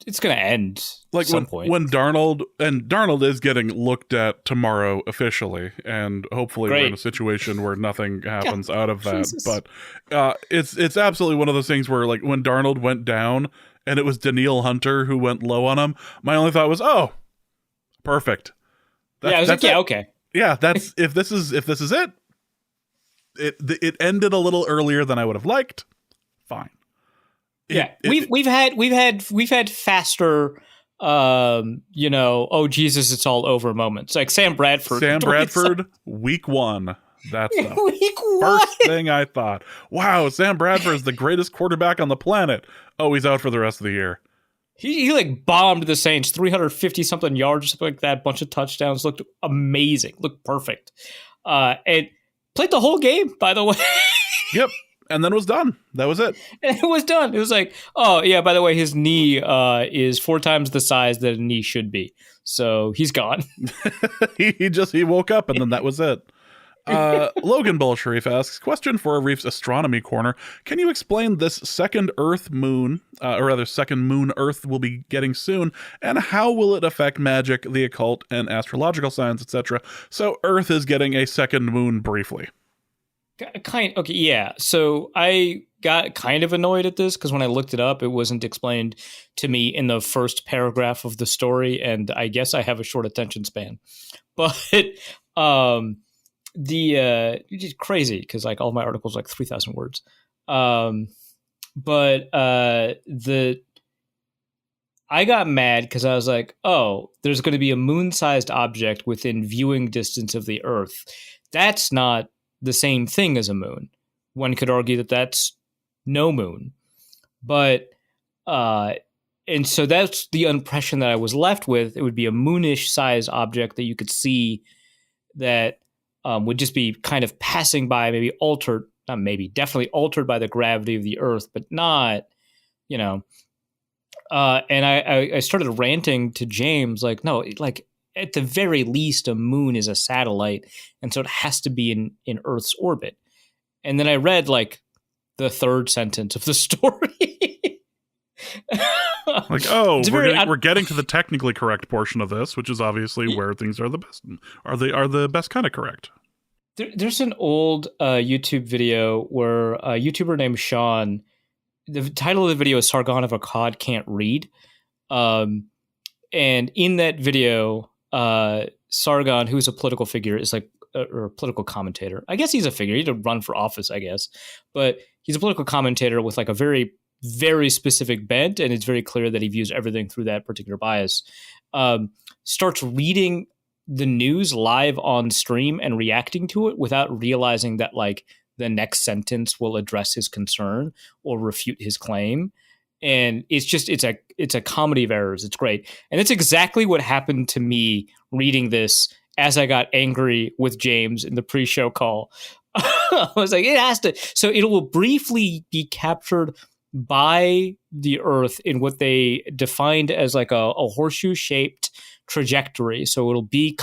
It's going to end like at some point. When Darnold is getting looked at tomorrow officially, and hopefully we're in a situation where nothing happens out of that. Jesus. But it's absolutely one of those things where, like, when Darnold went down and it was Danielle Hunter who went low on him, my only thought was, oh, perfect. Okay. Yeah, that's if this is it. It ended a little earlier than I would have liked. Fine. We've had faster, oh Jesus, it's all over moments. Like Sam Bradford, week one. That's the week first thing I thought. Wow, Sam Bradford is the greatest quarterback on the planet. Oh, he's out for the rest of the year. He like bombed the Saints 350 something yards or something like that. Bunch of touchdowns. Looked amazing. Looked perfect. And played the whole game, by the way. Yep. And then it was done. That was it. And it was done. It was like, oh, yeah, by the way, his knee is 4 times the size that a knee should be. So he's gone. he woke up and then that was it. Logan Bolsharif asks, question for Arif's Astronomy Corner. Can you explain this second moon Earth will be getting soon, and how will it affect magic, the occult, and astrological signs, etc.? So Earth is getting a second moon briefly. Okay, yeah. So I got kind of annoyed at this because when I looked it up, it wasn't explained to me in the first paragraph of the story, and I guess I have a short attention span. But it's just crazy because like all my articles are like 3,000 words. I got mad because I was like, oh, there's going to be a moon-sized object within viewing distance of the Earth. That's not the same thing as a moon. One could argue that that's no moon. But, and so that's the impression that I was left with. It would be a moonish size object that you could see that would just be kind of passing by, definitely altered by the gravity of the Earth, but not, and I started ranting to James, like, no, like at the very least, a moon is a satellite, and so it has to be in Earth's orbit. And then I read like the third sentence of the story. Like, oh, we're getting to the technically correct portion of this, which is obviously where things are the best. Are the best kind of correct? There's an old YouTube video where a YouTuber named Sean. The title of the video is "Sargon of Akkad Can't Read," and in that video, Sargon, who's a political figure, is like or a political commentator. I guess he's a figure. He did run for office, I guess, but he's a political commentator with like a very, very specific bent, and it's very clear that he views everything through that particular bias. Starts reading the news live on stream and reacting to it without realizing that like the next sentence will address his concern or refute his claim. And it's a comedy of errors. It's great. And it's exactly what happened to me reading this as I got angry with James in the pre-show call. I was like, it has to. So it will briefly be captured by the Earth in what they defined as like a horseshoe-shaped trajectory. So it'll be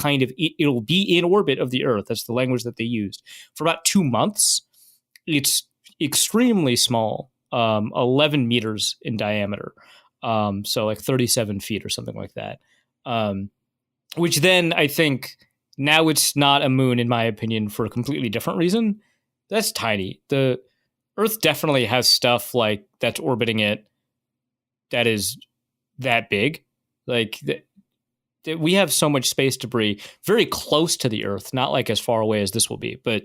in orbit of the Earth. That's the language that they used for about 2 months. It's extremely small, 11 meters in diameter. So like 37 feet or something like that. Which then I think now it's not a moon, in my opinion, for a completely different reason. That's tiny. The Earth definitely has stuff like that's orbiting it that is that big. Like we have so much space debris very close to the Earth, not like as far away as this will be. But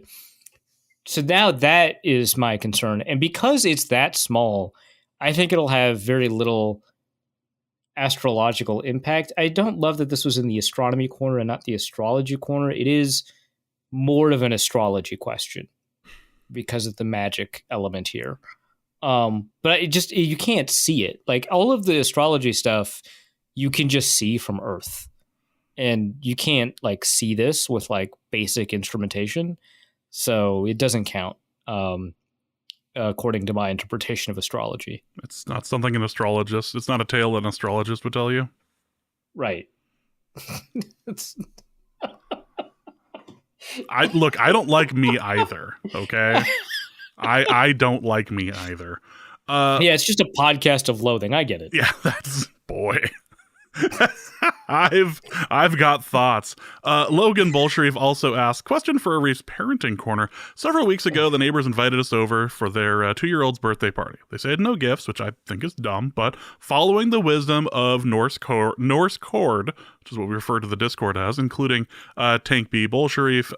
so now that is my concern. And because it's that small, I think it'll have very little astrological impact. I don't love that this was in the astronomy corner and not the astrology corner. It is more of an astrology question because of the magic element here. But you can't see it. Like all of the astrology stuff, you can just see from Earth. And you can't like see this with like basic instrumentation. So it doesn't count, according to my interpretation of astrology. It's not something an astrologist, it's not a tale an astrologist would tell you. Right. I don't like me either, okay? I don't like me either. Yeah, it's just a podcast of loathing. I get it. Yeah, that's boy. I've got thoughts. Logan Bolsharif also asked, question for Arif's parenting corner. Several weeks ago, the neighbors invited us over for their 2-year-old's birthday party. They said no gifts, which I think is dumb, but following the wisdom of Norse Cord, which is what we refer to the Discord as, including Tank B, Bolsharif,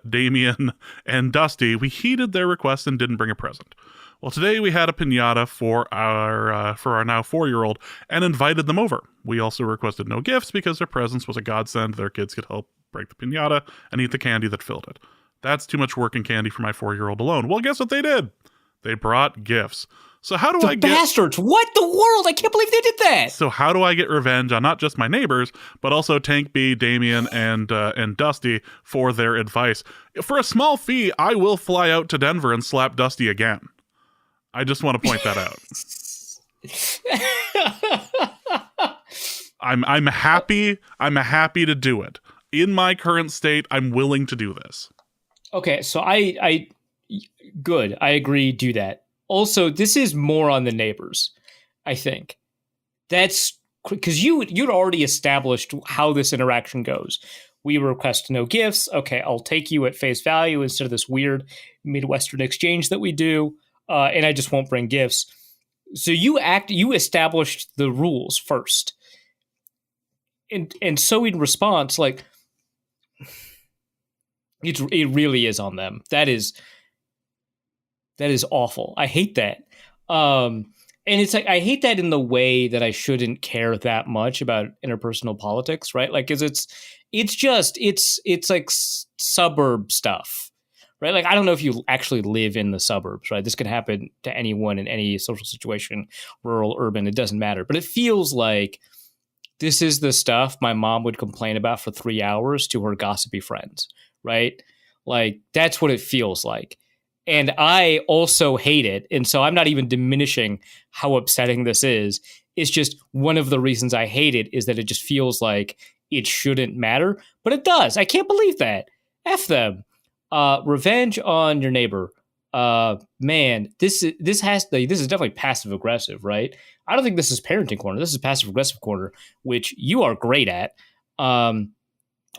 Damien, and Dusty, we heeded their request and didn't bring a present. Well, today we had a piñata for our now 4-year-old and invited them over. We also requested no gifts because their presence was a godsend. Their kids could help break the piñata and eat the candy that filled it. That's too much work and candy for my 4-year-old alone. Well, guess what they did? They brought gifts. So how do I get... bastards! What the world? I can't believe they did that! So how do I get revenge on not just my neighbors, but also Tank B, Damien, and Dusty for their advice? For a small fee, I will fly out to Denver and slap Dusty again. I just want to point that out. I'm happy to do it. In my current state, I'm willing to do this. Okay, so I good. I agree. Do that. Also, this is more on the neighbors. I think that's because you'd already established how this interaction goes. We request no gifts. Okay, I'll take you at face value instead of this weird Midwestern exchange that we do, and I just won't bring gifts. So you established the rules first, and so in response, like it really is on them. That is awful. I hate that. And it's like I hate that in the way that I shouldn't care that much about interpersonal politics, right? Like, cause it's like suburb stuff, right? Like, I don't know if you actually live in the suburbs, right? This could happen to anyone in any social situation, rural, urban, it doesn't matter. But it feels like this is the stuff my mom would complain about for 3 hours to her gossipy friends, right? Like, that's what it feels like. And I also hate it. And so I'm not even diminishing how upsetting this is. It's just one of the reasons I hate it is that it just feels like it shouldn't matter. But it does. I can't believe that. F them. Revenge on your neighbor. Man, this is definitely passive aggressive, right? I don't think this is parenting corner. This is passive aggressive corner, which you are great at. But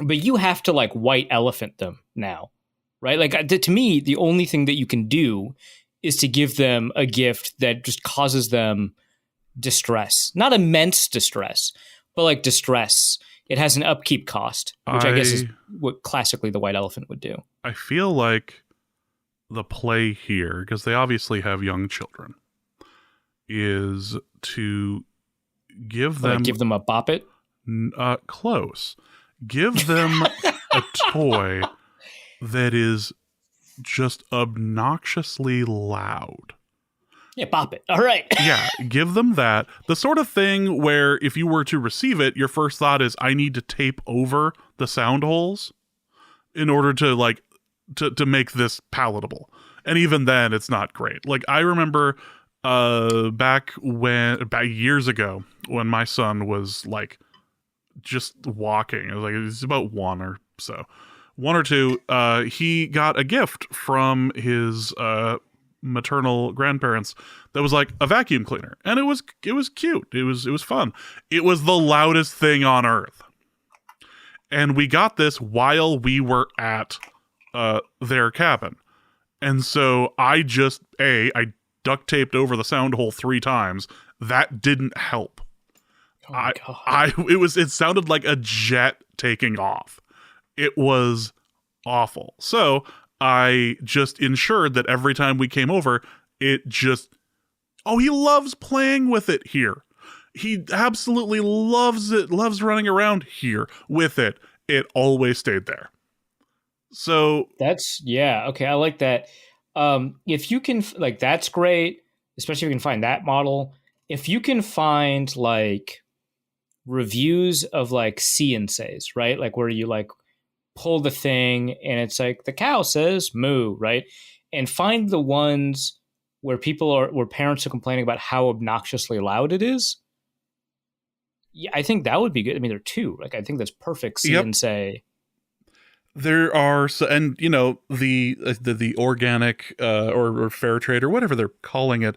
you have to like white elephant them now. Right? Like, to me, the only thing that you can do is to give them a gift that just causes them distress. Not immense distress, but like distress. It has an upkeep cost, which I guess is what classically the white elephant would do. I feel like the play here, because they obviously have young children, is to give them... give them a bop it? Close. Give them a toy that is just obnoxiously loud. Yeah, bop it. All right. Yeah, give them that. The sort of thing where if you were to receive it, your first thought is, I need to tape over the sound holes in order to like to make this palatable. And even then, it's not great. Like, I remember back years ago when my son was like just walking. It was about one or two, he got a gift from his maternal grandparents that was like a vacuum cleaner, and it was cute. It was fun. It was the loudest thing on earth, and we got this while we were at their cabin, and so I duct taped over the sound hole 3 times. That didn't help. Oh my God. It sounded like a jet taking off. It was awful. So I just ensured that every time we came over, he loves playing with it here. He absolutely loves it, loves running around here with it. It always stayed there. So okay. I like that. If you can, like, that's great, especially if you can find that model. If you can find like reviews of like see and says, right? Like where you like pull the thing and it's like the cow says moo, right? And find the ones where parents are complaining about how obnoxiously loud it is. Yeah, I think that would be good. I mean, there are 2. Like, I think that's perfect see and say. There are, and you know, the organic or fair trade or whatever they're calling it,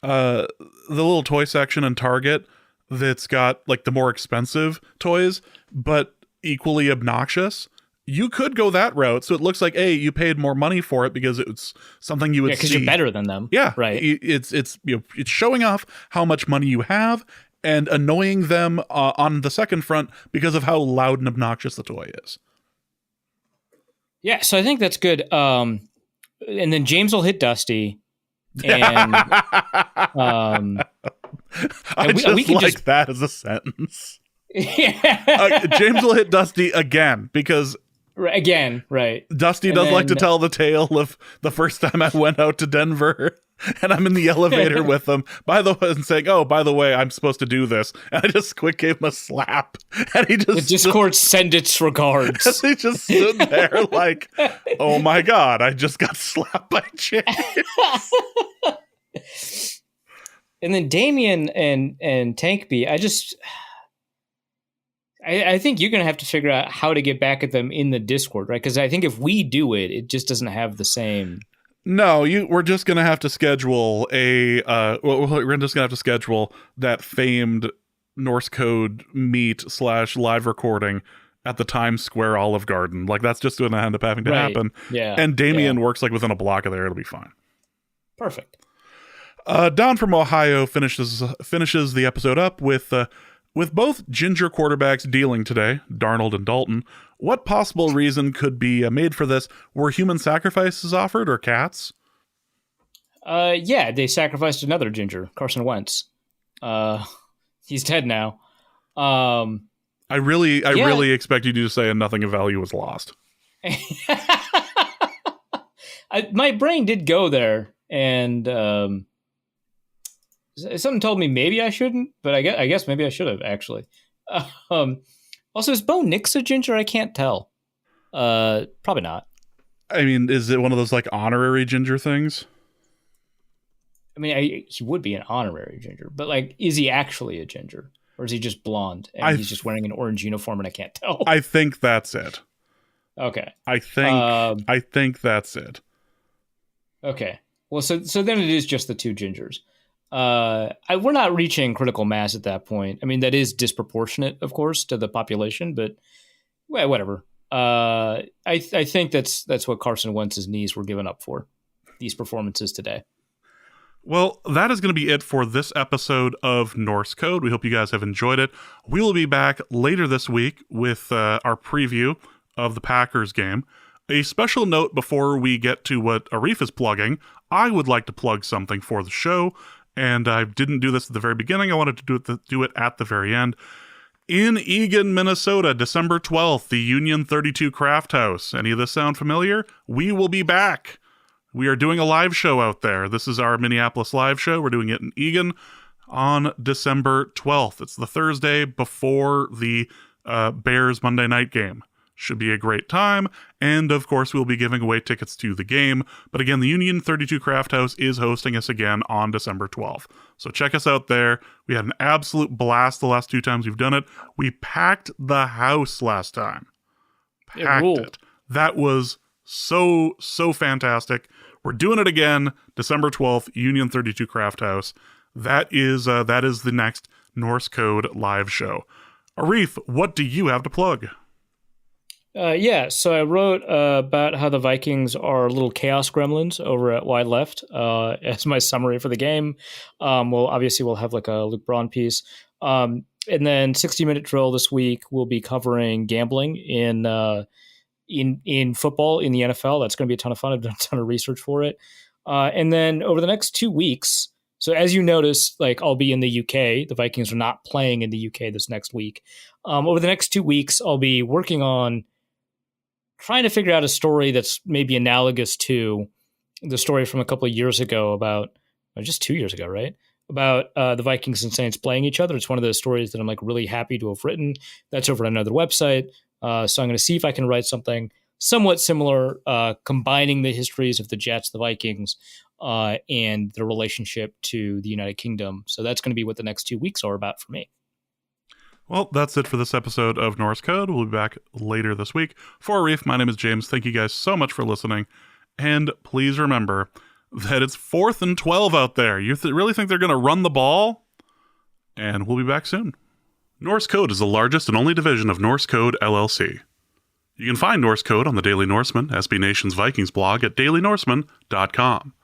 the little toy section in Target that's got like the more expensive toys, but equally obnoxious. You could go that route, so it looks like you paid more money for it because it's something you would see. Because you're better than them. Yeah, right. It's showing off how much money you have and annoying them on the second front because of how loud and obnoxious the toy is. Yeah, so I think that's good. And then James will hit Dusty, and I just that as a sentence. Yeah. James will hit Dusty again because. Again, right. Dusty does like to tell the tale of the first time I went out to Denver and I'm in the elevator with him. By the way, I'm supposed to do this. And I just quick gave him a slap. And he just... The Discord send its regards. He just stood there like, oh my God, I just got slapped by James. And then Damien and Tankby, I think you're going to have to figure out how to get back at them in the Discord, right? Because I think if we do it, it just doesn't have the same. No, we're just going to have to schedule we're just going to have to schedule that famed Norse Code meet / live recording at the Times Square Olive Garden. Like, that's just going to end up having to happen. Yeah. And Damien works like within a block of there. It'll be fine. Perfect. Don from Ohio finishes the episode up with both ginger quarterbacks dealing today, Darnold and Dalton. What possible reason could be made for this? Were human sacrifices offered or cats? Yeah, they sacrificed another ginger, Carson Wentz. He's dead now. I really expected you to say and nothing of value was lost. My brain did go there, and something told me maybe I shouldn't, but I guess maybe I should have, actually. Also, is Bo Nix a ginger? I can't tell. Probably not. I mean, is it one of those like honorary ginger things? I mean, he would be an honorary ginger, but like, is he actually a ginger? Or is he just blonde and he's just wearing an orange uniform and I can't tell? I think that's it. Okay. I think that's it. Okay. Well, so then it is just the two gingers. We're not reaching critical mass at that point. I mean, that is disproportionate, of course, to the population, but well, whatever. I think that's what Carson Wentz's knees were given up for, these performances today. Well, that is going to be it for this episode of Norse Code. We hope you guys have enjoyed it. We will be back later this week with our preview of the Packers game. A special note before we get to what Arif is plugging, I would like to plug something for the show, and I didn't do this at the very beginning. I wanted to do it at the very end. In Eagan, Minnesota, December 12th, the Union 32 Craft House. Any of this sound familiar? We will be back. We are doing a live show out there. This is our Minneapolis live show. We're doing it in Eagan on December 12th. It's the Thursday before the Bears Monday night game. Should be a great time. And, of course, we'll be giving away tickets to the game. But again, the Union 32 Craft House is hosting us again on December 12th. So check us out there. We had an absolute blast the last 2 times we've done it. We packed the house last time. Packed it. That was so fantastic. We're doing it again, December 12th, Union 32 Craft House. That is the next Norse Code live show. Arif, what do you have to plug? So I wrote about how the Vikings are little chaos gremlins over at Wide Left as my summary for the game. We'll have like a Luke Braun piece. And then 60-minute drill this week, we'll be covering gambling in football in the NFL. That's going to be a ton of fun. I've done a ton of research for it. And then over the next 2 weeks, so as you notice, like, I'll be in the UK. The Vikings are not playing in the UK this next week. Over the next 2 weeks, I'll be working on trying to figure out a story that's maybe analogous to the story from a couple of years ago just 2 years ago, right? About the Vikings and Saints playing each other. It's one of those stories that I'm like really happy to have written. That's over at another website. So I'm going to see if I can write something somewhat similar, combining the histories of the Jets, the Vikings, and the relationship to the United Kingdom. So that's going to be what the next 2 weeks are about for me. Well, that's it for this episode of Norse Code. We'll be back later this week. For Arif, my name is James. Thank you guys so much for listening. And please remember that it's 4th and 12 out there. You really think they're going to run the ball? And we'll be back soon. Norse Code is the largest and only division of Norse Code LLC. You can find Norse Code on the Daily Norseman, SB Nation's Vikings blog at dailynorseman.com.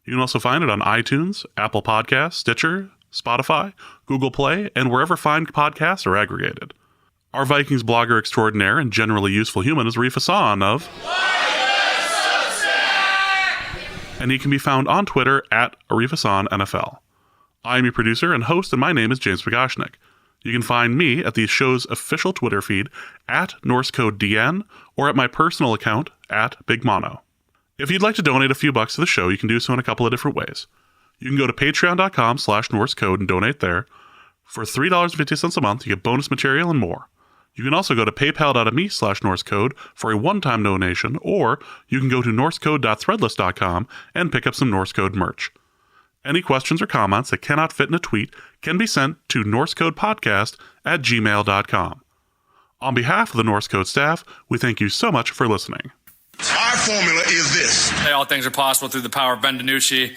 You can also find it on iTunes, Apple Podcasts, Stitcher, Spotify, Google Play, and wherever fine podcasts are aggregated. Our Vikings blogger extraordinaire and generally useful human is Arif Hassan of... and he can be found on Twitter at Arif Hassan NFL. I'm your producer and host, and my name is James Pagashnik. You can find me at the show's official Twitter feed at NorseCodeDN or at my personal account at Big Mono. If you'd like to donate a few bucks to the show, you can do so in a couple of different ways. You can go to patreon.com/NorseCode and donate there. For $3.50 a month, you get bonus material and more. You can also go to paypal.me/NorseCode for a one-time donation, or you can go to norsecode.threadless.com and pick up some Norse Code merch. Any questions or comments that cannot fit in a tweet can be sent to norsecodepodcast@gmail.com. On behalf of the Norse Code staff, we thank you so much for listening. Our formula is this. All things are possible through the power of Ben DiNucci.